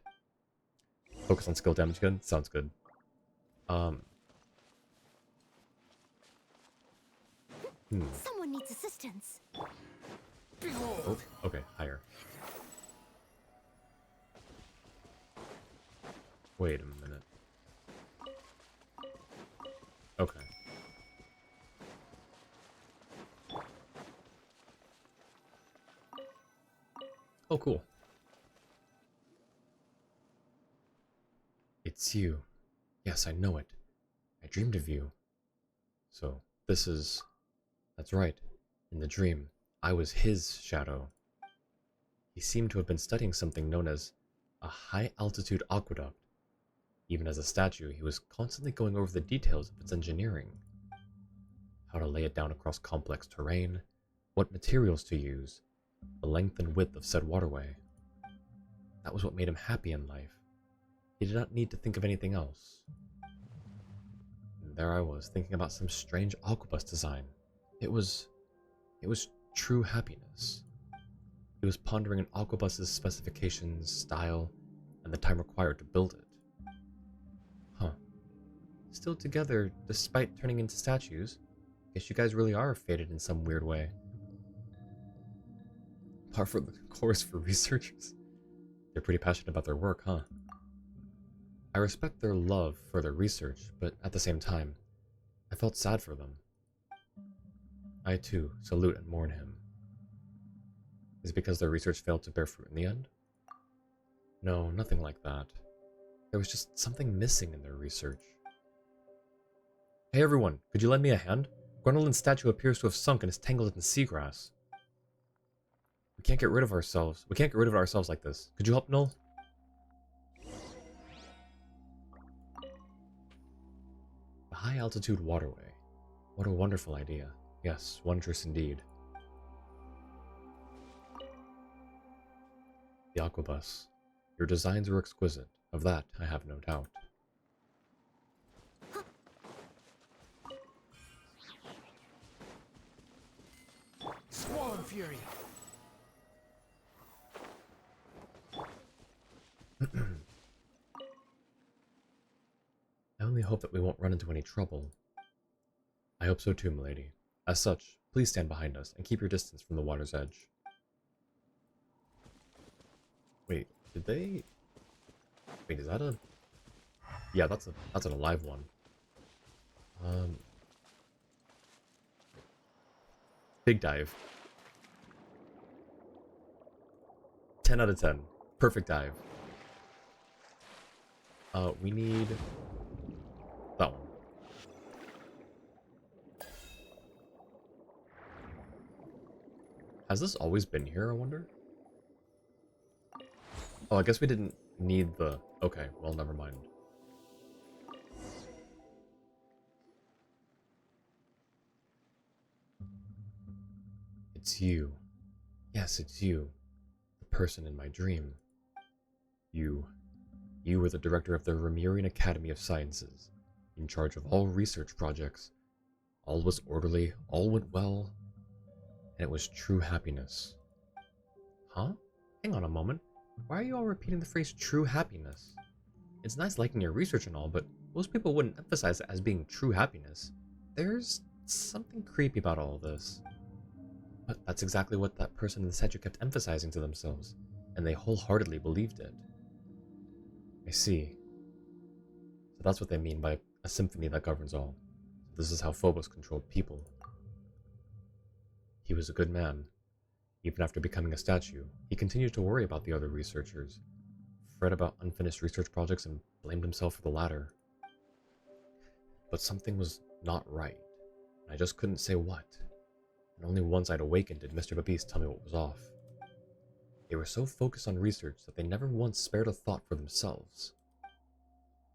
Focus on skill damage gun? Sounds good. Someone needs assistance. Oh, okay, higher. Wait a minute. Okay. Oh, cool. It's you. Yes, I know it. I dreamed of you. So, this is... That's right. In the dream, I was his shadow. He seemed to have been studying something known as a high-altitude aqueduct. Even as a statue, he was constantly going over the details of its engineering. How to lay it down across complex terrain, what materials to use, the length and width of said waterway. That was what made him happy in life. He did not need to think of anything else. And there I was, thinking about some strange aquabus design. It was true happiness. He was pondering an aquabus's specifications, style, and the time required to build it. Huh. Still together, despite turning into statues. Guess you guys really are fated in some weird way. Par for the course for researchers. They're pretty passionate about their work, huh? I respect their love for their research, but at the same time, I felt sad for them. I too salute and mourn him. Is it because their research failed to bear fruit in the end? No, nothing like that. There was just something missing in their research. Hey everyone, could you lend me a hand? Gwendolyn's statue appears to have sunk and is tangled in seagrass. We can't get rid of ourselves. We can't get rid of it ourselves like this. Could you help, Null? The high altitude waterway. What a wonderful idea. Yes, wondrous indeed. The aquabus. Your designs were exquisite. Of that, I have no doubt. Squall and Fury. I only hope that we won't run into any trouble. I hope so too, milady. As such, please stand behind us and keep your distance from the water's edge. Wait, did they... Wait, is that a... Yeah, that's an alive one. Big dive. 10 out of 10. Perfect dive. We need... that one. Has this always been here, I wonder? Oh, I guess we didn't need the... Okay, well, never mind. It's you. Yes, it's you. The person in my dream. You were the director of the Remirian Academy of Sciences, in charge of all research projects. All was orderly, all went well, and it was true happiness. Huh? Hang on a moment. Why are you all repeating the phrase true happiness? It's nice liking your research and all, but most people wouldn't emphasize it as being true happiness. There's something creepy about all this. But that's exactly what that person in the statue kept emphasizing to themselves, and they wholeheartedly believed it. I see. So that's what they mean by a symphony that governs all. So this is how Phobos controlled people. He was a good man. Even after becoming a statue, he continued to worry about the other researchers, fret about unfinished research projects, and blamed himself for the latter. But something was not right, and I just couldn't say what. And only once I'd awakened did Mr. Babiste tell me what was off. They were so focused on research that they never once spared a thought for themselves.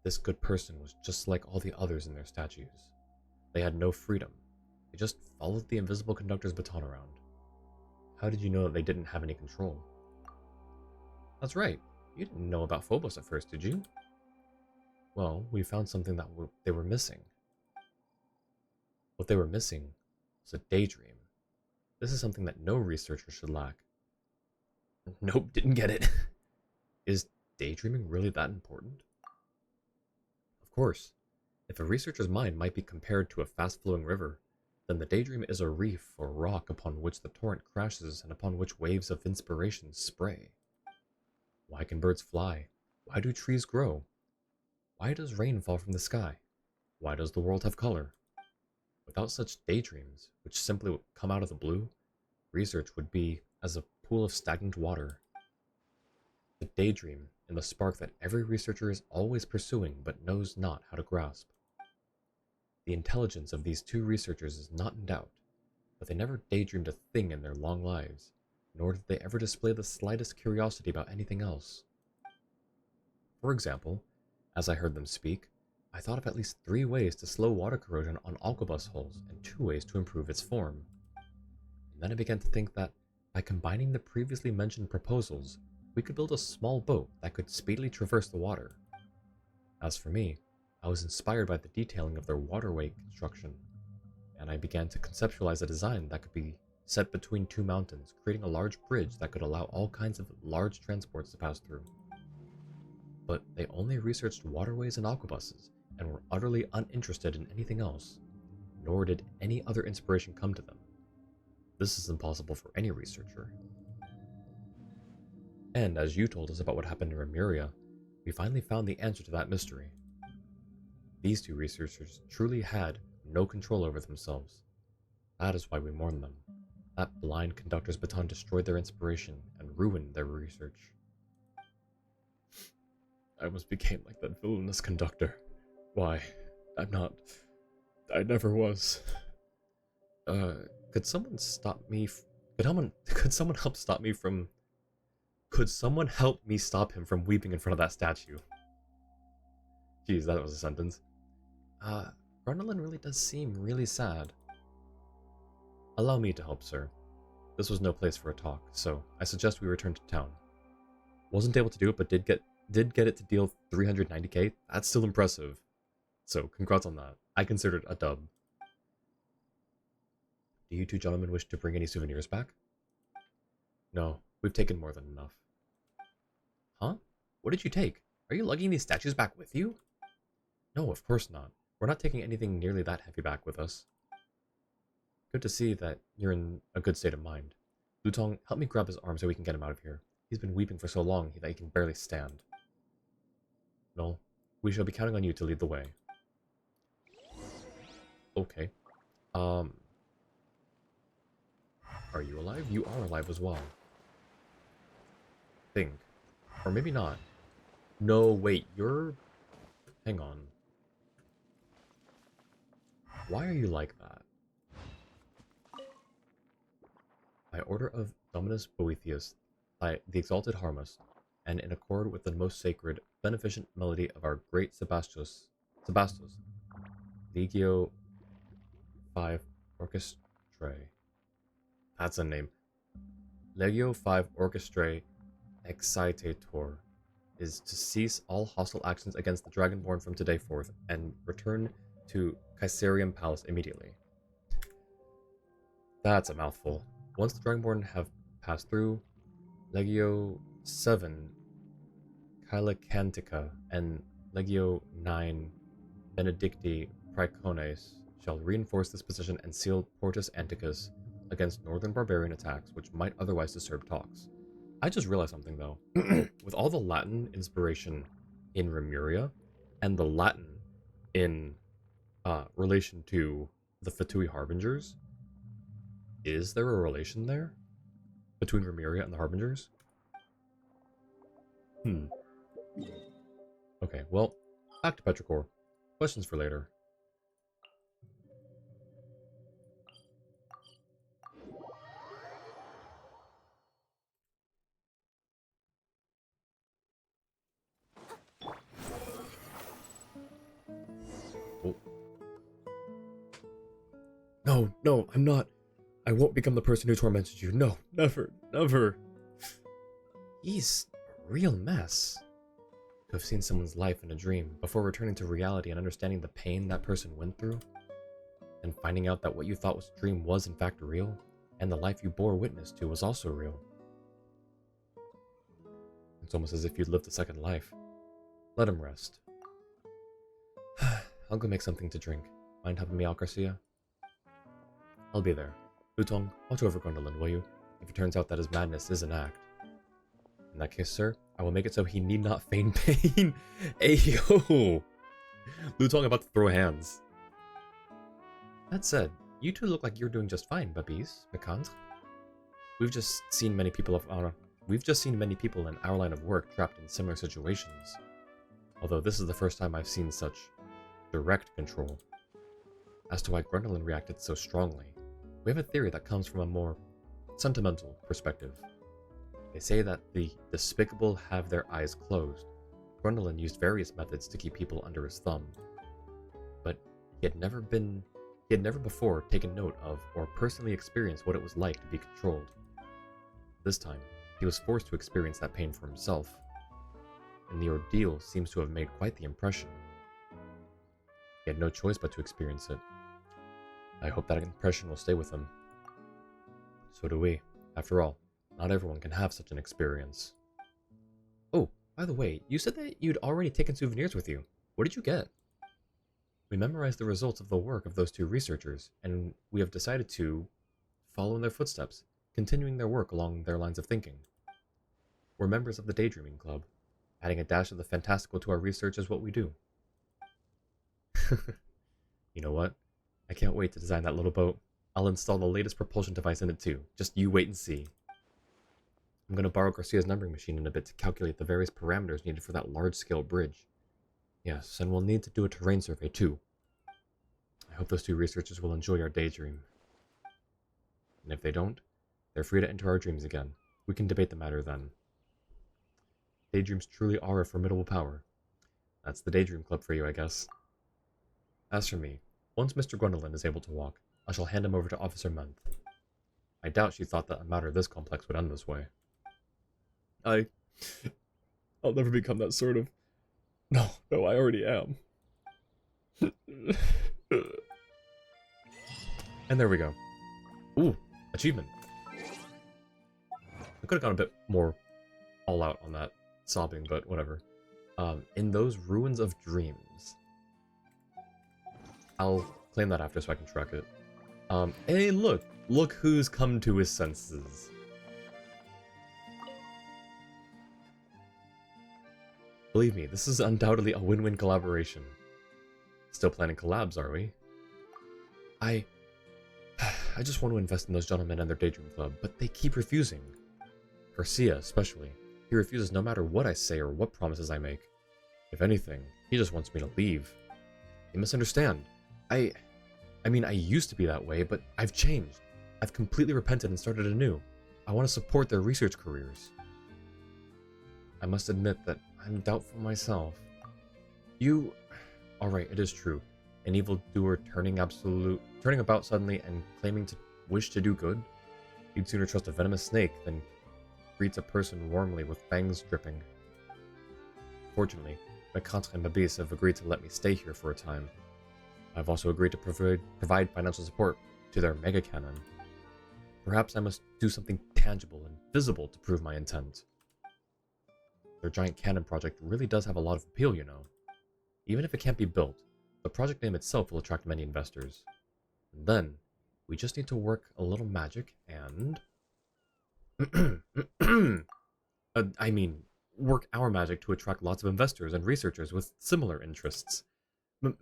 This good person was just like all the others in their statues. They had no freedom. They just followed the invisible conductor's baton around. How did you know that they didn't have any control? That's right. You didn't know about Phobos at first, did you? Well, we found something that they were missing. What they were missing was a daydream. This is something that no researcher should lack. Nope, didn't get it. Is daydreaming really that important? Of course. If a researcher's mind might be compared to a fast-flowing river, then the daydream is a reef or rock upon which the torrent crashes and upon which waves of inspiration spray. Why can birds fly? Why do trees grow? Why does rain fall from the sky? Why does the world have color? Without such daydreams, which simply would come out of the blue, research would be as a pool of stagnant water. The daydream and the spark that every researcher is always pursuing but knows not how to grasp. The intelligence of these two researchers is not in doubt, but they never daydreamed a thing in their long lives, nor did they ever display the slightest curiosity about anything else. For example, as I heard them speak, I thought of at least 3 ways to slow water corrosion on aquabus hulls and 2 ways to improve its form. And then I began to think that by combining the previously mentioned proposals, we could build a small boat that could speedily traverse the water. As for me, I was inspired by the detailing of their waterway construction, and I began to conceptualize a design that could be set between 2 mountains, creating a large bridge that could allow all kinds of large transports to pass through. But they only researched waterways and aquabuses, and were utterly uninterested in anything else, nor did any other inspiration come to them. This is impossible for any researcher. And as you told us about what happened in Remuria, We finally found the answer to that mystery. These two researchers truly had no control over themselves. That is why we mourn them. That blind conductor's baton destroyed their inspiration and ruined their research. I almost became like that villainous conductor. Why? I'm not. I never was. Could someone stop me? Could someone help stop me from? Could someone help me stop him from weeping in front of that statue? Jeez, that was a sentence. Grundlin really does seem really sad. Allow me to help, sir. This was no place for a talk, so I suggest we return to town. Wasn't able to do it, but did get it to deal 390k. That's still impressive. So, congrats on that. I consider it a dub. Do you two gentlemen wish to bring any souvenirs back? No, we've taken more than enough. Huh? What did you take? Are you lugging these statues back with you? No, of course not. We're not taking anything nearly that heavy back with us. Good to see that you're in a good state of mind. Lutong, help me grab his arm so we can get him out of here. He's been weeping for so long that he can barely stand. No, we shall be counting on you to lead the way. Okay. Are you alive? You are alive as well. Think. Or maybe not. No, wait, you're... Hang on. Why are you like that? By order of Dominus Boethius, by the Exalted Harmos, and in accord with the most sacred, beneficent melody of our great Sebastos, Legio 5 Orchestrae. That's a name. Legio 5 Orchestrae Excitator is to cease all hostile actions against the Dragonborn from today forth, and return to Caesarium Palace immediately. That's a mouthful. Once the Dragonborn have passed through, Legio 7 Caelicantica and Legio 9 Benedicti Praecones shall reinforce this position and seal Portus Anticus against northern barbarian attacks which might otherwise disturb talks. I just realized something though. With all the Latin inspiration in Remuria and the Latin in relation to the Fatui Harbingers, is there a relation there between Remuria and the Harbingers? Okay, well, back to Petrichor. Questions for later. Oh. No, no, I'm not. I won't become the person who tormented you. No, never, never. He's a real mess. To have seen someone's life in a dream before returning to reality and understanding the pain that person went through, and finding out that what you thought was a dream was in fact real, and the life you bore witness to was also real. It's almost as if you'd lived a second life. Let him rest. I'll go make something to drink. Mind helping me out, Garcia? I'll be there. Lutong, watch over Grundlin, will you? If it turns out that his madness is an act. In that case, sir, I will make it so he need not feign pain. Ayo! Lutong about to throw hands. That said, you two look like you're doing just fine, Babis, Mekandre. We've just seen many people in our line of work trapped in similar situations. Although this is the first time I've seen such direct control. As to why Grundlin reacted so strongly, we have a theory that comes from a more sentimental perspective. They say that the despicable have their eyes closed. Grundlin used various methods to keep people under his thumb, but he had never before taken note of or personally experienced what it was like to be controlled. This time, he was forced to experience that pain for himself, and the ordeal seems to have made quite the impression. He had no choice but to experience it. I hope that impression will stay with him. So do we. After all, not everyone can have such an experience. Oh, by the way, you said that you'd already taken souvenirs with you. What did you get? We memorized the results of the work of those two researchers, and we have decided to follow in their footsteps, continuing their work along their lines of thinking. We're members of the Daydreaming Club. Adding a dash of the fantastical to our research is what we do. You know what? I can't wait to design that little boat. I'll install the latest propulsion device in it too. Just you wait and see. I'm gonna borrow Garcia's numbering machine in a bit to calculate the various parameters needed for that large-scale bridge. Yes, and we'll need to do a terrain survey too. I hope those two researchers will enjoy our daydream. And if they don't, they're free to enter our dreams again. We can debate the matter then. Daydreams truly are a formidable power. That's the Daydream Club for you, I guess. As for me, once Mr. Gwendolyn is able to walk, I shall hand him over to Officer Month. I doubt she thought that a matter this complex would end this way. I'll never become that sort of... No, I already am. And there we go. Ooh, achievement. I could have gone a bit more all out on that sobbing, but whatever. In those ruins of dreams. I'll claim that after so I can track it. Hey, look who's come to his senses. Believe me, this is undoubtedly a win-win collaboration. Still planning collabs, are we? I just want to invest in those gentlemen and their Daydream Club, but they keep refusing. Garcia, especially. He refuses no matter what I say or what promises I make. If anything, he just wants me to leave. You misunderstand. I mean, I used to be that way, but I've changed. I've completely repented and started anew. I want to support their research careers. I must admit that I'm doubtful myself. Alright, it is true. An evildoer turning about suddenly and claiming to wish to do good? You'd sooner trust a venomous snake than greet a person warmly with fangs dripping. Fortunately, Mecantre and Mabis have agreed to let me stay here for a time. I've also agreed to provide financial support to their mega cannon. Perhaps I must do something tangible and visible to prove my intent. Their giant cannon project really does have a lot of appeal, you know. Even if it can't be built, the project name itself will attract many investors. And then, we just need to work a little magic and... work our magic to attract lots of investors and researchers with similar interests.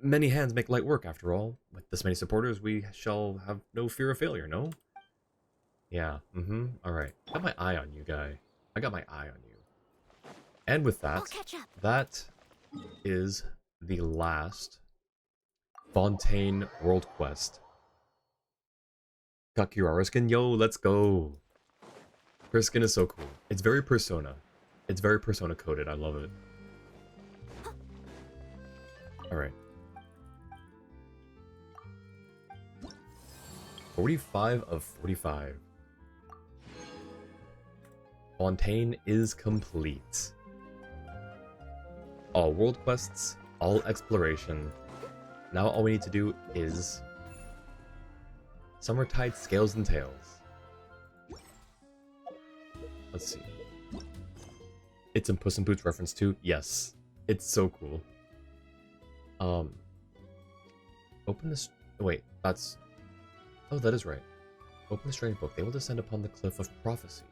Many hands make light work, after all. With this many supporters, we shall have no fear of failure, no? Yeah, alright. Got my eye on you, guy. I got my eye on you. And with that, I'll catch up. that is the last Fontaine World Quest. Got Kirara skin? Yo, let's go! Her skin is so cool. It's very Persona. It's very Persona coded. I love it. Alright. 45 of 45. Fontaine is complete. All world quests, all exploration. Now all we need to do is Summertide Scales and Tails. Let's see. It's in Puss in Boots reference too? Yes. It's so cool. Open this... Wait, that's... Oh, that is right. Open the strange book. They will descend upon the cliff of prophecy.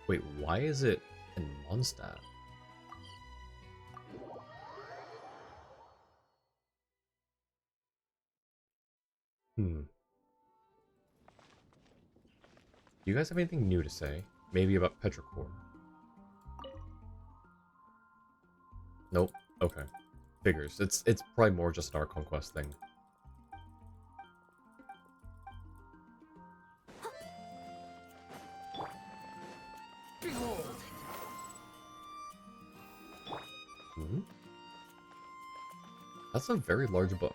Wait, why is it in Mondstadt? Do you guys have anything new to say? Maybe about Petrichor? Nope. Okay. Figures. It's probably more just an Art Conquest thing. Behold! That's a very large book.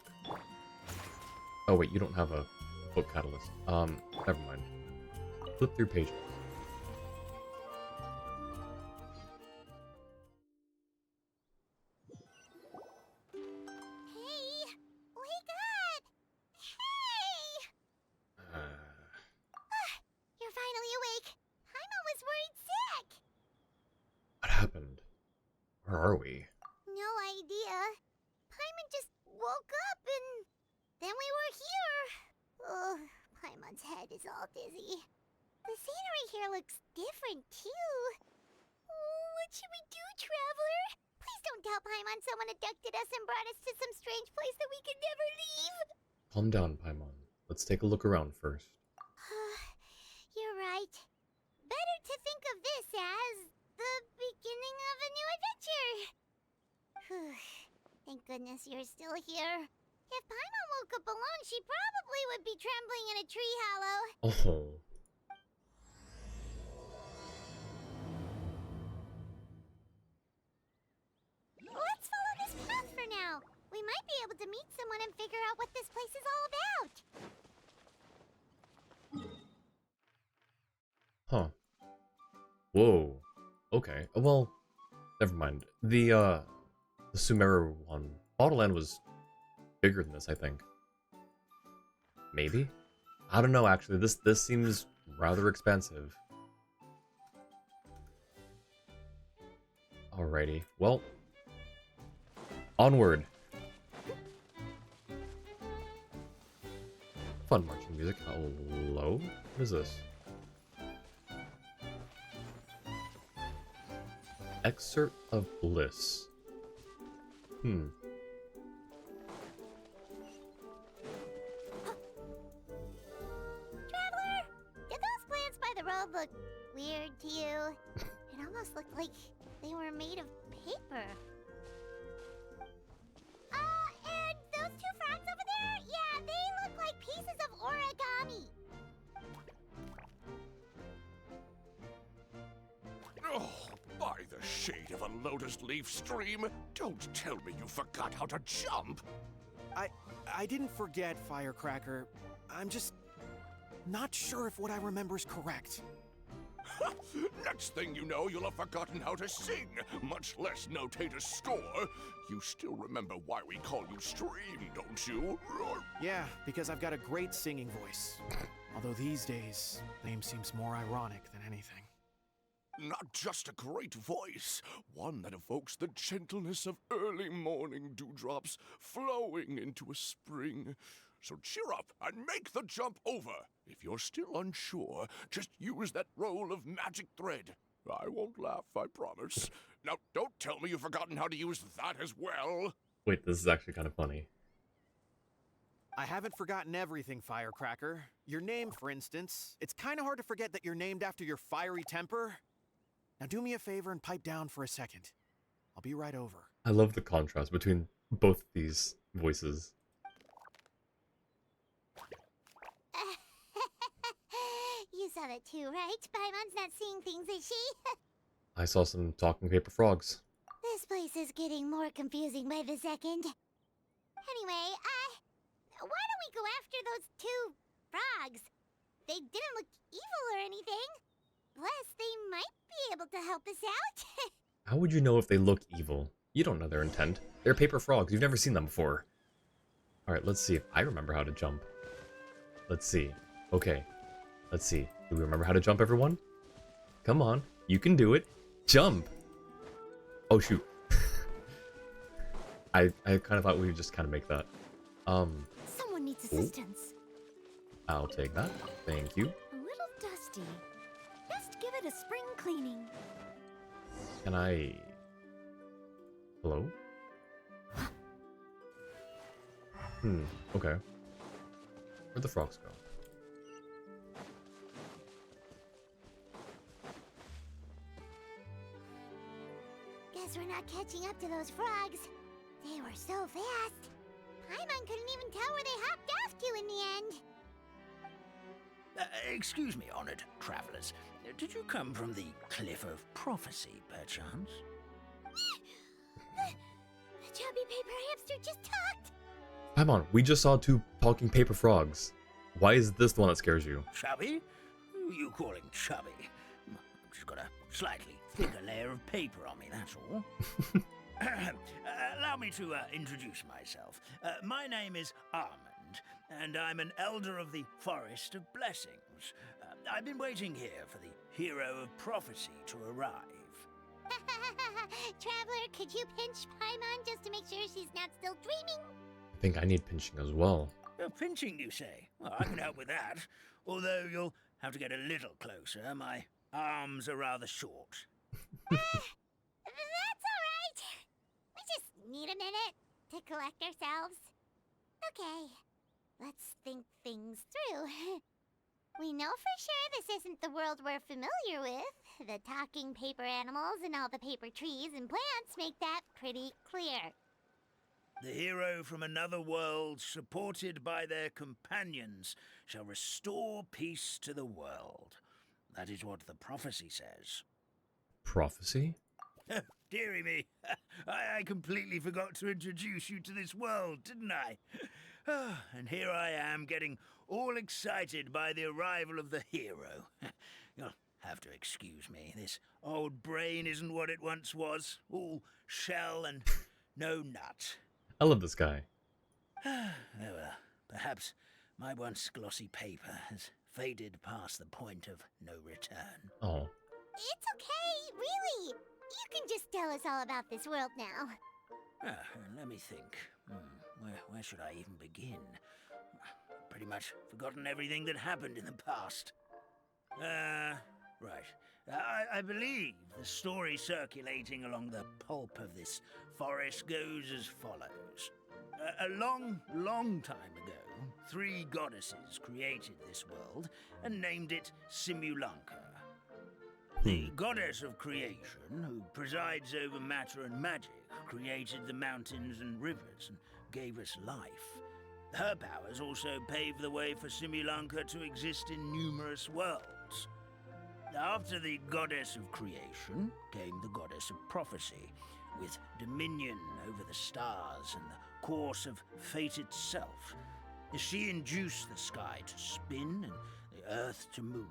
Oh wait, you don't have a book catalyst. Never mind. Flip through pages. Hey! Wake up! Hey! You're finally awake. Paimon was worried sick. What happened? Where are we? No idea. Paimon just woke up and then we were here. Ugh, Paimon's head is all dizzy. The scenery here looks different too. Paimon, someone abducted us and brought us to some strange place that we could never leave. Calm down, Paimon. Let's take a look around first. You're right. Better to think of this as the beginning of a new adventure. Thank goodness you're still here. If Paimon woke up alone, she probably would be trembling in a tree hollow. Oh. Let's follow this path for now. We might be able to meet someone and figure out what this place is all about. Huh. Whoa. Okay. Well, never mind. The Sumeru one. Battleland was bigger than this, I think. Maybe? I don't know, actually. This seems rather expensive. Alrighty. Well, onward. Fun marching music. Hello? What is this? Excerpt of Bliss. Traveler, did those plants by the road look weird to you? It almost looked like they were made of paper. And those two frogs over there? Yeah, they look like pieces of origami. Oh, by the shade of a lotus leaf stream, don't tell me you forgot how to jump. I didn't forget, Firecracker. I'm just not sure if what I remember is correct. Next thing you know, you'll have forgotten how to sing, much less notate a score. You still remember why we call you Stream, don't you? Yeah, because I've got a great singing voice. Although these days, name seems more ironic than anything. Not just a great voice, one that evokes the gentleness of early morning dewdrops flowing into a spring. So cheer up and make the jump over. If you're still unsure, just use that roll of magic thread. I won't laugh, I promise. Now, don't tell me you've forgotten how to use that as well. Wait, this is actually kind of funny. I haven't forgotten everything, Firecracker. Your name, for instance. It's kind of hard to forget that you're named after your fiery temper. Now do me a favor and pipe down for a second. I'll be right over. I love the contrast between both these voices. You saw that too, right? Paimon's not seeing things, is she? I saw some talking paper frogs. This place is getting more confusing by the second. Anyway, why don't we go after those two frogs? They didn't look evil or anything. Plus, they might be able to help us out. How would you know if they look evil? You don't know their intent. They're paper frogs. You've never seen them before. Alright, let's see if I remember how to jump. Let's see. Okay. Let's see. Do we remember how to jump, everyone? Come on. You can do it. Jump! Oh, shoot. I kind of thought we would just kind of make that. Someone needs assistance. I'll take that. Thank you. A little dusty. Best give it a spring cleaning. Can I... Hello? Okay. Where'd the frogs go? Guess we're not catching up to those frogs. They were so fast. Paimon couldn't even tell where they hopped off to in the end. Excuse me, honored travelers. Did you come from the Cliff of Prophecy, perchance? The chubby paper hamster just talked. Paimon, we just saw two talking paper frogs. Why is this the one that scares you? Chubby? Who you calling chubby? I've just got a slightly thicker layer of paper on me, that's all. Allow me to introduce myself. My name is Armand, and I'm an elder of the Forest of Blessings. I've been waiting here for the hero of prophecy to arrive. Traveler, could you pinch Paimon just to make sure she's not still dreaming? I think I need pinching as well. Pinching, you say? Well, I can help with that. Although you'll have to get a little closer. My arms are rather short. That's all right. We just need a minute to collect ourselves? Okay, let's think things through. We know for sure this isn't the world we're familiar with. The talking paper animals and all the paper trees and plants make that pretty clear. The hero from another world, supported by their companions, shall restore peace to the world. That is what the prophecy says. Prophecy? Dearie me, I completely forgot to introduce you to this world, didn't I? And here I am, getting all excited by the arrival of the hero. You'll have to excuse me. This old brain isn't what it once was. All shell and no nut. I love this guy. Oh well, perhaps my once glossy paper has faded past the point of no return. Oh. It's okay, really. You can just tell us all about this world now. Let me think. Where should I even begin? Pretty much forgotten everything that happened in the past. Right. I believe the story circulating along the pulp of this forest goes as follows. A long, long time ago, 3 goddesses created this world and named it Simulanka. The goddess of creation, who presides over matter and magic, created the mountains and rivers and gave us life. Her powers also paved the way for Simulanka to exist in numerous worlds. After the goddess of creation came the goddess of prophecy, with dominion over the stars and the course of fate itself. She induced the sky to spin and the earth to move.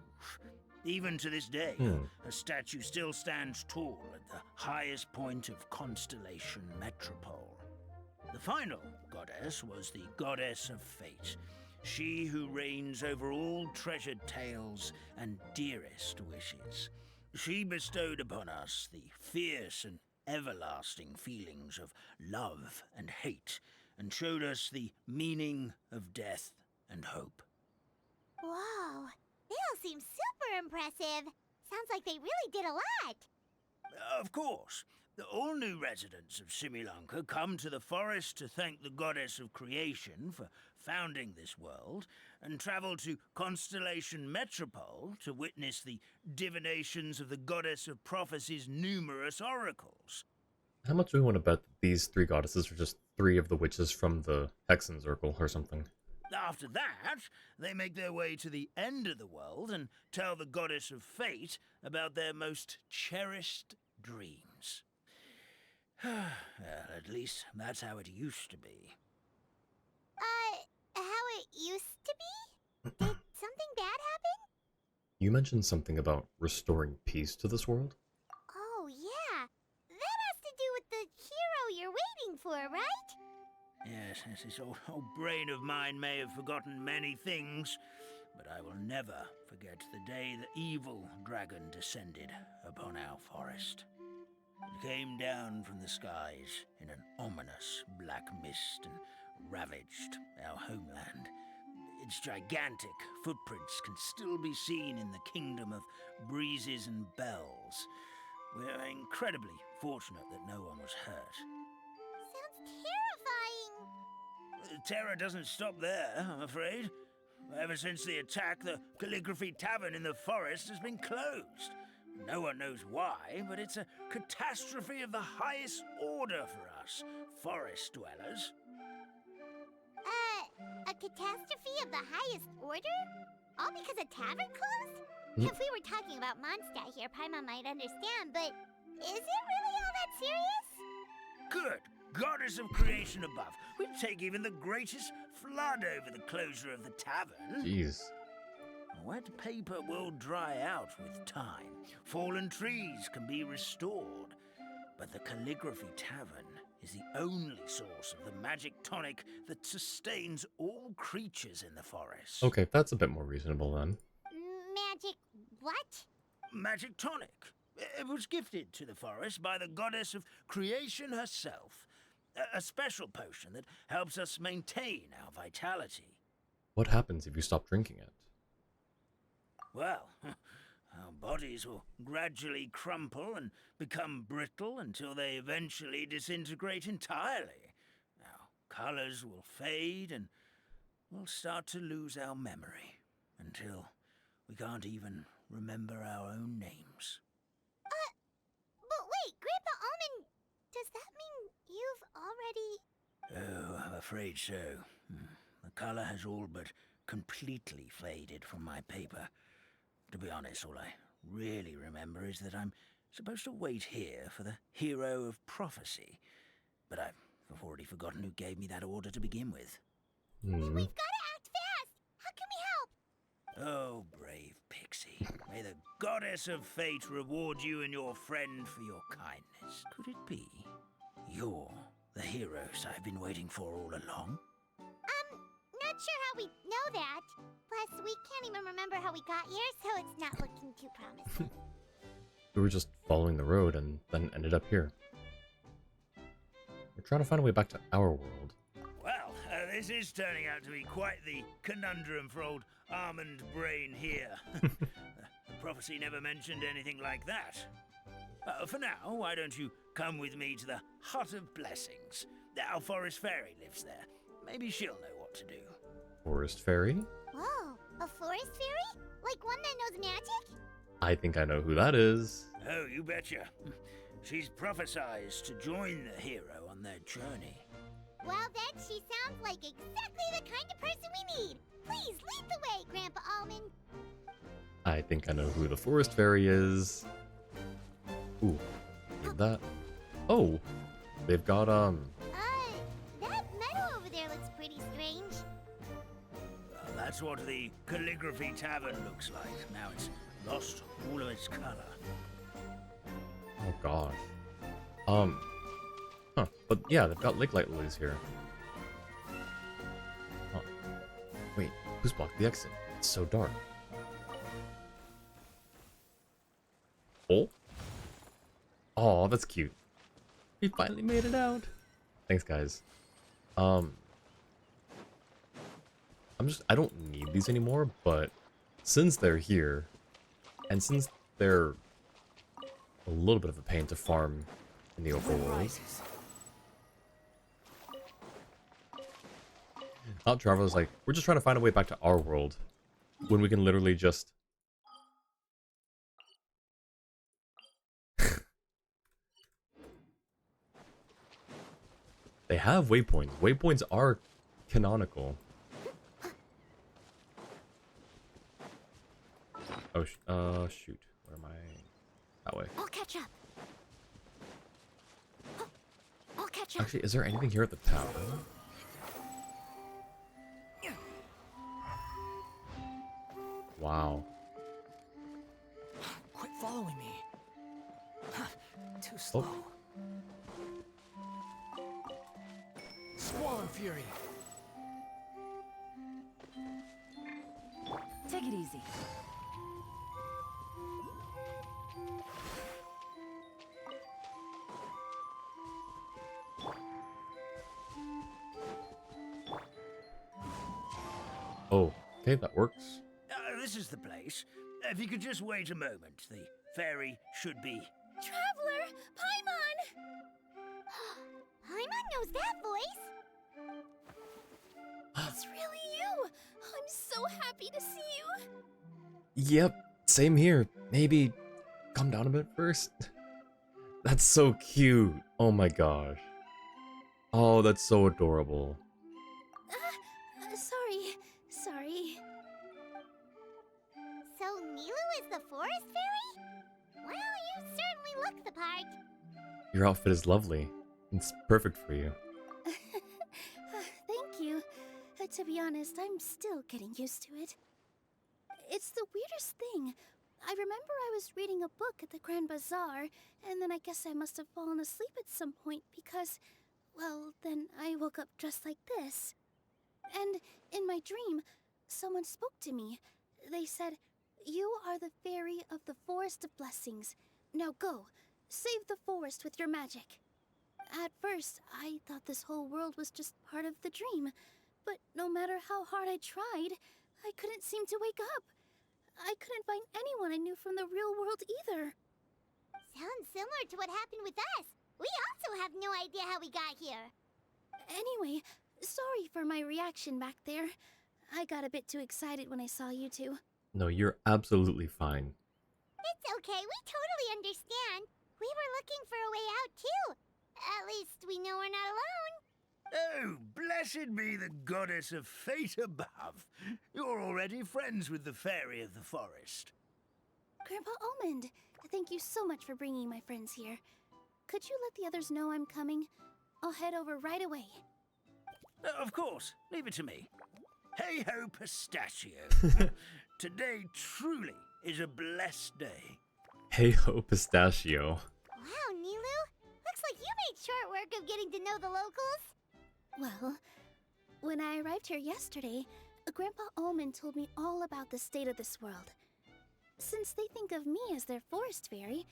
Even to this day, her statue still stands tall at the highest point of Constellation Metropole. The final goddess was the goddess of fate, she who reigns over all treasured tales and dearest wishes. She bestowed upon us the fierce and everlasting feelings of love and hate, and showed us the meaning of death and hope. Whoa, they all seem super impressive. Sounds like they really did a lot. Of course. All new residents of Simulanka come to the forest to thank the goddess of creation for founding this world, and travel to Constellation Metropole to witness the divinations of the goddess of prophecy's numerous oracles. How much do we want to bet that these 3 goddesses are just 3 of the witches from the Hexen Circle or something? After that, they make their way to the end of the world and tell the goddess of fate about their most cherished dreams. Well, at least that's how it used to be. How it used to be? Did something bad happen? You mentioned something about restoring peace to this world? Oh, yeah. That has to do with the hero you're waiting for, right? Yes, this old brain of mine may have forgotten many things, but I will never forget the day the evil dragon descended upon our forest. It came down from the skies in an ominous black mist and ravaged our homeland. Its gigantic footprints can still be seen in the kingdom of breezes and bells. We're incredibly fortunate that no one was hurt. Sounds terrifying. Terror doesn't stop there, I'm afraid. Ever since the attack, the Calligraphy Tavern in the forest has been closed. No one knows why, but it's a catastrophe of the highest order for us, forest dwellers. A catastrophe of the highest order? All because a tavern closed? If we were talking about Mondstadt here, Paimon might understand, but is it really all that serious? Good. Goddess of creation above. We'd take even the greatest flood over the closure of the tavern. Jeez. Wet paper will dry out with time. Fallen trees can be restored. But the Calligraphy Tavern is the only source of the magic tonic that sustains all creatures in the forest. Okay, that's a bit more reasonable then. Magic what? Magic tonic. It was gifted to the forest by the goddess of creation herself. A special potion that helps us maintain our vitality. What happens if you stop drinking it? Well, Our bodies will gradually crumple and become brittle until they eventually disintegrate entirely. Our colors will fade and we'll start to lose our memory until we can't even remember our own names. But wait, Grandpa Almond, does that mean you've already... Oh, I'm afraid so. The color has all but completely faded from my paper. To be honest, all I really remember is that I'm supposed to wait here for the hero of prophecy. But I've already forgotten who gave me that order to begin with. We've gotta act fast! How can we help? Oh, brave Pixie. May the goddess of fate reward you and your friend for your kindness. Could it be you're the heroes I've been waiting for all along? Not sure how we know that. Plus, we can't even remember how we got here, so it's not looking too promising. We were just following the road and then ended up here. We're trying to find a way back to our world. Well, this is turning out to be quite the conundrum for old Almond Brain here. The prophecy never mentioned anything like that. For now, why don't you come with me to the Hut of Blessings? Our forest fairy lives there. Maybe she'll know what to do. Forest fairy? Whoa, a forest fairy? Like one that knows magic? I think I know who that is. Oh, you betcha. She's prophesied to join the hero on their journey. Well, then she sounds like exactly the kind of person we need. Please lead the way, Grandpa Almond. I think I know who the forest fairy is. Ooh, need that. Oh, they've got, that meadow over there looks pretty strange. Well, that's what the Calligraphy Tavern looks like. Now it's lost all of its color. Oh gosh. Huh, but yeah, they've got lake light lilies here. Huh. Wait, who's blocked the exit? It's so dark. Oh? Oh, that's cute. We finally made it out. Thanks, guys. I don't need these anymore, but since they're here, and since they're a little bit of a pain to farm in the open world. Traveler's like, we're just trying to find a way back to our world when we can literally just... They have waypoints. Waypoints are canonical. Oh, shoot. Where am I? That way. I'll catch up. I'll catch up. Actually, is there anything here at the tower? Wow. Quit following me. Too slow. Squall and Fury. Take it easy. Oh, okay, that works. This is the place. If you could just wait a moment, the fairy should be... Traveler! Paimon! Paimon knows that voice! It's really you! I'm so happy to see you! Yep, same here. Maybe calm down a bit first. That's so cute. Oh my gosh. Oh, that's so adorable. Sorry. So Nilu is the forest fairy? Well, you certainly look the part. Your outfit is lovely. It's perfect for you. Thank you. To be honest, I'm still getting used to it. It's the weirdest thing. I remember I was reading a book at the Grand Bazaar, and then I guess I must have fallen asleep at some point because, well, then I woke up just like this. And in my dream, someone spoke to me. They said, "You are the fairy of the Forest of Blessings. Now go, save the forest with your magic." At first, I thought this whole world was just part of the dream, but no matter how hard I tried, I couldn't seem to wake up. I couldn't find anyone I knew from the real world either. Sounds similar to what happened with us. We also have no idea how we got here. Anyway, sorry for my reaction back there. I got a bit too excited when I saw you two. No, you're absolutely fine. It's okay, we totally understand. We were looking for a way out too. At least we know we're not alone. Oh, blessed be the goddess of fate above. You're already friends with the fairy of the forest. Grandpa Almond, thank you so much for bringing my friends here. Could you let the others know I'm coming? I'll head over right away. Of course, leave it to me. Hey ho, pistachio. Today truly is a blessed day. Hey ho, pistachio. Wow, Nilu, looks like you made short work of getting to know the locals. Well, when I arrived here yesterday, Grandpa Almond told me all about the state of this world. Since they think of me as their forest fairy,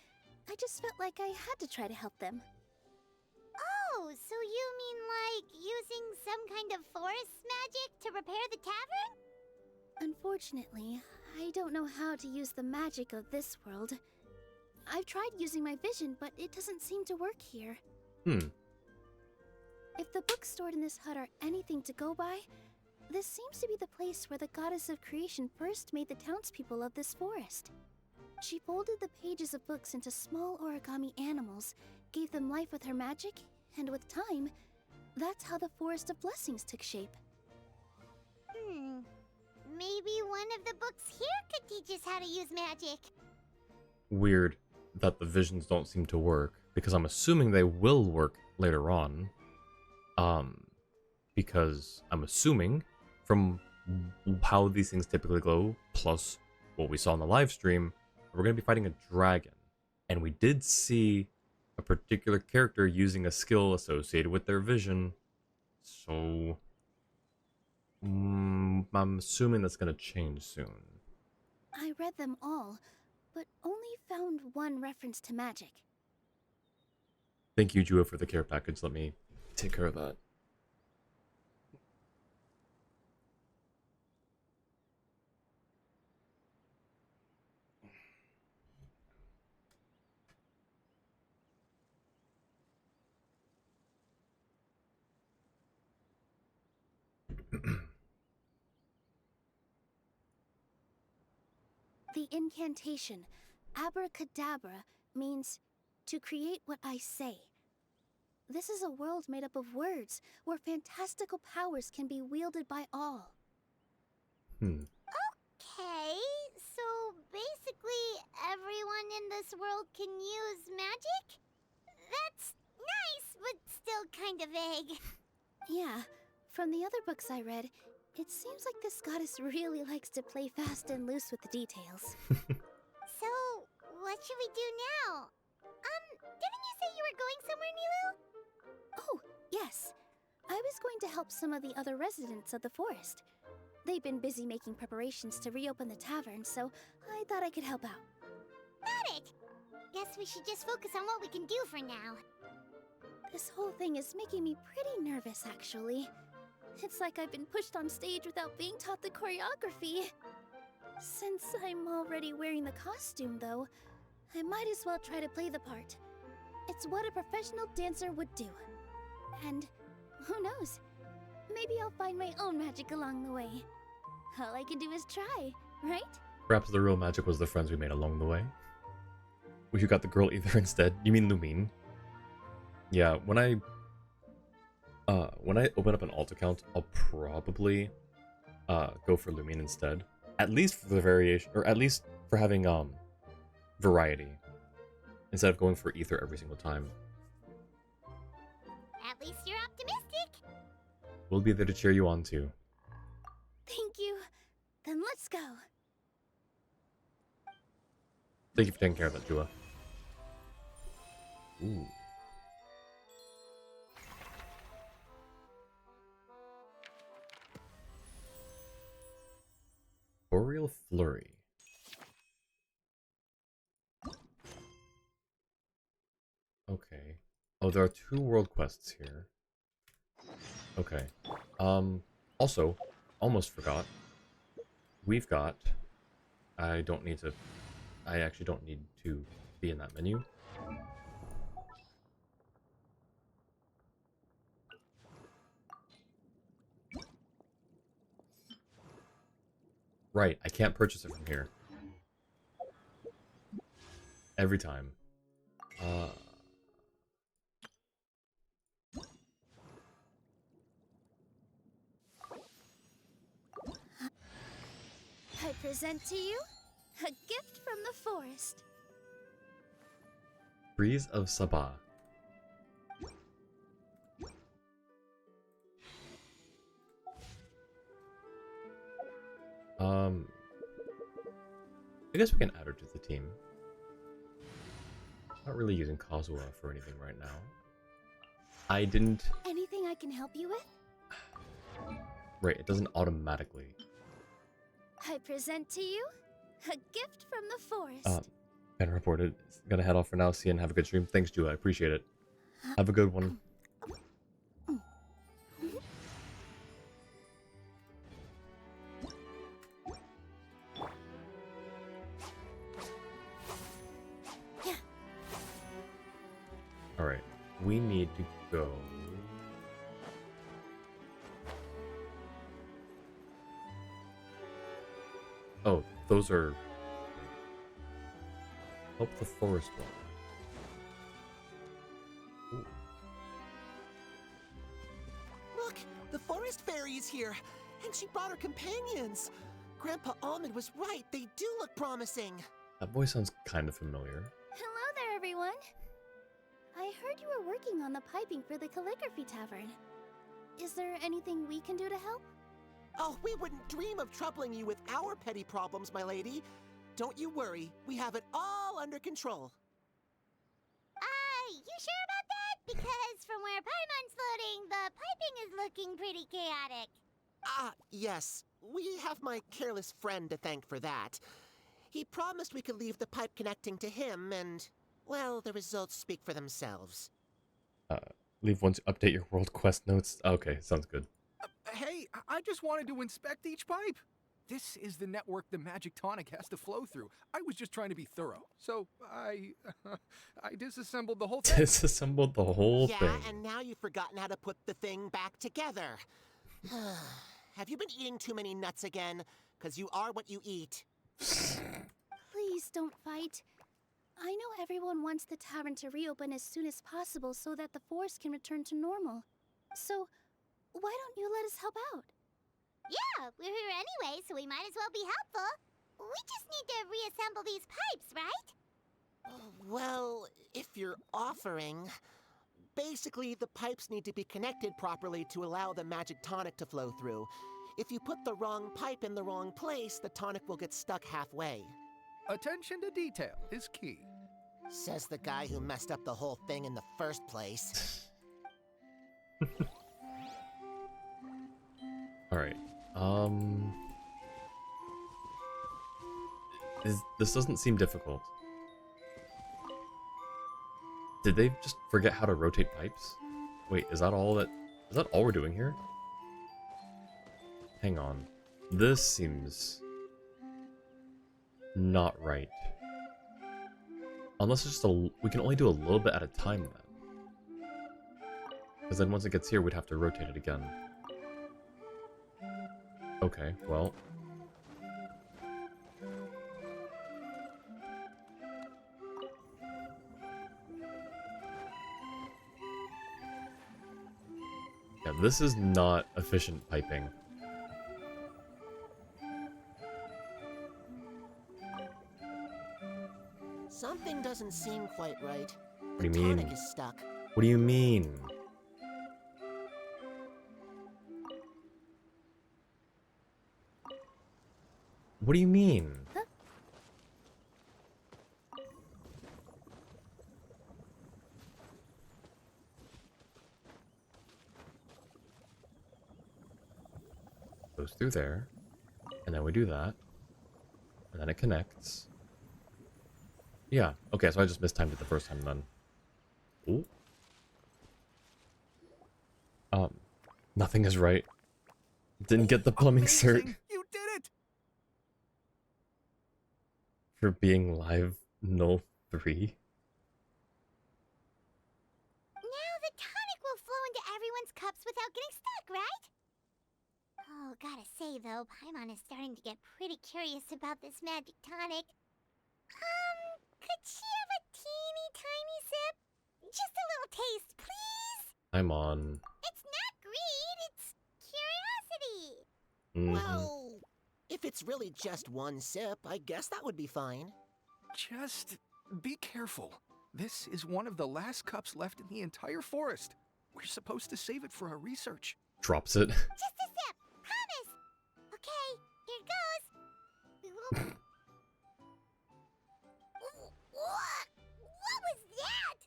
I just felt like I had to try to help them. Oh, so you mean like using some kind of forest magic to repair the tavern? Unfortunately, I don't know how to use the magic of this world. I've tried using my vision, but it doesn't seem to work here. If the books stored in this hut are anything to go by, this seems to be the place where the goddess of creation first made the townspeople of this forest. She folded the pages of books into small origami animals, gave them life with her magic, and with time, that's how the Forest of Blessings took shape. Maybe one of the books here could teach us how to use magic. Weird that the visions don't seem to work, because I'm assuming they will work later on. Because I'm assuming from how these things typically go, plus what we saw in the live stream, we're going to be fighting a dragon. And we did see a particular character using a skill associated with their vision. So I'm assuming that's going to change soon. I read them all, but only found one reference to magic. Thank you, Jua, for the care package. Let me take care of that. The incantation, abracadabra, means to create what I say. This is a world made up of words, where fantastical powers can be wielded by all. Okay, so basically everyone in this world can use magic? That's nice, but still kind of vague. Yeah, from the other books I read, it seems like this goddess really likes to play fast and loose with the details. So, what should we do now? Didn't you say you were going somewhere, Nilu? Oh, yes. I was going to help some of the other residents of the forest. They've been busy making preparations to reopen the tavern, so I thought I could help out. Got it! Guess we should just focus on what we can do for now. This whole thing is making me pretty nervous, actually. It's like I've been pushed on stage without being taught the choreography. Since I'm already wearing the costume, though, I might as well try to play the part. It's what a professional dancer would do. And who knows? Maybe I'll find my own magic along the way. All I can do is try, right? Perhaps the real magic was the friends we made along the way. Well, you got the girl either instead. You mean Lumine? Yeah, when I open up an alt account, I'll probably go for Lumine instead. At least for the variation, or at least for having variety, instead of going for Ether every single time. At least you're optimistic. We'll be there to cheer you on too. Thank you. Then let's go. Thank you for taking care of that, Jua. Ooh. Boreal Flurry. Okay. Oh, there are 2 world quests here. Okay. Also, almost forgot. We've got I don't need to... I actually don't need to be in that menu. Right, I can't purchase it from here. Every time. I present to you a gift from the forest. Breeze of Sabah. I guess we can add her to the team. Not really using Kazuha for anything right now. I didn't... Anything I can help you with? Right, it doesn't automatically. I present to you a gift from the forest. Been reported. Gonna head off for now. See you and have a good stream. Thanks, Ju. I appreciate it. Have a good one. Alright, we need to go... Oh, those are... Help the forest one. Ooh. Look, the forest fairy is here, and she brought her companions. Grandpa Almond was right, they do look promising. That voice sounds kind of familiar. Hello there, everyone. I heard you were working on the piping for the calligraphy tavern. Is there anything we can do to help? Oh, we wouldn't dream of troubling you with our petty problems, my lady. Don't you worry, we have it all under control. You sure about that? Because from where Paimon's floating, the piping is looking pretty chaotic. Yes. We have my careless friend to thank for that. He promised we could leave the pipe connecting to him, and, well, the results speak for themselves. Leave one to update your world quest notes. Okay, sounds good. Hey, I just wanted to inspect each pipe. This is the network the magic tonic has to flow through. I was just trying to be thorough. So I disassembled the whole thing. Disassembled the whole thing. Yeah, and now you've forgotten how to put the thing back together. Have you been eating too many nuts again? 'Cause you are what you eat. Please don't fight. I know everyone wants the tavern to reopen as soon as possible so that the forest can return to normal. So, why don't you let us help out? Yeah, we're here anyway, so we might as well be helpful. We just need to reassemble these pipes, right? Well, if you're offering... Basically, the pipes need to be connected properly to allow the magic tonic to flow through. If you put the wrong pipe in the wrong place, the tonic will get stuck halfway. Attention to detail is key. Says the guy who messed up the whole thing in the first place. Alright. This doesn't seem difficult. Did they just forget how to rotate pipes? Wait, is that all we're doing here? Hang on. This seems not right. Unless it's just we can only do a little bit at a time then. Because then once it gets here, we'd have to rotate it again. Okay, well. Yeah, this is not efficient piping. Something doesn't seem quite right. What do you The mean? tonic is stuck. What do you mean? What do you mean? Goes through there, and then we do that, and then it connects. Yeah, okay, so I just mistimed it the first time then. Ooh. Nothing is right. Didn't get the plumbing cert. You did it! for being live no 3. Now the tonic will flow into everyone's cups without getting stuck, right? Oh, gotta say though, Paimon is starting to get pretty curious about this magic tonic. Could she have a teeny tiny sip? Just a little taste, please? I'm on. It's not greed, it's curiosity. Well, if it's really just one sip, I guess that would be fine. Just be careful. This is one of the last cups left in the entire forest. We're supposed to save it for our research. Drops it. Just a sip, promise. Okay, here goes. What was that?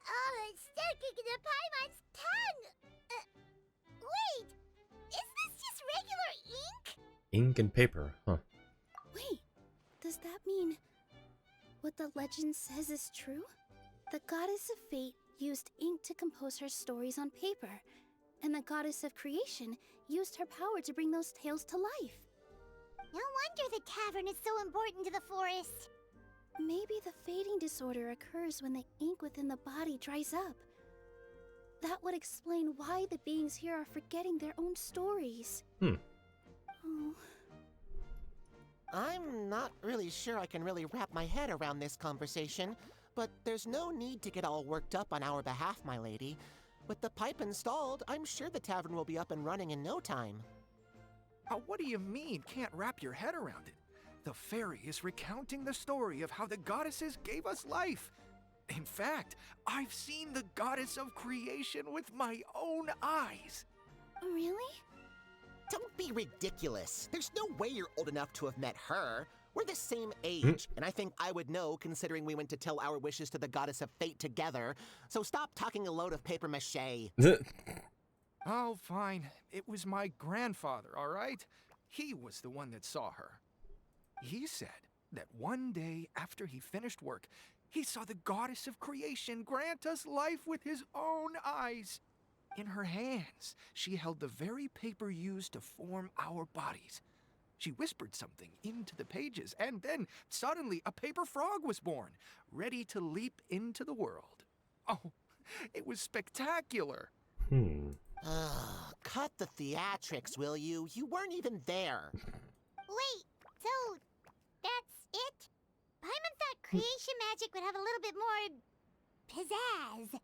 Oh, it's sticking to Paimon's tongue. Wait, is this just regular ink? Ink and paper, huh? Wait, does that mean what the legend says is true? The goddess of fate used ink to compose her stories on paper, and the goddess of creation used her power to bring those tales to life. No wonder the tavern is so important to the forest. Maybe the fading disorder occurs when the ink within the body dries up. That would explain why the beings here are forgetting their own stories. Oh. I'm not really sure I can really wrap my head around this conversation, but there's no need to get all worked up on our behalf, my lady. With the pipe installed, I'm sure the tavern will be up and running in no time. What do you mean, can't wrap your head around it? The fairy is recounting the story of how the goddesses gave us life. In fact, I've seen the goddess of creation with my own eyes. Really? Don't be ridiculous. There's no way you're old enough to have met her. We're the same age, and I think I would know considering we went to tell our wishes to the goddess of fate together. So stop talking a load of paper mache. Oh, fine. It was my grandfather, all right? He was the one that saw her. He said that one day after he finished work, he saw the goddess of creation grant us life with his own eyes. In her hands, she held the very paper used to form our bodies. She whispered something into the pages, and then suddenly a paper frog was born, ready to leap into the world. Oh, it was spectacular. Cut the theatrics, will you? You weren't even there. Wait, so that's it? Paimon thought creation magic would have a little bit more pizzazz.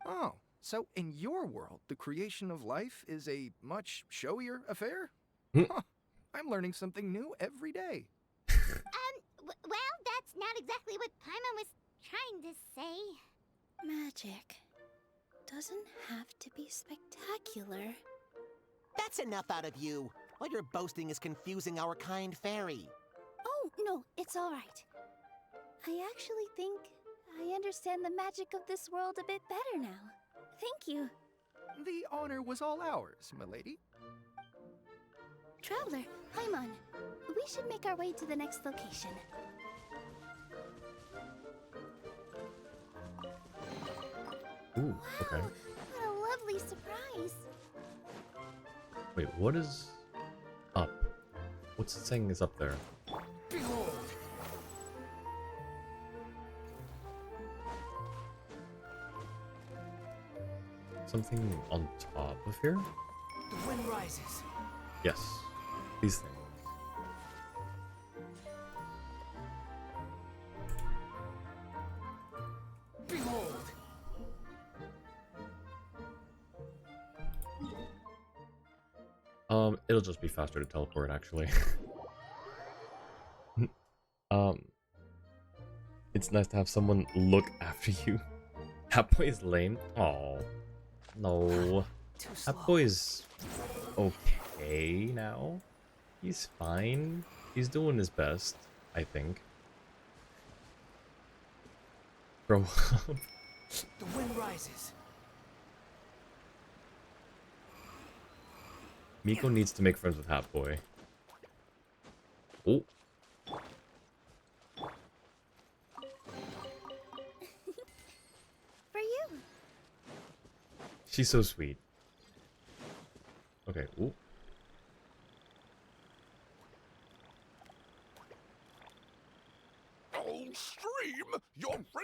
Oh, so in your world, the creation of life is a much showier affair? Huh, I'm learning something new every day. Well, that's not exactly what Paimon was trying to say. Magic doesn't have to be spectacular. That's enough out of you. All your boasting is confusing our kind fairy. Oh, no, it's all right. I actually think I understand the magic of this world a bit better now. Thank you. The honor was all ours, milady. Traveler, Paimon, we should make our way to the next location. Ooh, okay. Wow, what a lovely surprise. Wait, what is up? What's it saying is up there? Behold! Something on top of here? The wind rises. Yes. These things. Behold! It'll just be faster to teleport, actually. It's nice to have someone look after you. That boy is lame. Oh, no. That boy's okay now. He's fine. He's doing his best, I think. Grow up. The wind rises. Miko needs to make friends with Hat Boy. Oh. For you. She's so sweet. Okay, ooh.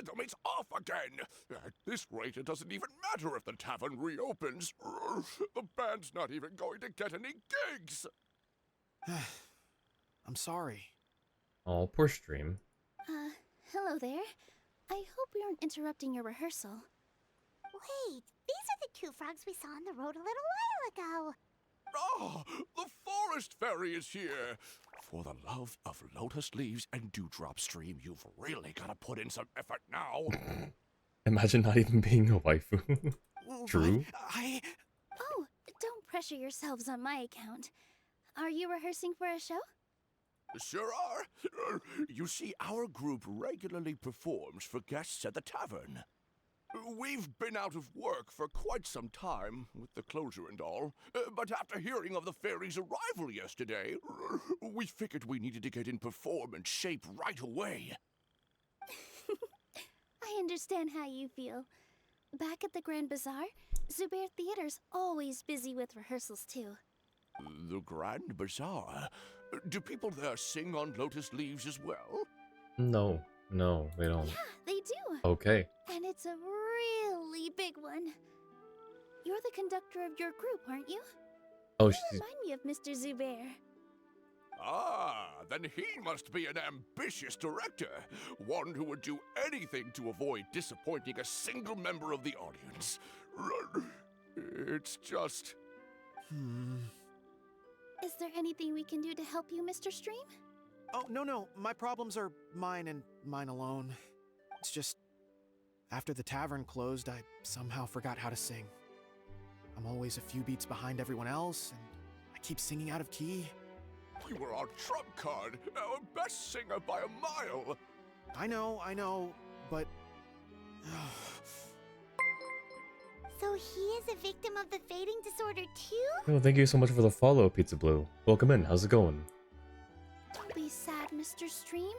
rhythm is off again. At this rate, it doesn't even matter if the tavern reopens. The band's not even going to get any gigs. I'm sorry. Oh, poor stream. Hello there. I hope we aren't interrupting your rehearsal. Wait, these are the two frogs we saw on the road a little while ago. Ah, the forest fairy is here. For the love of lotus leaves and dewdrop stream, you've really got to put in some effort now. Imagine not even being a waifu. True. But I... Oh, don't pressure yourselves on my account. Are you rehearsing for a show? Sure are. You see, our group regularly performs for guests at the tavern. We've been out of work for quite some time, with the closure and all, but after hearing of the fairy's arrival yesterday, we figured we needed to get in performance shape right away. I understand how you feel. Back at the Grand Bazaar, Zubair Theater's always busy with rehearsals too. The Grand Bazaar? Do people there sing on lotus leaves as well? No, they don't. Yeah, they do. Okay. And it's a really big one. You're the conductor of your group, aren't you? Oh, You she's... remind me of Mr. Zubair. Ah, then he must be an ambitious director, one who would do anything to avoid disappointing a single member of the audience. It's just... Is there anything we can do to help you, Mr. Stream? Oh, no. My problems are mine and mine alone. It's just... After the tavern closed, I somehow forgot how to sing. I'm always a few beats behind everyone else, and I keep singing out of key. You were our trump card, our best singer by a mile. I know, but... So he is a victim of the fading disorder too? Oh, thank you so much for the follow, Pizza Blue. Welcome in. How's it going? Don't be sad, Mr. Stream.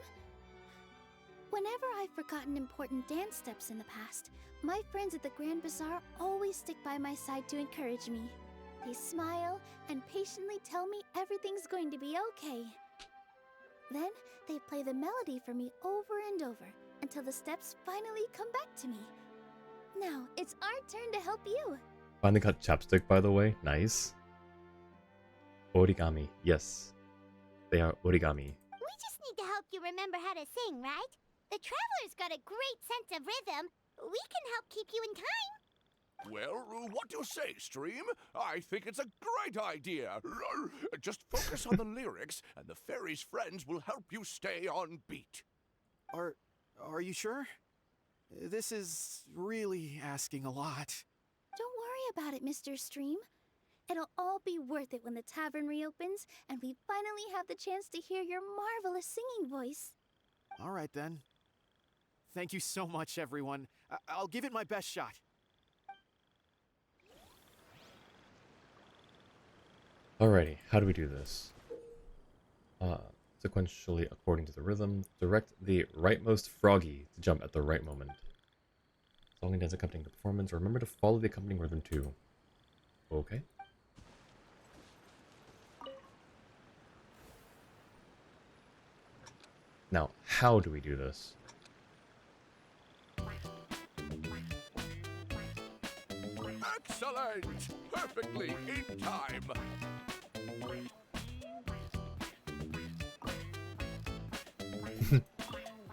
Whenever I've forgotten important dance steps in the past, my friends at the Grand Bazaar always stick by my side to encourage me. They smile and patiently tell me everything's going to be okay. Then they play the melody for me over and over until the steps finally come back to me. Now it's our turn to help you. Finally got chapstick, by the way. Nice. Origami. Yes. They are origami. We just need to help you remember how to sing, right? The Traveler's got a great sense of rhythm. We can help keep you in time. Well, what do you say, Stream? I think it's a great idea. Just focus on the lyrics, and the fairy's friends will help you stay on beat. Are you sure? This is really asking a lot. Don't worry about it, Mr. Stream. It'll all be worth it when the tavern reopens and we finally have the chance to hear your marvelous singing voice. All right, then. Thank you so much, everyone. I'll give it my best shot. Alrighty, how do we do this? Sequentially according to the rhythm, direct the rightmost froggy to jump at the right moment. Song and dance accompanying the performance. Remember to follow the accompanying rhythm too. Okay. Now, how do we do this? Excellent! Perfectly in time.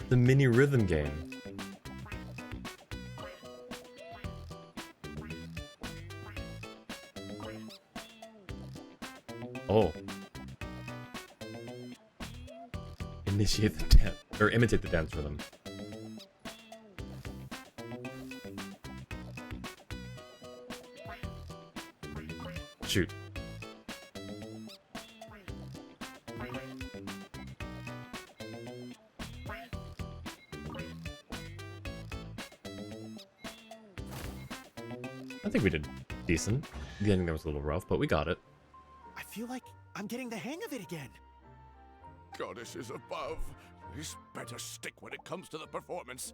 The mini rhythm game. Oh. Initiate the dance, or imitate the dance rhythm. Shoot. I think we did decent. The ending there was a little rough, but we got it. I feel like I'm getting the hang of it again. Goddesses above, this better stick when it comes to the performance.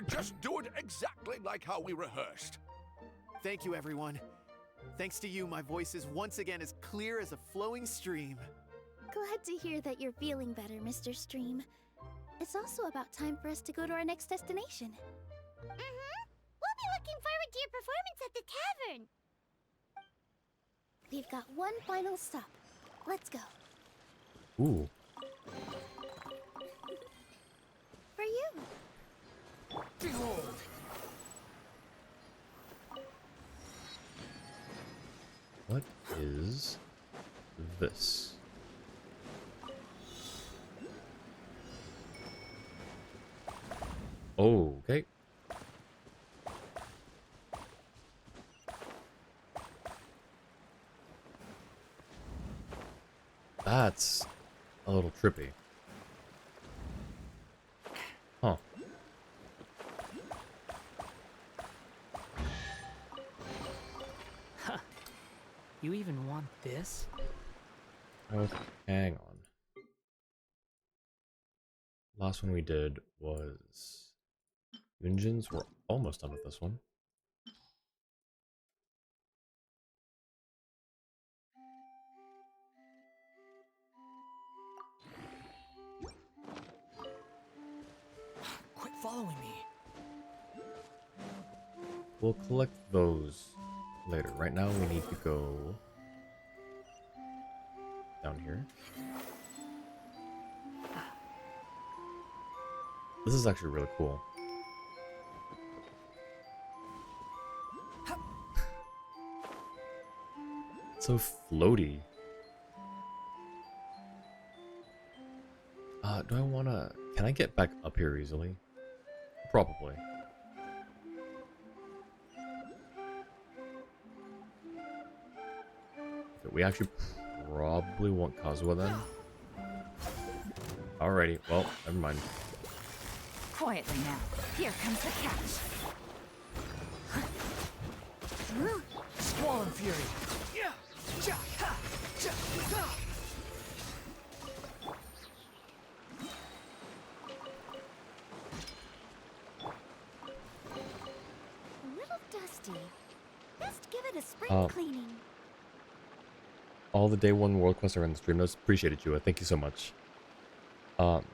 Just do it exactly like how we rehearsed. Thank you, everyone. Thanks to you, my voice is once again as clear as a flowing stream. Glad to hear that you're feeling better, Mr. Stream. It's also about time for us to go to our next destination. We'll be looking forward to your performance at the tavern. We've got one final stop. Let's go. Ooh. For you. Behold! What is this? Oh, okay. That's a little trippy. Huh. You even want this? Okay, hang on. Last one we did was engines. We're almost done with this one. Quit following me. We'll collect those later. Right now we need to go down here. This is actually really cool. It's so floaty. Do I wanna... Can I get back up here easily? Probably. Okay, we actually probably want Kazuha then. Alrighty, well, never mind. Quietly now. Here comes the catch. Squall and Fury! A little dusty. Best give it a spring cleaning. All the day one world quests are in the stream notes. Appreciate it, Jua. Thank you so much. I'm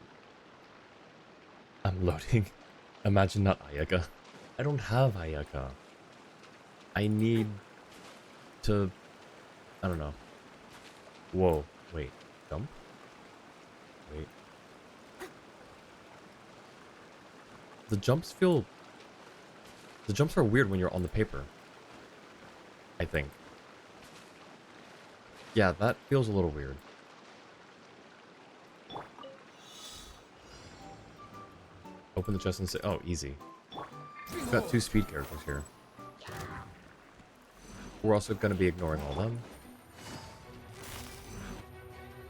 loading. Imagine not Ayaka. I don't have Ayaka. I need to... I don't know. Whoa. Wait. Jump? Wait. The jumps feel... The jumps are weird when you're on the paper. I think. Yeah, that feels a little weird. Open the chest and say, oh, easy. We've got 2 speed characters here. We're also going to be ignoring all of them.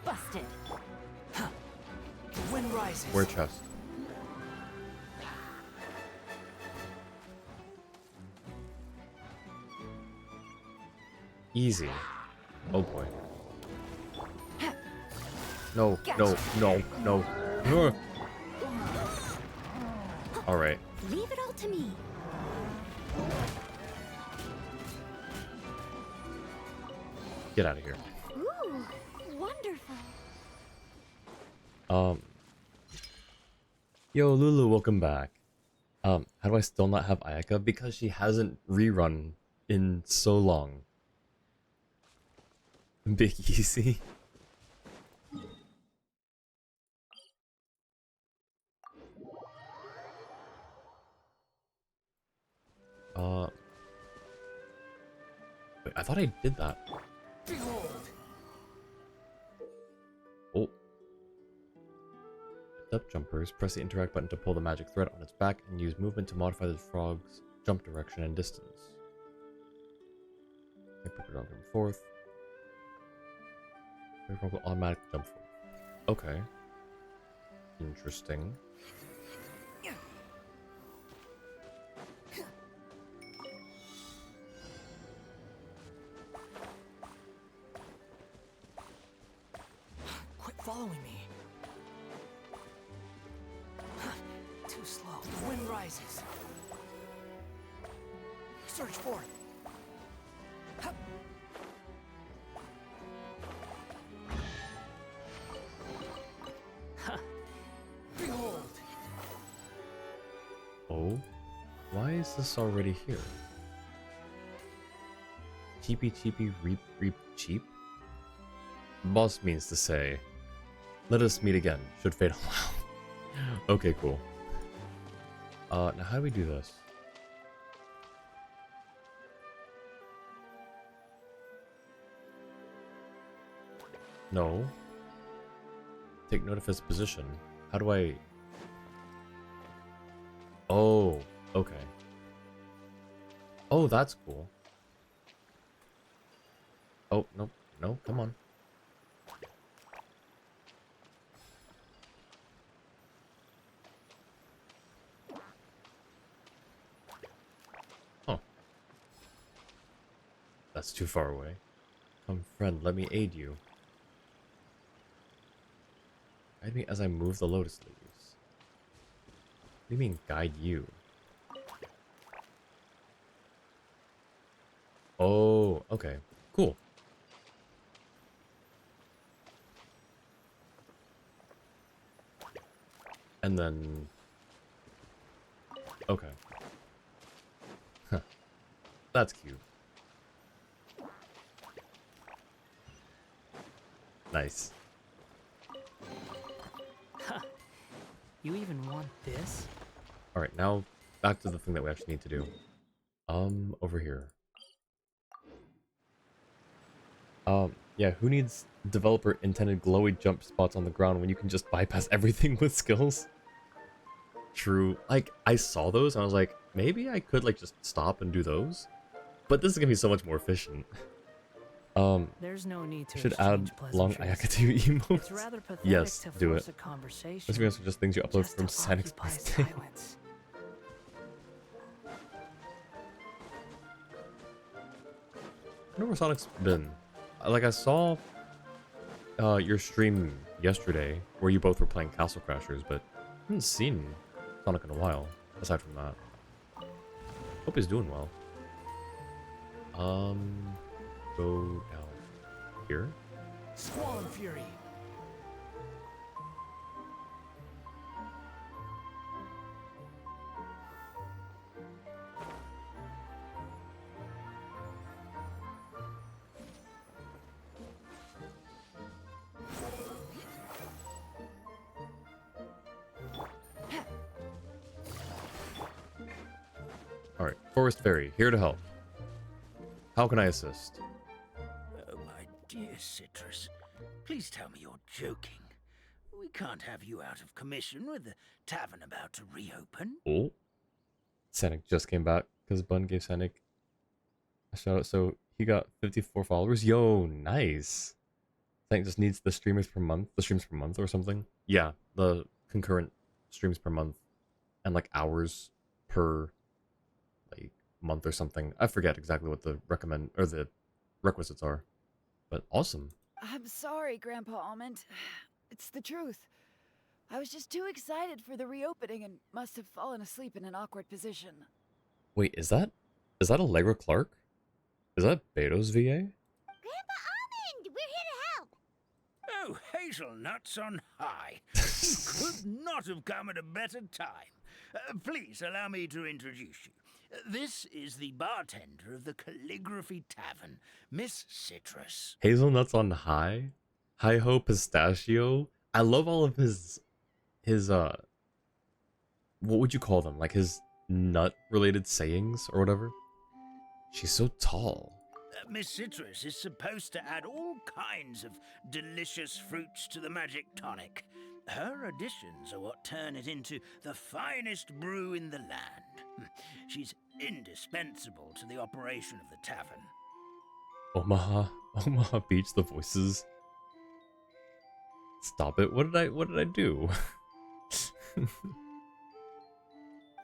Busted. Huh. The wind rises. Where chest? Easy. Oh boy. No, no, no, no. No. Alright. Leave it all to me. Get out of here. Ooh, wonderful. Yo, Lulu, welcome back. How do I still not have Ayaka? Because she hasn't rerun in so long. Big easy. Wait, I thought I did that. Behold! Oh. Up jumpers, press the interact button to pull the magic thread on its back and use movement to modify the frog's jump direction and distance. I pick it up in fourth. The frog will automatically jump forward. Okay. Interesting. Quit following me. Too slow. The wind rises. Search for it. Behold! Oh. is this already here? Cheapy cheapy reap reap cheap? Boss means to say, let us meet again, should fate allow. Okay, cool. Now how do we do this? No. Take note of his position. How do I... Oh, okay. Oh, that's cool. Oh, no, no, come on. Oh. That's too far away. Come, friend, let me aid you. Guide me as I move the lotus leaves. What do you mean, guide you? Oh, okay. Cool. And then... Okay. Huh. That's cute. Nice. You even want this? Alright, now back to the thing that we actually need to do. Over here. Yeah, who needs developer intended glowy jump spots on the ground when you can just bypass everything with skills? True. Like, I saw those and I was like, maybe I could like just stop and do those? But this is gonna be so much more efficient. There's no need to Should add long Ayakatu emotes. It's rather pathetic Yes, to do force it. a conversation. Let's be honest, just things you upload just from to Sanic's occupy birthday. silence. I wonder where Sonic's been. Like, I saw your stream yesterday where you both were playing Castle Crashers, but I haven't seen Sonic in a while, aside from that. Hope he's doing well. Go down here. Squall and Fury. Alright, Forest Fairy, here to help. How can I assist? Oh, my dear Citrus, please tell me you're joking. We can't have you out of commission with the tavern about to reopen. Oh. Sanic just came back because Bun gave Sanic a shout out, so he got 54 followers. Yo, nice. Sanic just needs the streams per month or something. Yeah, the concurrent streams per month and like hours per like month or something. I forget exactly what the the requisites are. But awesome. I'm sorry, Grandpa Almond. It's the truth. I was just too excited for the reopening and must have fallen asleep in an awkward position. Wait, is that Allegra Clark? Is that Beto's VA? Grandpa Almond, we're here to help. Oh, hazelnuts on high. You could not have come at a better time. Please allow me to introduce you. This is the bartender of the Calligraphy Tavern, Miss Citrus. Hazelnuts on high? Hi-ho pistachio? I love all of his what would you call them? Like his nut related sayings or whatever? She's so tall. Miss Citrus is supposed to add all kinds of delicious fruits to the magic tonic. Her additions are what turn it into the finest brew in the land. She's indispensable to the operation of the tavern. Omaha Beach, the voices. Stop it. What did I do?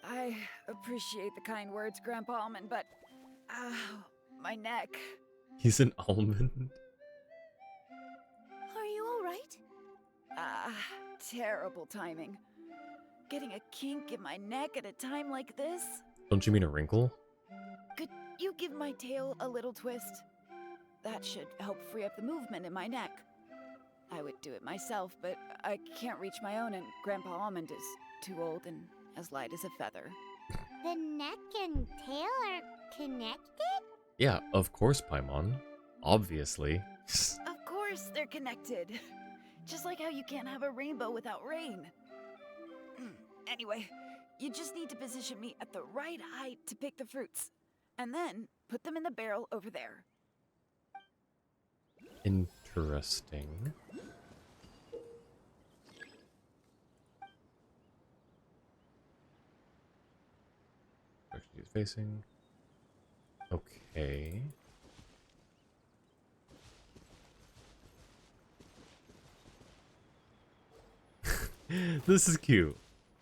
I appreciate the kind words, Grandpa Almond, but... my neck. He's an almond. Are you alright? Terrible timing. Getting a kink in my neck at a time like this? Don't you mean a wrinkle? Could you give my tail a little twist? That should help free up the movement in my neck. I would do it myself, but I can't reach my own, and Grandpa Almond is too old and as light as a feather. The neck and tail are connected? Yeah, of course, Paimon. Obviously. Of course they're connected. Just like how you can't have a rainbow without rain. Anyway, you just need to position me at the right height to pick the fruits. And then put them in the barrel over there. Interesting. Direction he's facing. Okay. This is cute.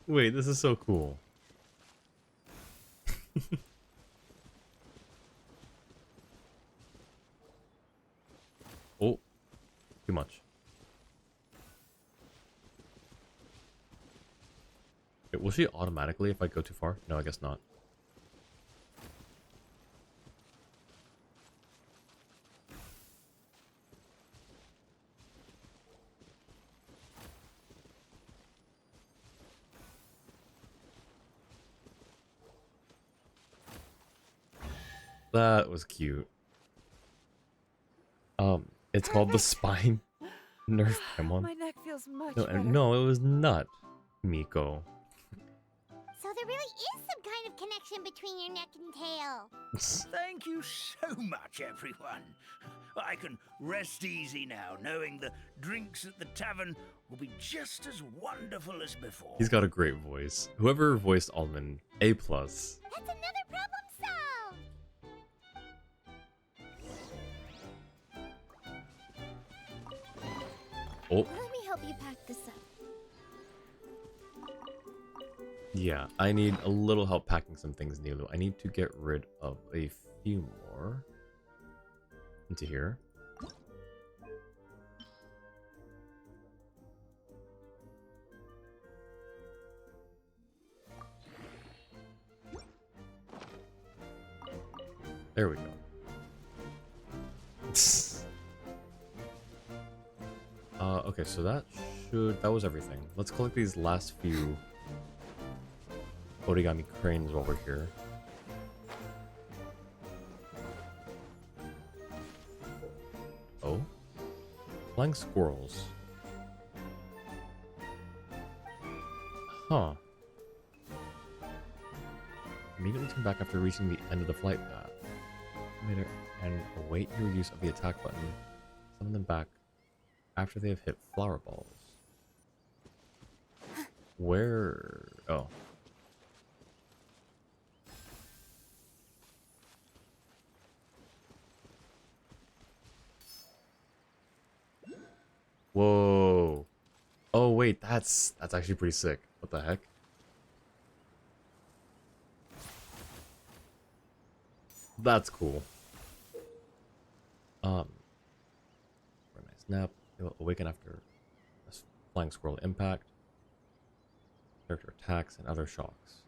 Wait, this is so cool. Oh, too much. Wait, will she automatically if I go too far? No, I guess not. That was cute. It's called the spine nerf Paimon. My neck feels much No, better. no, it was not Miko. So there really is some kind of connection between your neck and tail. Thank you so much, everyone. I can rest easy now, knowing the drinks at the tavern will be just as wonderful as before. He's got a great voice. Whoever voiced Almond, A+. That's another problem solved! Oh, Let me help you pack this up. yeah, I need a little help packing some things, Nilu. I need to get rid of a few more into here. There we go. Okay, so that was everything. Let's collect these last few origami cranes while we're here. Oh? Flying squirrels. Huh. Immediately turn back after reaching the end of the flight path. Later, and await your use of the attack button. Summon them back after they have hit flower balls. Where? Oh. Whoa. Oh wait, that's actually pretty sick. What the heck? That's cool. For a nice nap. You'll awaken after a flying squirrel impact, character attacks, and other shocks.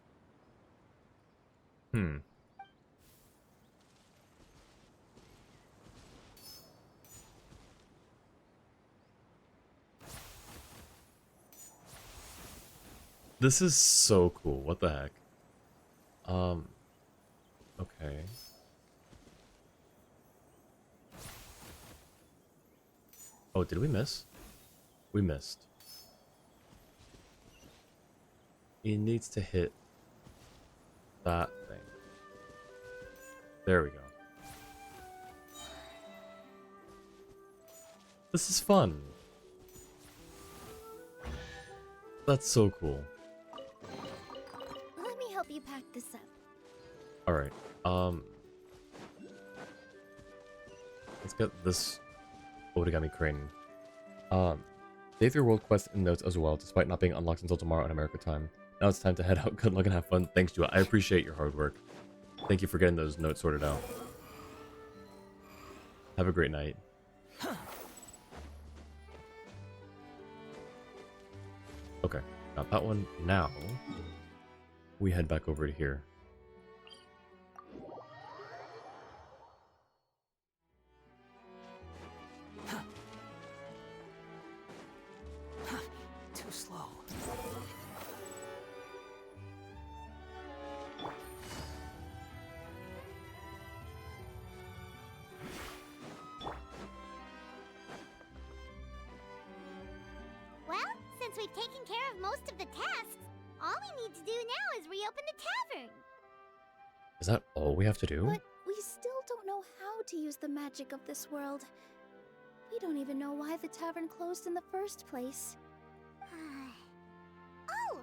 This is so cool. What the heck? Okay. Oh, did we miss? We missed. He needs to hit that thing. There we go. This is fun. That's so cool. Let me help you pack this up. Alright, let's get this origami crane. Save your world quest in notes as well, despite not being unlocked until tomorrow in America time. Now it's time to head out. Good luck and have fun. Thanks, Jua. I appreciate your hard work. Thank you for getting those notes sorted out. Have a great night. Okay, got that one. Now, we head back over to here. Too slow. since we've taken care of most of the tasks, all we need to do now is reopen the tavern. Is that all we have to do? But we still don't know how to use the magic of this world. We don't even know why the tavern closed in the first place. Oh,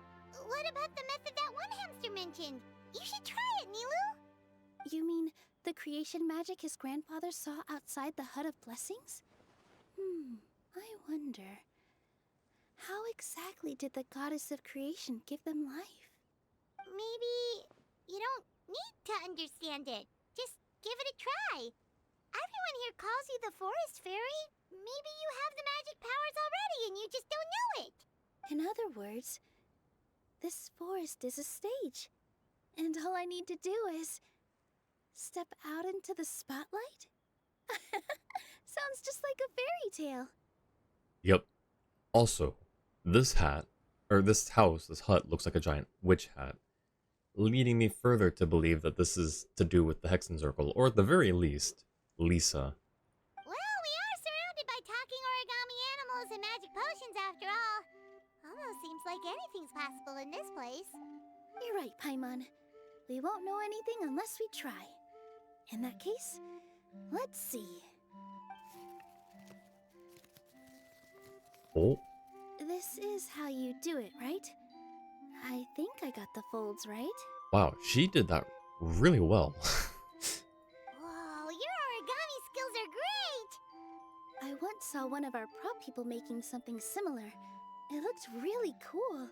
what about the method that one hamster mentioned? You should try it, Nilu. You mean the creation magic his grandfather saw outside the Hut of Blessings? I wonder. How exactly did the goddess of creation give them life? Maybe you don't need to understand it. Just give it a try. Everyone here calls you the Forest Fairy. Maybe you have the magic powers already and you just don't know it. In other words, this forest is a stage. And all I need to do is step out into the spotlight? Sounds just like a fairy tale. Yep. Also, this hat, or this house, this hut looks like a giant witch hat, leading me further to believe that this is to do with the Hexen Circle, or at the very least, Lisa. Well, we are surrounded by talking origami animals and magic potions after all. Almost seems like anything's possible in this place. You're right, Paimon. We won't know anything unless we try. In that case, let's see. Oh, This is how you do it, right? I think I got the folds right. wow, she did that really well. Whoa, your origami skills are great! I once saw one of our prop people making something similar. It looked really cool,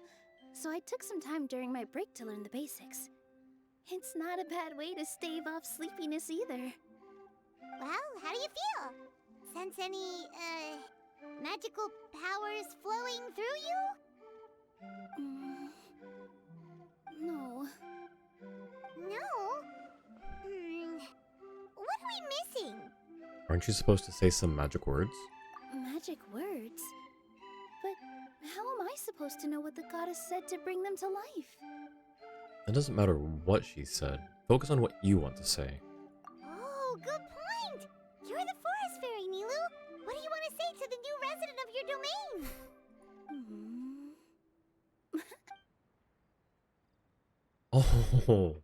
so I took some time during my break to learn the basics. It's not a bad way to stave off sleepiness either. Well, how do you feel? Sense any, magical powers flowing through you? No. No? What are we missing? Aren't you supposed to say some magic words? Magic words? But how am I supposed to know what the goddess said to bring them to life? It doesn't matter what she said. Focus on what you want to say. Oh, good point! You're the Forest Fairy, Nilu! What do you want to say to the new resident of your domain? Oh,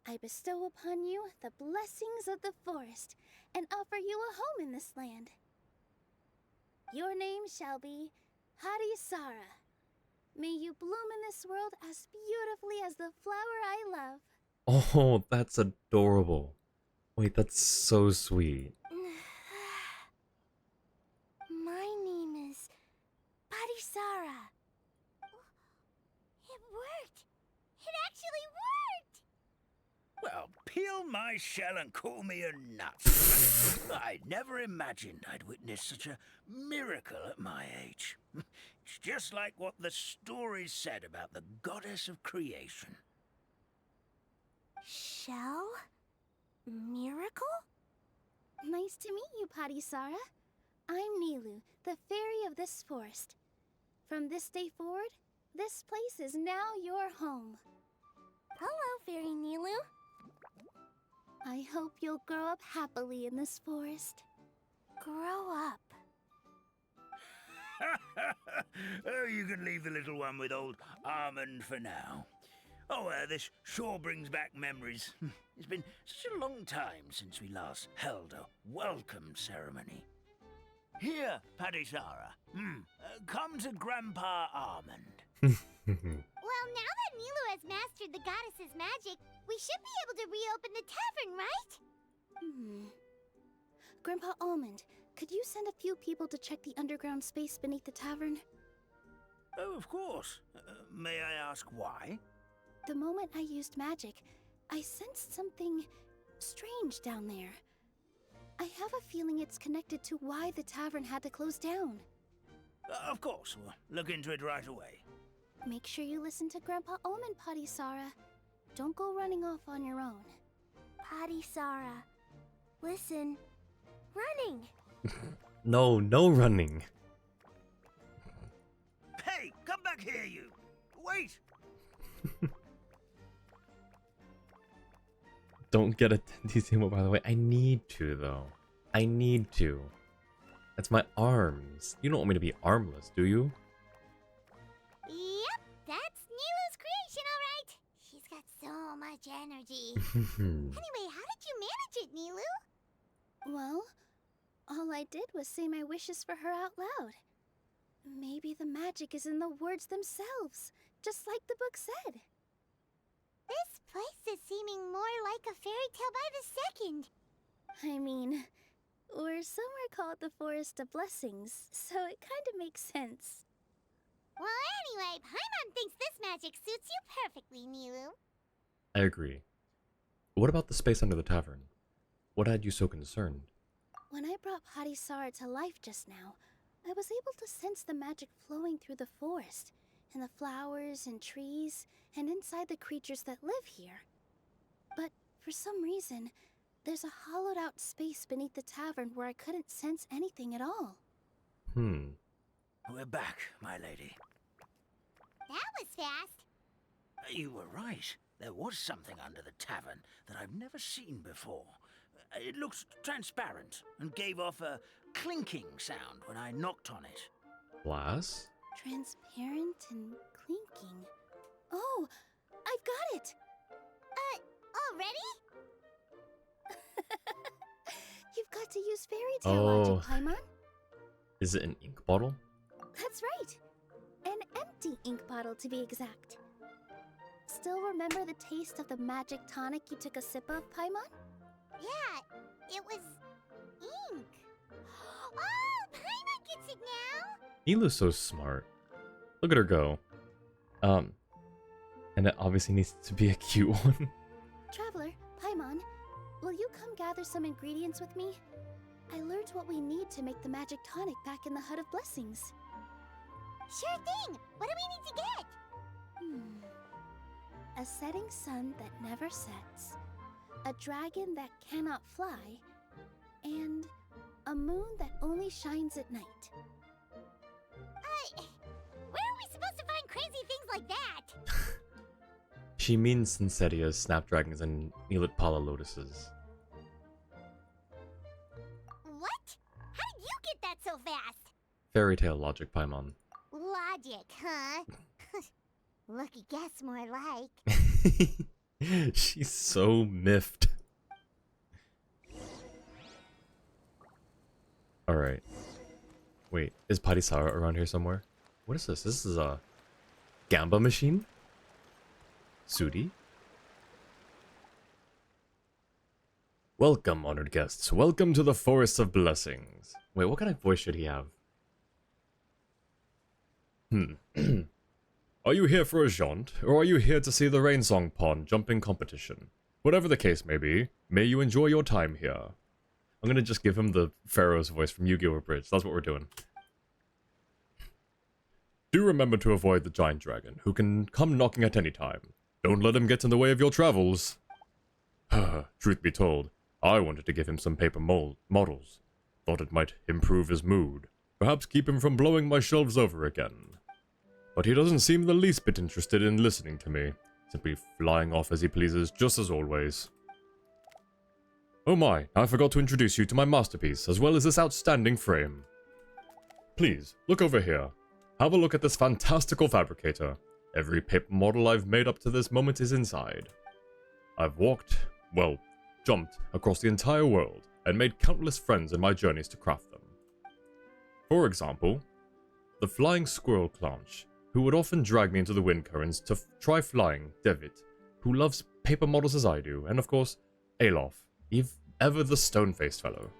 I bestow upon you the blessings of the forest and offer you a home in this land. Your name shall be Harisara. May you bloom in this world as beautifully as the flower I love. oh, that's adorable. Wait, that's so sweet. My name is Harisara. It worked! It actually worked! Well, peel my shell and call me a nut. I never imagined I'd witness such a miracle at my age. It's just like what the stories said about the goddess of creation. Shell? Miracle? Nice to meet you, Parisara. I'm Nilu, the fairy of this forest. From this day forward, this place is now your home. Hello, Fairy Nilu. I hope you'll grow up happily in this forest. Grow up. Oh, you can leave the little one with old Almond for now. Oh, this sure brings back memories. It's been such a long time since we last held a welcome ceremony. Here, Padisara. Come to Grandpa Almond. Well, now that Nilu has mastered the goddess's magic, we should be able to reopen the tavern, right? Grandpa Almond, could you send a few people to check the underground space beneath the tavern? Oh, of course. May I ask why? The moment I used magic, I sensed something strange down there. I have a feeling it's connected to why the tavern had to close down. Of course. We'll look into it right away. Make sure you listen to Grandpa Almond, Patisara. Don't go running off on your own. Patisara, listen. Running! No, no running. Hey, come back here, you! Wait! Don't get a DC by the way. I need to, though. I need to. That's my arms. You don't want me to be armless, do you? Yep, that's Nilu's creation, all right. She's got so much energy. Anyway, how did you manage it, Nilu? Well, all I did was say my wishes for her out loud. Maybe the magic is in the words themselves, just like the book said. This place is seeming more like a fairy tale by the second. I mean, or somewhere called the Forest of Blessings, so it kind of makes sense. Well, anyway, Paimon thinks this magic suits you perfectly, Nilu. I agree. What about the space under the tavern? What had you so concerned? When I brought Hadisara to life just now, I was able to sense the magic flowing through the forest, and the flowers and trees, and inside the creatures that live here. But for some reason, there's a hollowed out space beneath the tavern where I couldn't sense anything at all. We're back, my lady. That was fast. You were right. There was something under the tavern that I've never seen before. It looked transparent and gave off a clinking sound when I knocked on it. Glass? Transparent and clinking. Oh, I've got it! Already? You've got to use fairy tale logic, Paimon. Is it an ink bottle? That's right. An empty ink bottle, to be exact. Still remember the taste of the magic tonic you took a sip of, Paimon? Yeah, it was ink. Oh, Paimon gets it now! Nilu's so smart. Look at her go. And it obviously needs to be a cute one. Traveler, Paimon, will you come gather some ingredients with me? I learned what we need to make the magic tonic back in the Hut of Blessings. Sure thing! What do we need to get? A setting sun that never sets, a dragon that cannot fly, and a moon that only shines at night. Where are we supposed to find crazy things like that? She means Sincerias, snapdragons, and Neelitpala lotuses. What? How did you get that so fast? Fairy tale logic, Paimon. Logic, huh? Lucky guess, more like. She's so miffed. Alright. Wait, is Padisara around here somewhere? What is this? This is a Gamba machine? Sudi? Welcome, honored guests. Welcome to the Forest of Blessings. Wait, what kind of voice should he have? Are you here for a jaunt, or are you here to see the Rainsong Pond jumping competition? Whatever the case may be, may you enjoy your time here. I'm gonna just give him the Pharaoh's voice from Yu-Gi-Oh! Bridge. That's what we're doing. Do remember to avoid the giant dragon, who can come knocking at any time. Don't let him get in the way of your travels. Truth be told, I wanted to give him some paper models. Thought it might improve his mood. Perhaps keep him from blowing my shelves over again. But he doesn't seem the least bit interested in listening to me, simply flying off as he pleases, just as always. Oh my, I forgot to introduce you to my masterpiece, as well as this outstanding frame. Please, look over here. Have a look at this fantastical fabricator. Every paper model I've made up to this moment is inside. I've walked, well, jumped across the entire world, and made countless friends in my journeys to craft them. For example, the flying squirrel Clanch, who would often drag me into the wind currents to try flying, Devitt, who loves paper models as I do, and of course, Alof, ever the stone-faced fellow.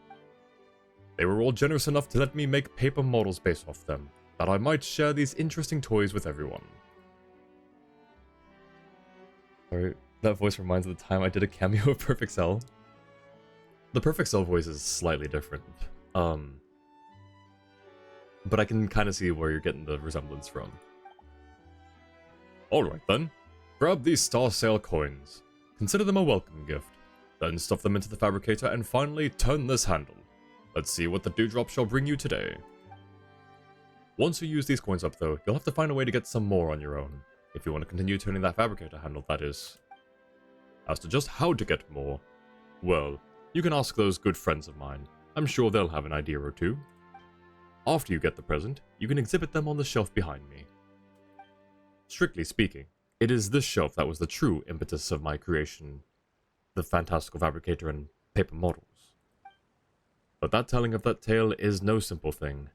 They were all generous enough to let me make paper models based off them, that I might share these interesting toys with everyone. Sorry, that voice reminds me of the time I did a cameo of Perfect Cell. The Perfect Cell voice is slightly different, but I can kind of see where you're getting the resemblance from. Alright then, grab these Star Sail coins. Consider them a welcome gift. Then stuff them into the fabricator and finally turn this handle. Let's see what the dewdrop shall bring you today. Once you use these coins up though, you'll have to find a way to get some more on your own. If you want to continue turning that fabricator handle, that is. As to just how to get more, well, you can ask those good friends of mine. I'm sure they'll have an idea or two. After you get the present, you can exhibit them on the shelf behind me. Strictly speaking, it is this shelf that was the true impetus of my creation, the fantastical fabricator and paper models. But that telling of that tale is no simple thing.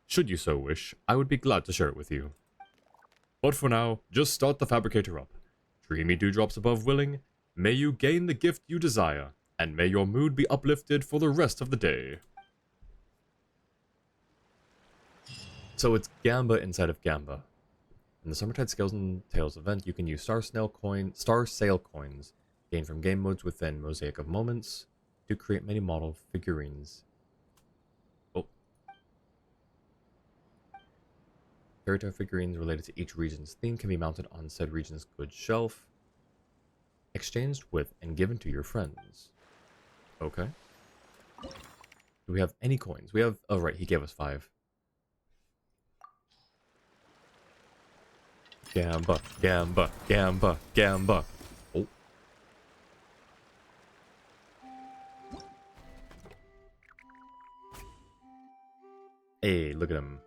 Should you so wish, I would be glad to share it with you. But for now, just start the fabricator up. Dreamy dewdrops above willing, may you gain the gift you desire, and may your mood be uplifted for the rest of the day. So it's Gamba inside of Gamba. In the Summertide Scales and Tales event, you can use Star Sail coins, gained from game modes within Mosaic of Moments, to create many model figurines. Oh. Fairytale figurines related to each region's theme can be mounted on said region's goods shelf, exchanged with and given to your friends. Okay. Do we have any coins? We have... Oh, right, he gave us 5. Gamba, Gamba, Gamba, Gamba. Oh. Hey, look at him.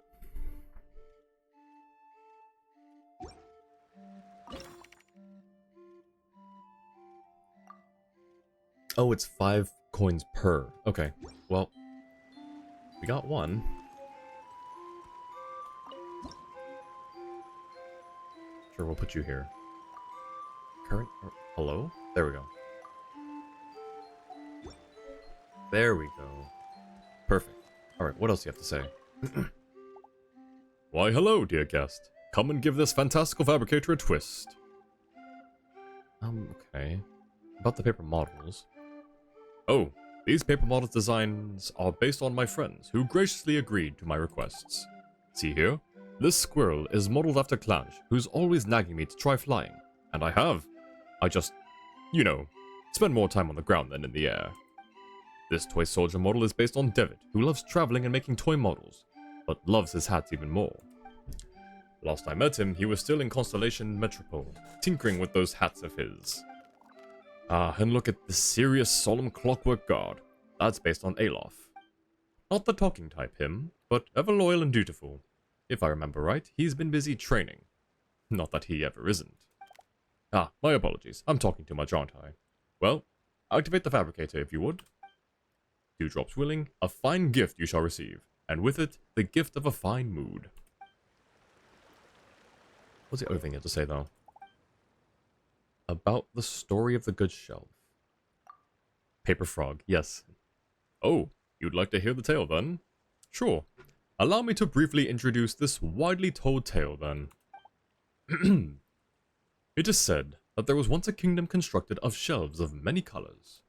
Oh, it's 5 coins per. Okay, well, we got 1. Sure, we'll put you here. Current... Hello? There we go. There we go. Perfect. Alright, what else do you have to say? Why, hello, dear guest. Come and give this fantastical fabricator a twist. Okay. About the paper models. Oh, these paper models designs are based on my friends, who graciously agreed to my requests. See here? This squirrel is modeled after Clanch, who's always nagging me to try flying. And I have. I just, you know, spend more time on the ground than in the air. This toy soldier model is based on Devitt, who loves traveling and making toy models, but loves his hats even more. Last I met him, he was still in Constellation Metropole, tinkering with those hats of his. Ah, and look at the serious, solemn clockwork guard. That's based on Alof. Not the talking type him, but ever loyal and dutiful. If I remember right, he's been busy training. Not that he ever isn't. Ah, my apologies. I'm talking too much, aren't I? Well, activate the fabricator if you would. Dewdrops willing, a fine gift you shall receive, and with it, the gift of a fine mood. What's the other thing you have to say, though? About the story of the goods shelf. Paper Frog, yes. Oh, you'd like to hear the tale, then? Sure. Allow me to briefly introduce this widely told tale, then. It is said that there was once a kingdom constructed of shelves of many colors.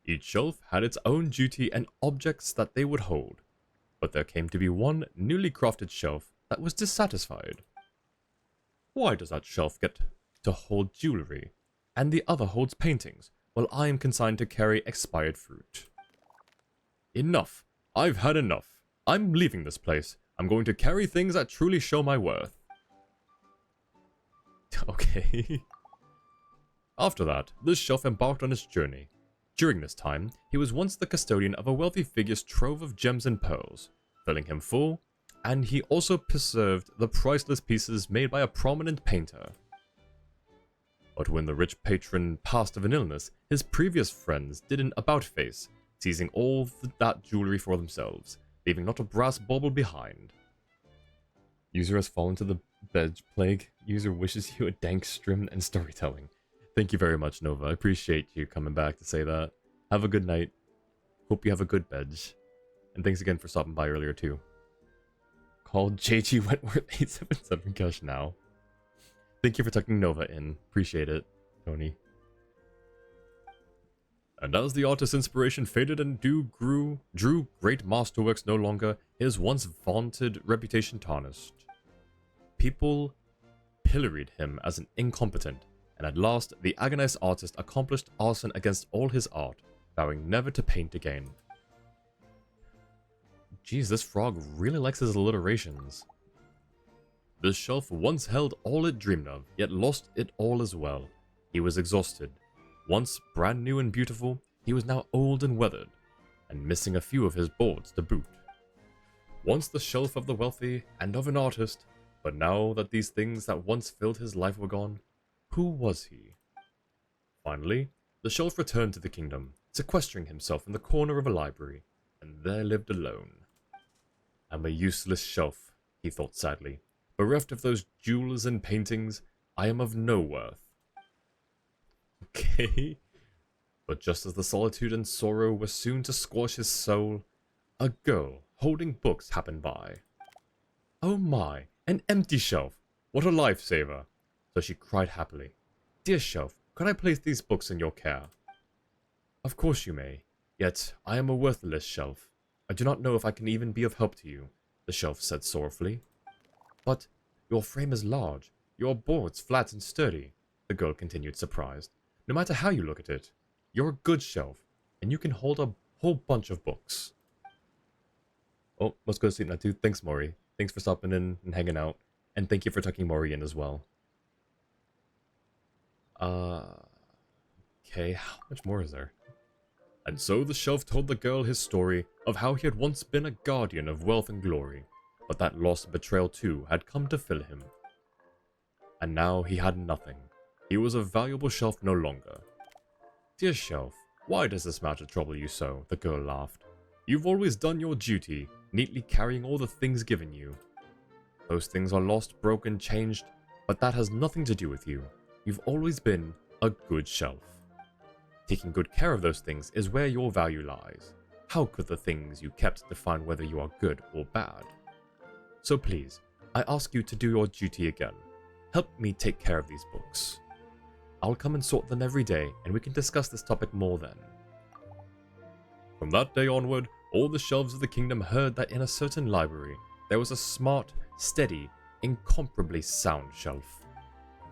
Each shelf had its own duty and objects that they would hold, but there came to be one newly crafted shelf that was dissatisfied. Why does that shelf get to hold jewelry, and the other holds paintings, while I am consigned to carry expired fruit? Enough. I've had enough. I'm leaving this place. I'm going to carry things that truly show my worth. Okay. After that, this shelf embarked on its journey. During this time, he was once the custodian of a wealthy figure's trove of gems and pearls, filling him full, and he also preserved the priceless pieces made by a prominent painter. But when the rich patron passed of an illness, his previous friends did an about-face, seizing all that jewelry for themselves, leaving not a brass bauble behind. User has fallen to the bed plague. User wishes you a dank strim and storytelling. Thank you very much, Nova. I appreciate you coming back to say that. Have a good night. Hope you have a good bed. And thanks again for stopping by earlier, too. Call JG Wentworth 877 Gush now. Thank you for tucking Nova in. Appreciate it, Tony. And as the artist's inspiration faded and drew great masterworks no longer, his once vaunted reputation tarnished. People pilloried him as an incompetent, and at last the agonized artist accomplished arson against all his art, vowing never to paint again. Geez, this frog really likes his alliterations. This shelf once held all it dreamed of, yet lost it all as well. He was exhausted. Once brand new and beautiful, he was now old and weathered, and missing a few of his boards to boot. Once the shelf of the wealthy and of an artist, but now that these things that once filled his life were gone, who was he? Finally, the shelf returned to the kingdom, sequestering himself in the corner of a library, and there lived alone. I'm a useless shelf, he thought sadly. Bereft of those jewels and paintings, I am of no worth. Okay. But just as the solitude and sorrow were soon to squash his soul, a girl holding books happened by. Oh my, an empty shelf! What a lifesaver! So she cried happily, Dear shelf, could I place these books in your care? Of course you may, yet I am a worthless shelf. I do not know if I can even be of help to you, the shelf said sorrowfully. But your frame is large, your boards flat and sturdy, the girl continued surprised. No matter how you look at it, you're a good shelf, and you can hold a whole bunch of books. Oh, let's go to sleep now too. Thanks, Mori. Thanks for stopping in and hanging out. And thank you for tucking Mori in as well. Okay, how much more is there? And so the shelf told the girl his story of how he had once been a guardian of wealth and glory, but that loss and betrayal too had come to fill him. And now he had nothing. He was a valuable shelf no longer. Dear shelf, why does this matter trouble you so? The girl laughed. You've always done your duty, neatly carrying all the things given you. Those things are lost, broken, changed, but that has nothing to do with you. You've always been a good shelf. Taking good care of those things is where your value lies. How could the things you kept define whether you are good or bad? So please, I ask you to do your duty again. Help me take care of these books. I'll come and sort them every day, and we can discuss this topic more then. From that day onward, all the shelves of the kingdom heard that in a certain library, there was a smart, steady, incomparably sound shelf.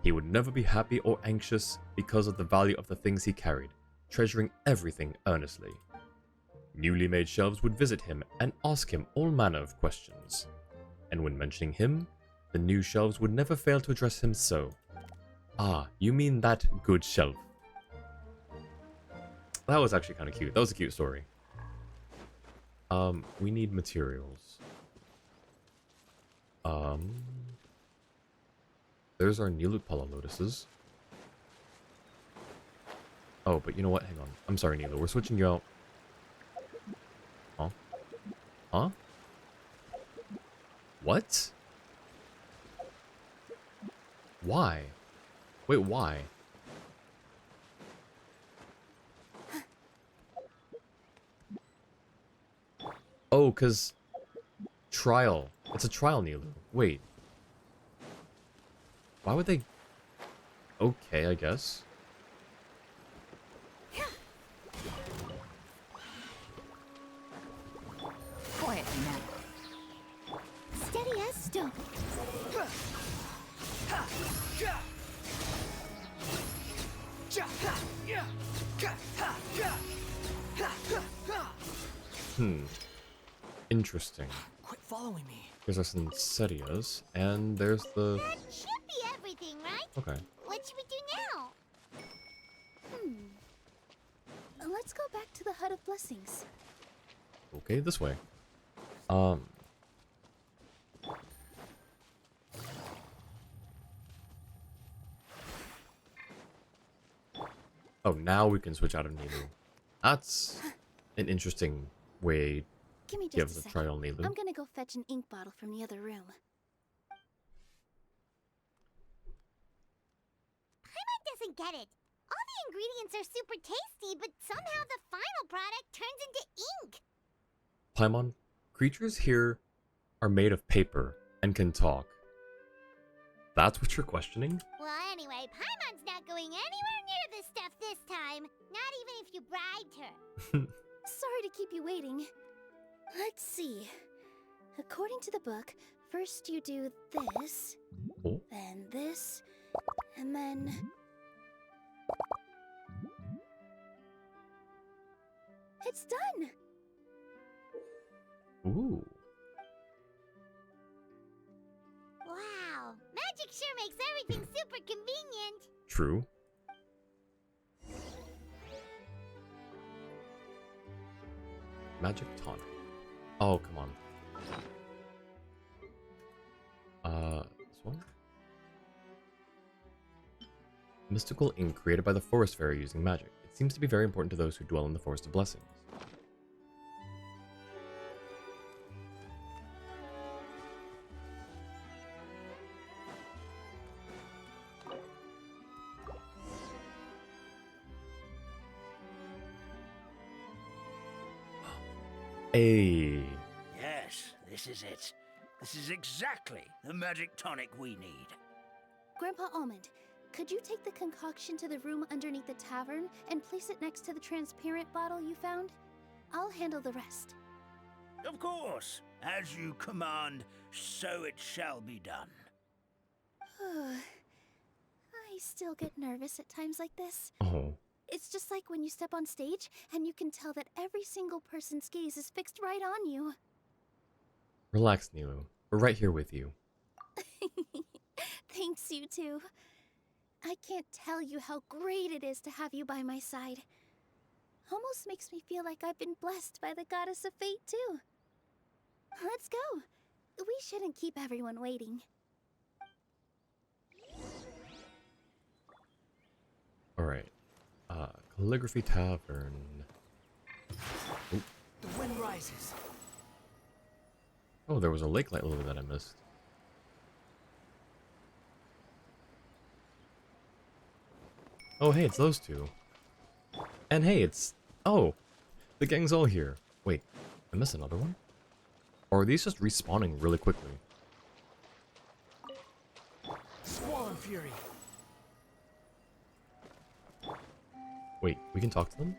He would never be happy or anxious because of the value of the things he carried, treasuring everything earnestly. Newly made shelves would visit him and ask him all manner of questions. And when mentioning him, the new shelves would never fail to address him so. Ah, you mean that good shelf. That was actually kind of cute. That was a cute story. We need materials. There's our Nilu Pala lotuses. Oh, but you know what? Hang on. I'm sorry, Nilu. We're switching you out. Huh? Huh? What? Why? Wait, why? Oh, 'cause... Trial. It's a trial, Nilu. Wait. Why would they... Okay, I guess. Quiet now. Steady as stone. Interesting. Quit following me. Here's our Sincerias, and there's the... That should be everything, right? Okay. What should we do now? Let's go back to the Hut of Blessings. Okay, this way. Oh, now we can switch out of Nilu. That's an interesting way Give me to give just a us a second. trial Nilu. I'm gonna go fetch an ink bottle from the other room. Paimon doesn't get it. All the ingredients are super tasty, but somehow the final product turns into ink. Paimon, creatures here are made of paper and can talk. That's what you're questioning? Well, anyway, Paimon's not going anywhere near this stuff this time. Not even if you bribed her. Sorry to keep you waiting. Let's see. According to the book, first you do this, Oh. then this, and then... It's done! Ooh. Wow, magic sure makes everything super convenient. True. Magic tonic. Oh, come on. one. Mystical ink created by the forest fairy using magic. It seems to be very important to those who dwell in the Forest of Blessings. Hey. Yes, this is it. This is exactly the magic tonic we need. Grandpa Almond, could you take the concoction to the room underneath the tavern and place it next to the transparent bottle you found? I'll handle the rest. Of course. As you command, so it shall be done. I still get nervous at times like this. Oh. It's just like when you step on stage and you can tell that every single person's gaze is fixed right on you. Relax, Nilu. We're right here with you. Thanks, you two. I can't tell you how great it is to have you by my side. Almost makes me feel like I've been blessed by the goddess of fate, too. Let's go. We shouldn't keep everyone waiting. Alright. Calligraphy Tavern. Ooh. The wind rises. Oh, there was a lake light lily that I missed. Oh, hey, it's those two. And hey, it's... Oh! The gang's all here. Wait, I missed another one? Or are these just respawning really quickly? Squall and fury. Wait, we can talk to them?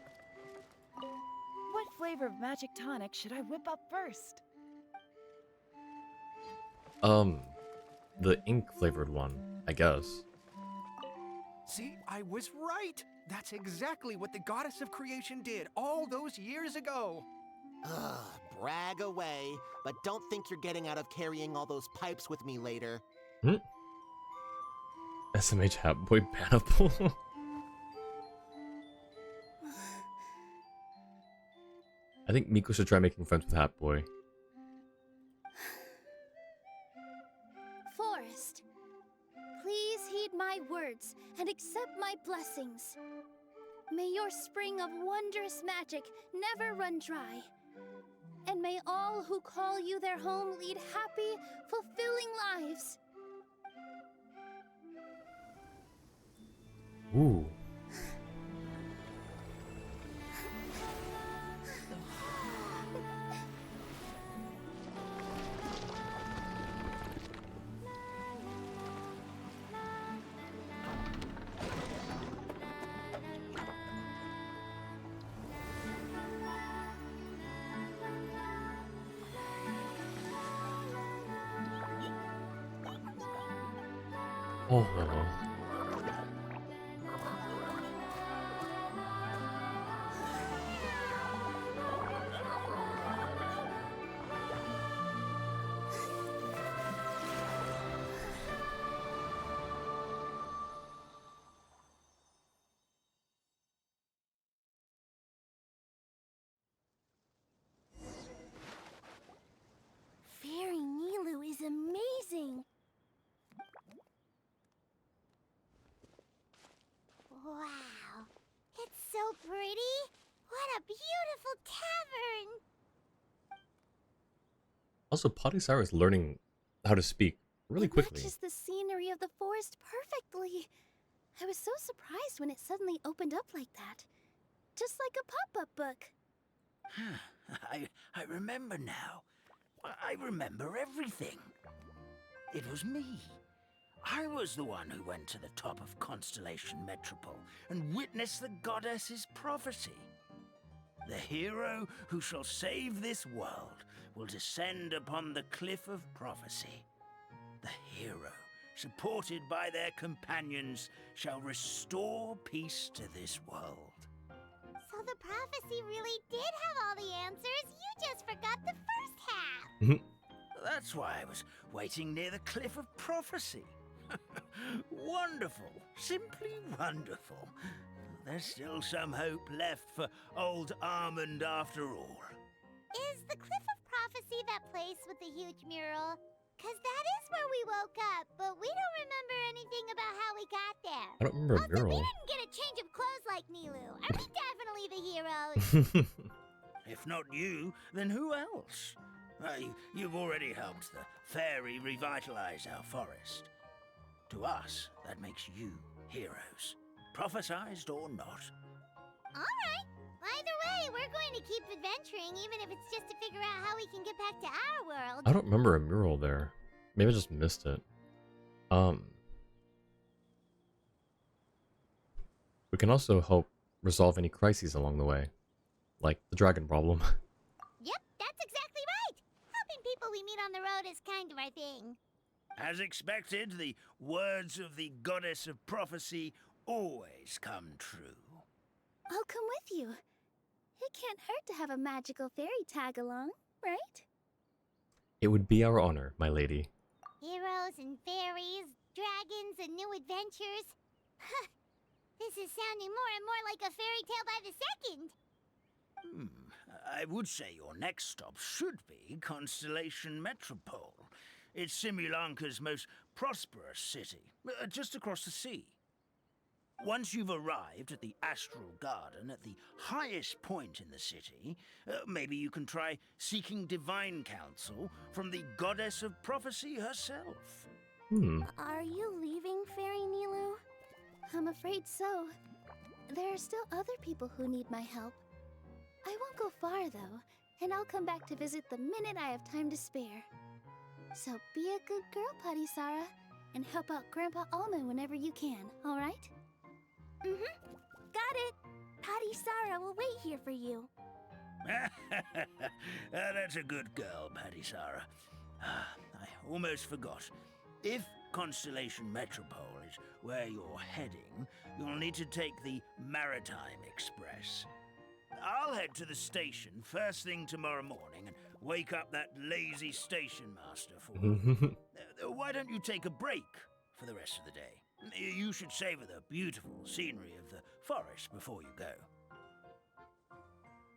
What flavor of magic tonic should I whip up first? The ink flavored one, I guess. See, I was right. That's exactly what the goddess of creation did all those years ago. Ugh, brag away, but don't think you're getting out of carrying all those pipes with me later. SMH Hat Boy Banapple. I think Miko should try making friends with Hat Boy. Forest, please heed my words and accept my blessings. May your spring of wondrous magic never run dry. And may all who call you their home lead happy, fulfilling lives. Ooh. Oh. Fairy Nilu is amazing. Wow, it's so pretty. What a beautiful tavern. Also, Potty Sour is learning how to speak really It quickly. matches the scenery of the forest perfectly. I was so surprised when it suddenly opened up like that. Just like a pop-up book. I remember now. I remember everything. It was me. I was the one who went to the top of Constellation Metropole and witnessed the goddess's prophecy. The hero who shall save this world will descend upon the cliff of prophecy. The hero, supported by their companions, shall restore peace to this world. So the prophecy really did have all the answers. You just forgot the first half. That's why I was waiting near the cliff of prophecy. Wonderful, simply wonderful. There's still some hope left for old Almond after all. Is the Cliff of Prophecy that place with the huge mural? 'Cause that is where we woke up, but we don't remember anything about how we got there. I don't remember a Also, we mural. didn't get a change of clothes like Nilu. Are we definitely the heroes? If not you, then who else? You've already helped the fairy revitalize our forest. To us, that makes you heroes, prophesized or not. Alright. Either way, we're going to keep adventuring, even if it's just to figure out how we can get back to our world. I don't remember a mural there. Maybe I just missed it. We can also help resolve any crises along the way, like the dragon problem. Yep, that's exactly right. Helping people we meet on the road is kind of our thing. As expected, the words of the goddess of prophecy always come true. I'll come with you. It can't hurt to have a magical fairy tag along, right? It would be our honor, my lady. Heroes and fairies, dragons and new adventures. This is sounding more and more like a fairy tale by the second. I would say your next stop should be Constellation Metropole. It's Simulanka's most prosperous city, just across the sea. Once you've arrived at the Astral Garden at the highest point in the city, maybe you can try seeking divine counsel from the goddess of prophecy herself. Are you leaving, Fairy Nilu? I'm afraid so. There are still other people who need my help. I won't go far, though, and I'll come back to visit the minute I have time to spare. So be a good girl, Patisara, and help out Grandpa Almond whenever you can, alright? Got it! Patisara will wait here for you. That's a good girl, Patisara. I almost forgot. If Constellation Metropole is where you're heading, you'll need to take the Maritime Express. I'll head to the station first thing tomorrow morning and wake up that lazy station master for you. Why don't you take a break for the rest of the day? You should savor the beautiful scenery of the forest before you go.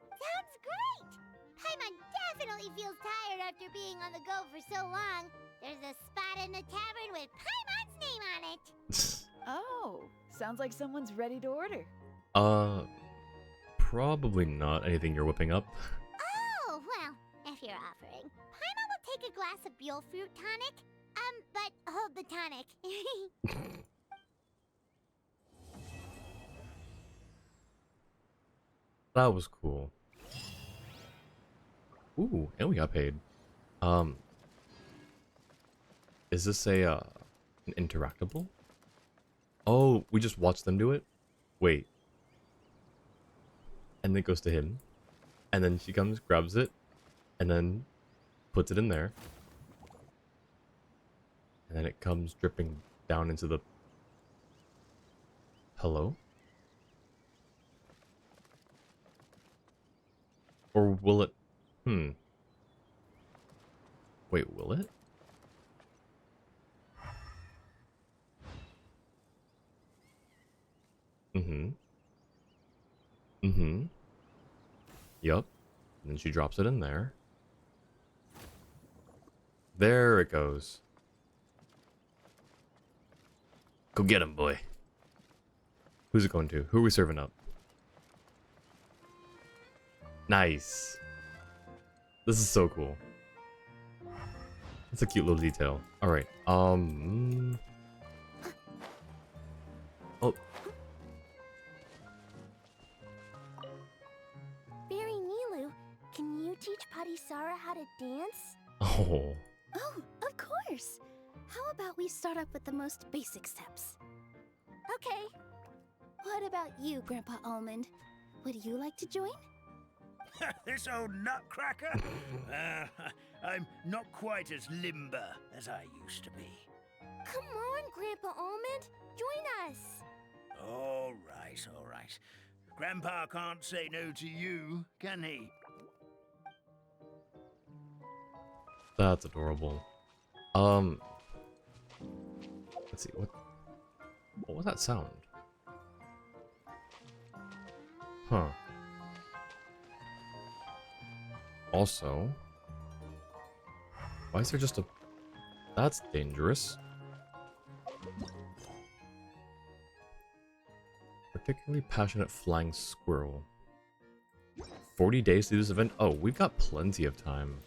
Sounds great! Paimon definitely feels tired after being on the go for so long. There's a spot in the tavern with Paimon's name on it. Oh, sounds like someone's ready to order. Probably not anything you're whipping up. Oh, well, if you're offering. Paimon will take a glass of Buell fruit tonic. But hold the tonic. That was cool. Ooh, and we got paid. Is this an interactable? Oh, we just watched them do it? Wait. And then it goes to him. And then she comes, grabs it, and then puts it in there. And then it comes dripping down into the... Hello? Or will it... Wait, will it? Yup. And then she drops it in there. There it goes. Go get him, boy. Who's it going to? Who are we serving up? Nice. This is so cool. That's a cute little detail. Alright, Oh. Fairy Nilu, can you teach Patisara how to dance? Oh. Oh, of course! How about we start up with the most basic steps? Okay. What about you, Grandpa Almond? Would you like to join? This old nutcracker? I'm not quite as limber as I used to be. Come on, Grandpa Almond! Join us! All right. Grandpa can't say no to you, can he? That's adorable. Let's see, what was that sound? Huh. Also, why is there just a That's dangerous. Particularly passionate flying squirrel. 40 days to do this event? Oh, we've got plenty of time.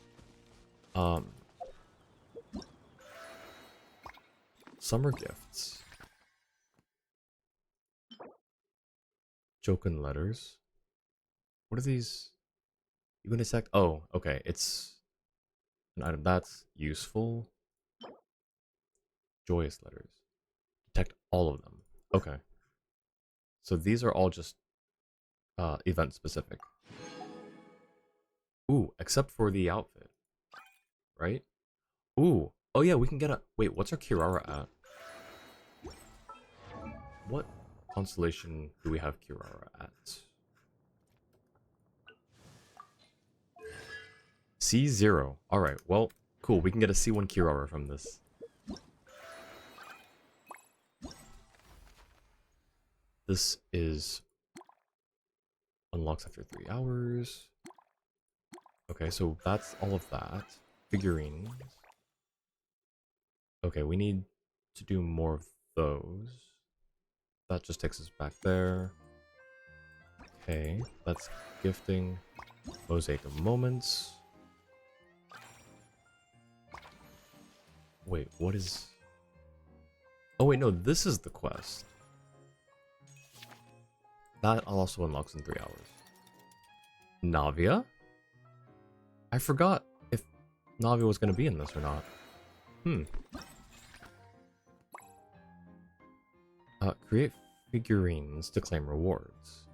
Summer gifts. Joken letters. What are these? You gonna sec? Oh, okay. It's an item that's useful. Joyous letters. Detect all of them. Okay. So these are all just event specific. Ooh, except for the outfit. Right? Ooh. Oh yeah, we can get a... Wait, what's our Kirara at? What constellation do we have Kirara at? C0. Alright, well, cool. We can get a C1 Kirara from this. This is... Unlocks after 3 hours. Okay, so that's all of that. Figurines. Okay, we need to do more of those. That just takes us back there. Okay, that's gifting. Mosaic of Moments. Wait, what is... Oh wait, no, this is the quest. That also unlocks in 3 hours. Navia? I forgot if Navia was going to be in this or not. Create figurines to claim rewards.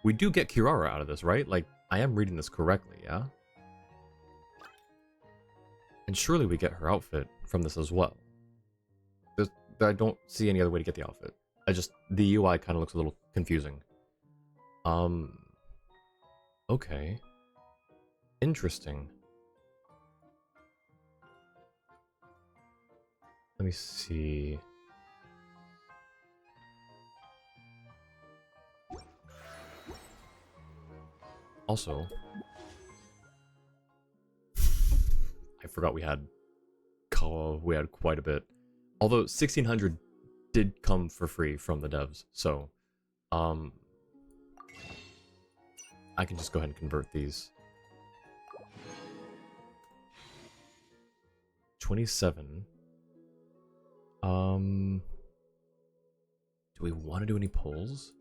We do get Kirara out of this, right? Like, I am reading this correctly, yeah? And surely we get her outfit from this as well. I don't see any other way to get the outfit. The UI kind of looks a little confusing. Okay. Interesting. Let me see. Also, I forgot we had quite a bit. Although 1600 did come for free from the devs, so I can just go ahead and convert these. 27. Do we want to do any polls?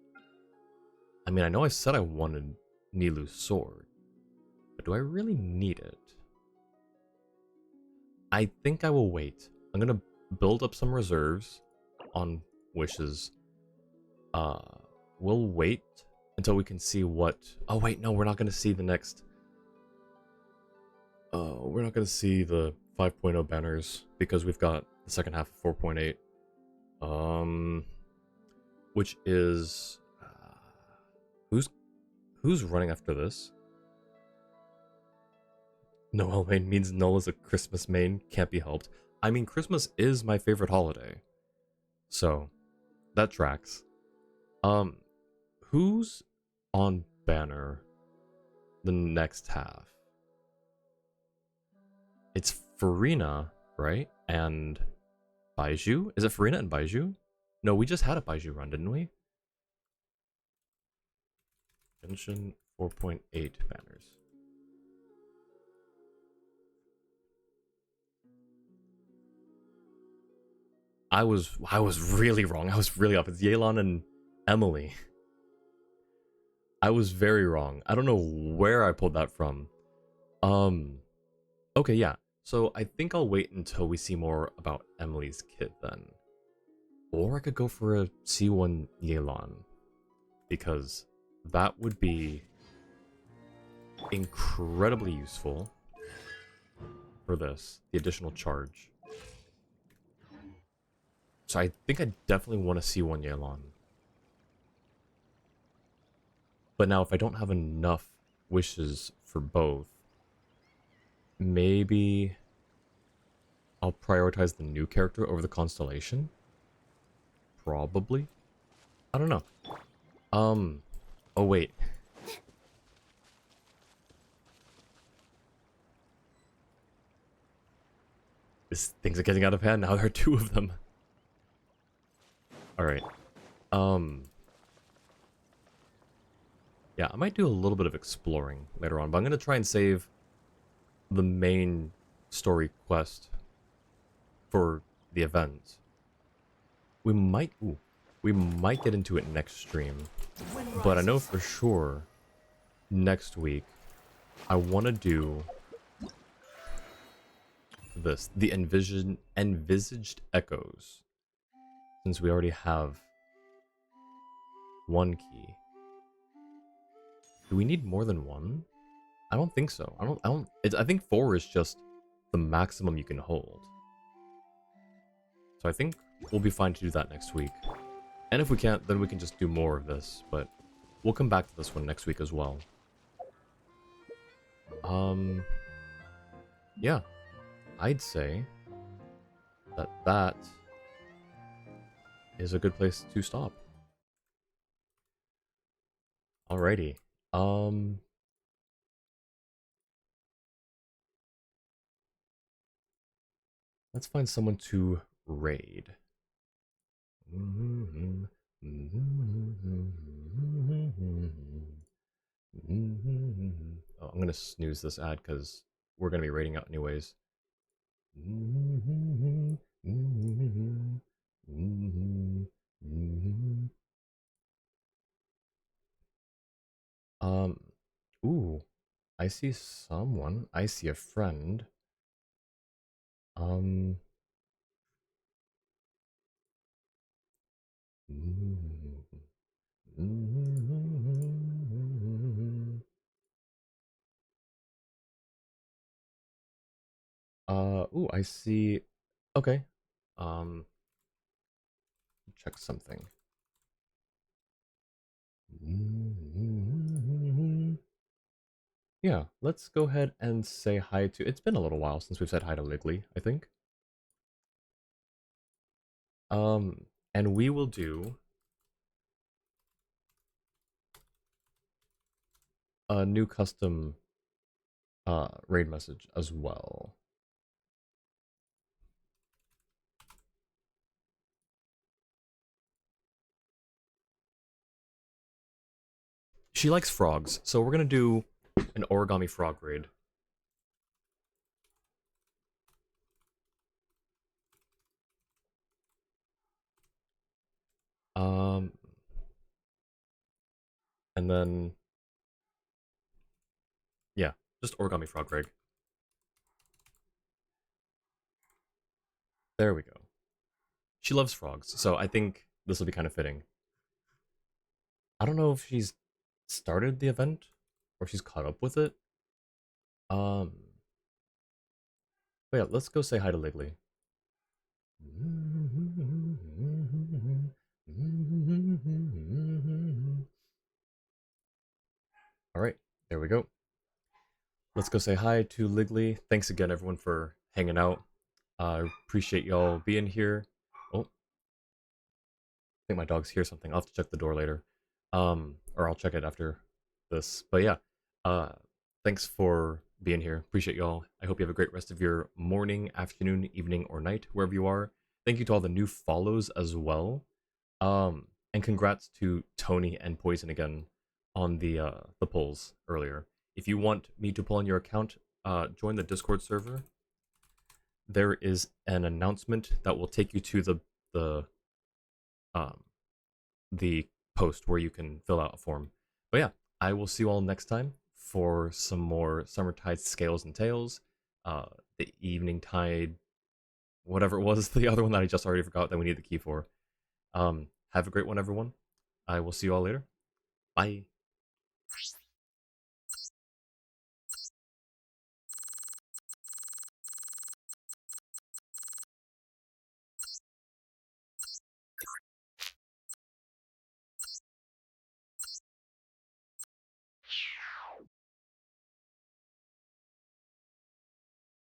I mean, I know I said I wanted Nilu's sword, but do I really need it? I think I will wait. I'm gonna build up some reserves on wishes. We'll wait until we can see what... Oh wait, no, we're not gonna see the next... we're not gonna see the 5.0 banners because we've got the second half of 4.8. Which is... Who's running after this? Noel main means Nola's a Christmas main. Can't be helped. I mean, Christmas is my favorite holiday. So, that tracks. Who's on banner the next half? It's Farina, right? And Baiju? Is it Farina and Baiju? No, we just had a Baiju run, didn't we? Genshin 4.8 banners. I was really wrong. I was really up. It's Yelan and Emily. I was very wrong. I don't know where I pulled that from. Okay, yeah. So I think I'll wait until we see more about Emily's kit then. Or I could go for a C1 Yelan. Because that would be incredibly useful for this, the additional charge. So I think I definitely want to see one Yelan. But now if I don't have enough wishes for both, maybe I'll prioritize the new character over the constellation? Probably? I don't know. Oh wait. things are getting out of hand now. There are two of them. All right. Yeah, I might do a little bit of exploring later on, but I'm gonna try and save the main story quest for the event. We might get into it next stream, but I know for sure next week I want to do this, the envisaged echoes, since we already have one key. Do we need more than one? I don't think so. I think 4 is just the maximum you can hold. So I think we'll be fine to do that next week. And if we can't, then we can just do more of this, but we'll come back to this one next week as well. Yeah. I'd say that is a good place to stop. Alrighty. Let's find someone to raid. Oh, I'm gonna snooze this ad because we're gonna be raiding out anyways. Ooh, I see someone. I see a friend. Ooh, I see. Okay. Check something. Yeah, let's go ahead and say hi to... It's been a little while since we've said hi to Ligley, I think. And we will do a new custom raid message as well. She likes frogs, so we're gonna do an origami frog raid. And then, yeah, just origami frog raid. There we go. She loves frogs, so I think this will be kind of fitting. I don't know if she's started the event or she's caught up with it. But yeah, let's go say hi to Ligley. Alright, there we go. Let's go say hi to Ligley. Thanks again, everyone, for hanging out. I appreciate y'all being here. Oh, I think my dog's hear something. I'll have to check the door later. Or I'll check it after this. But yeah, thanks for being here. Appreciate y'all. I hope you have a great rest of your morning, afternoon, evening, or night, wherever you are. Thank you to all the new follows as well. And congrats to Tony and Poison again on the polls earlier. If you want me to pull on your account, join the Discord server. There is an announcement that will take you to the post where you can fill out a form. But yeah, I will see you all next time for some more Summertide Scales and Tales, the Evening Tide, whatever it was, the other one that I just already forgot that we need the key for. Have a great one, everyone. I will see you all later. Bye.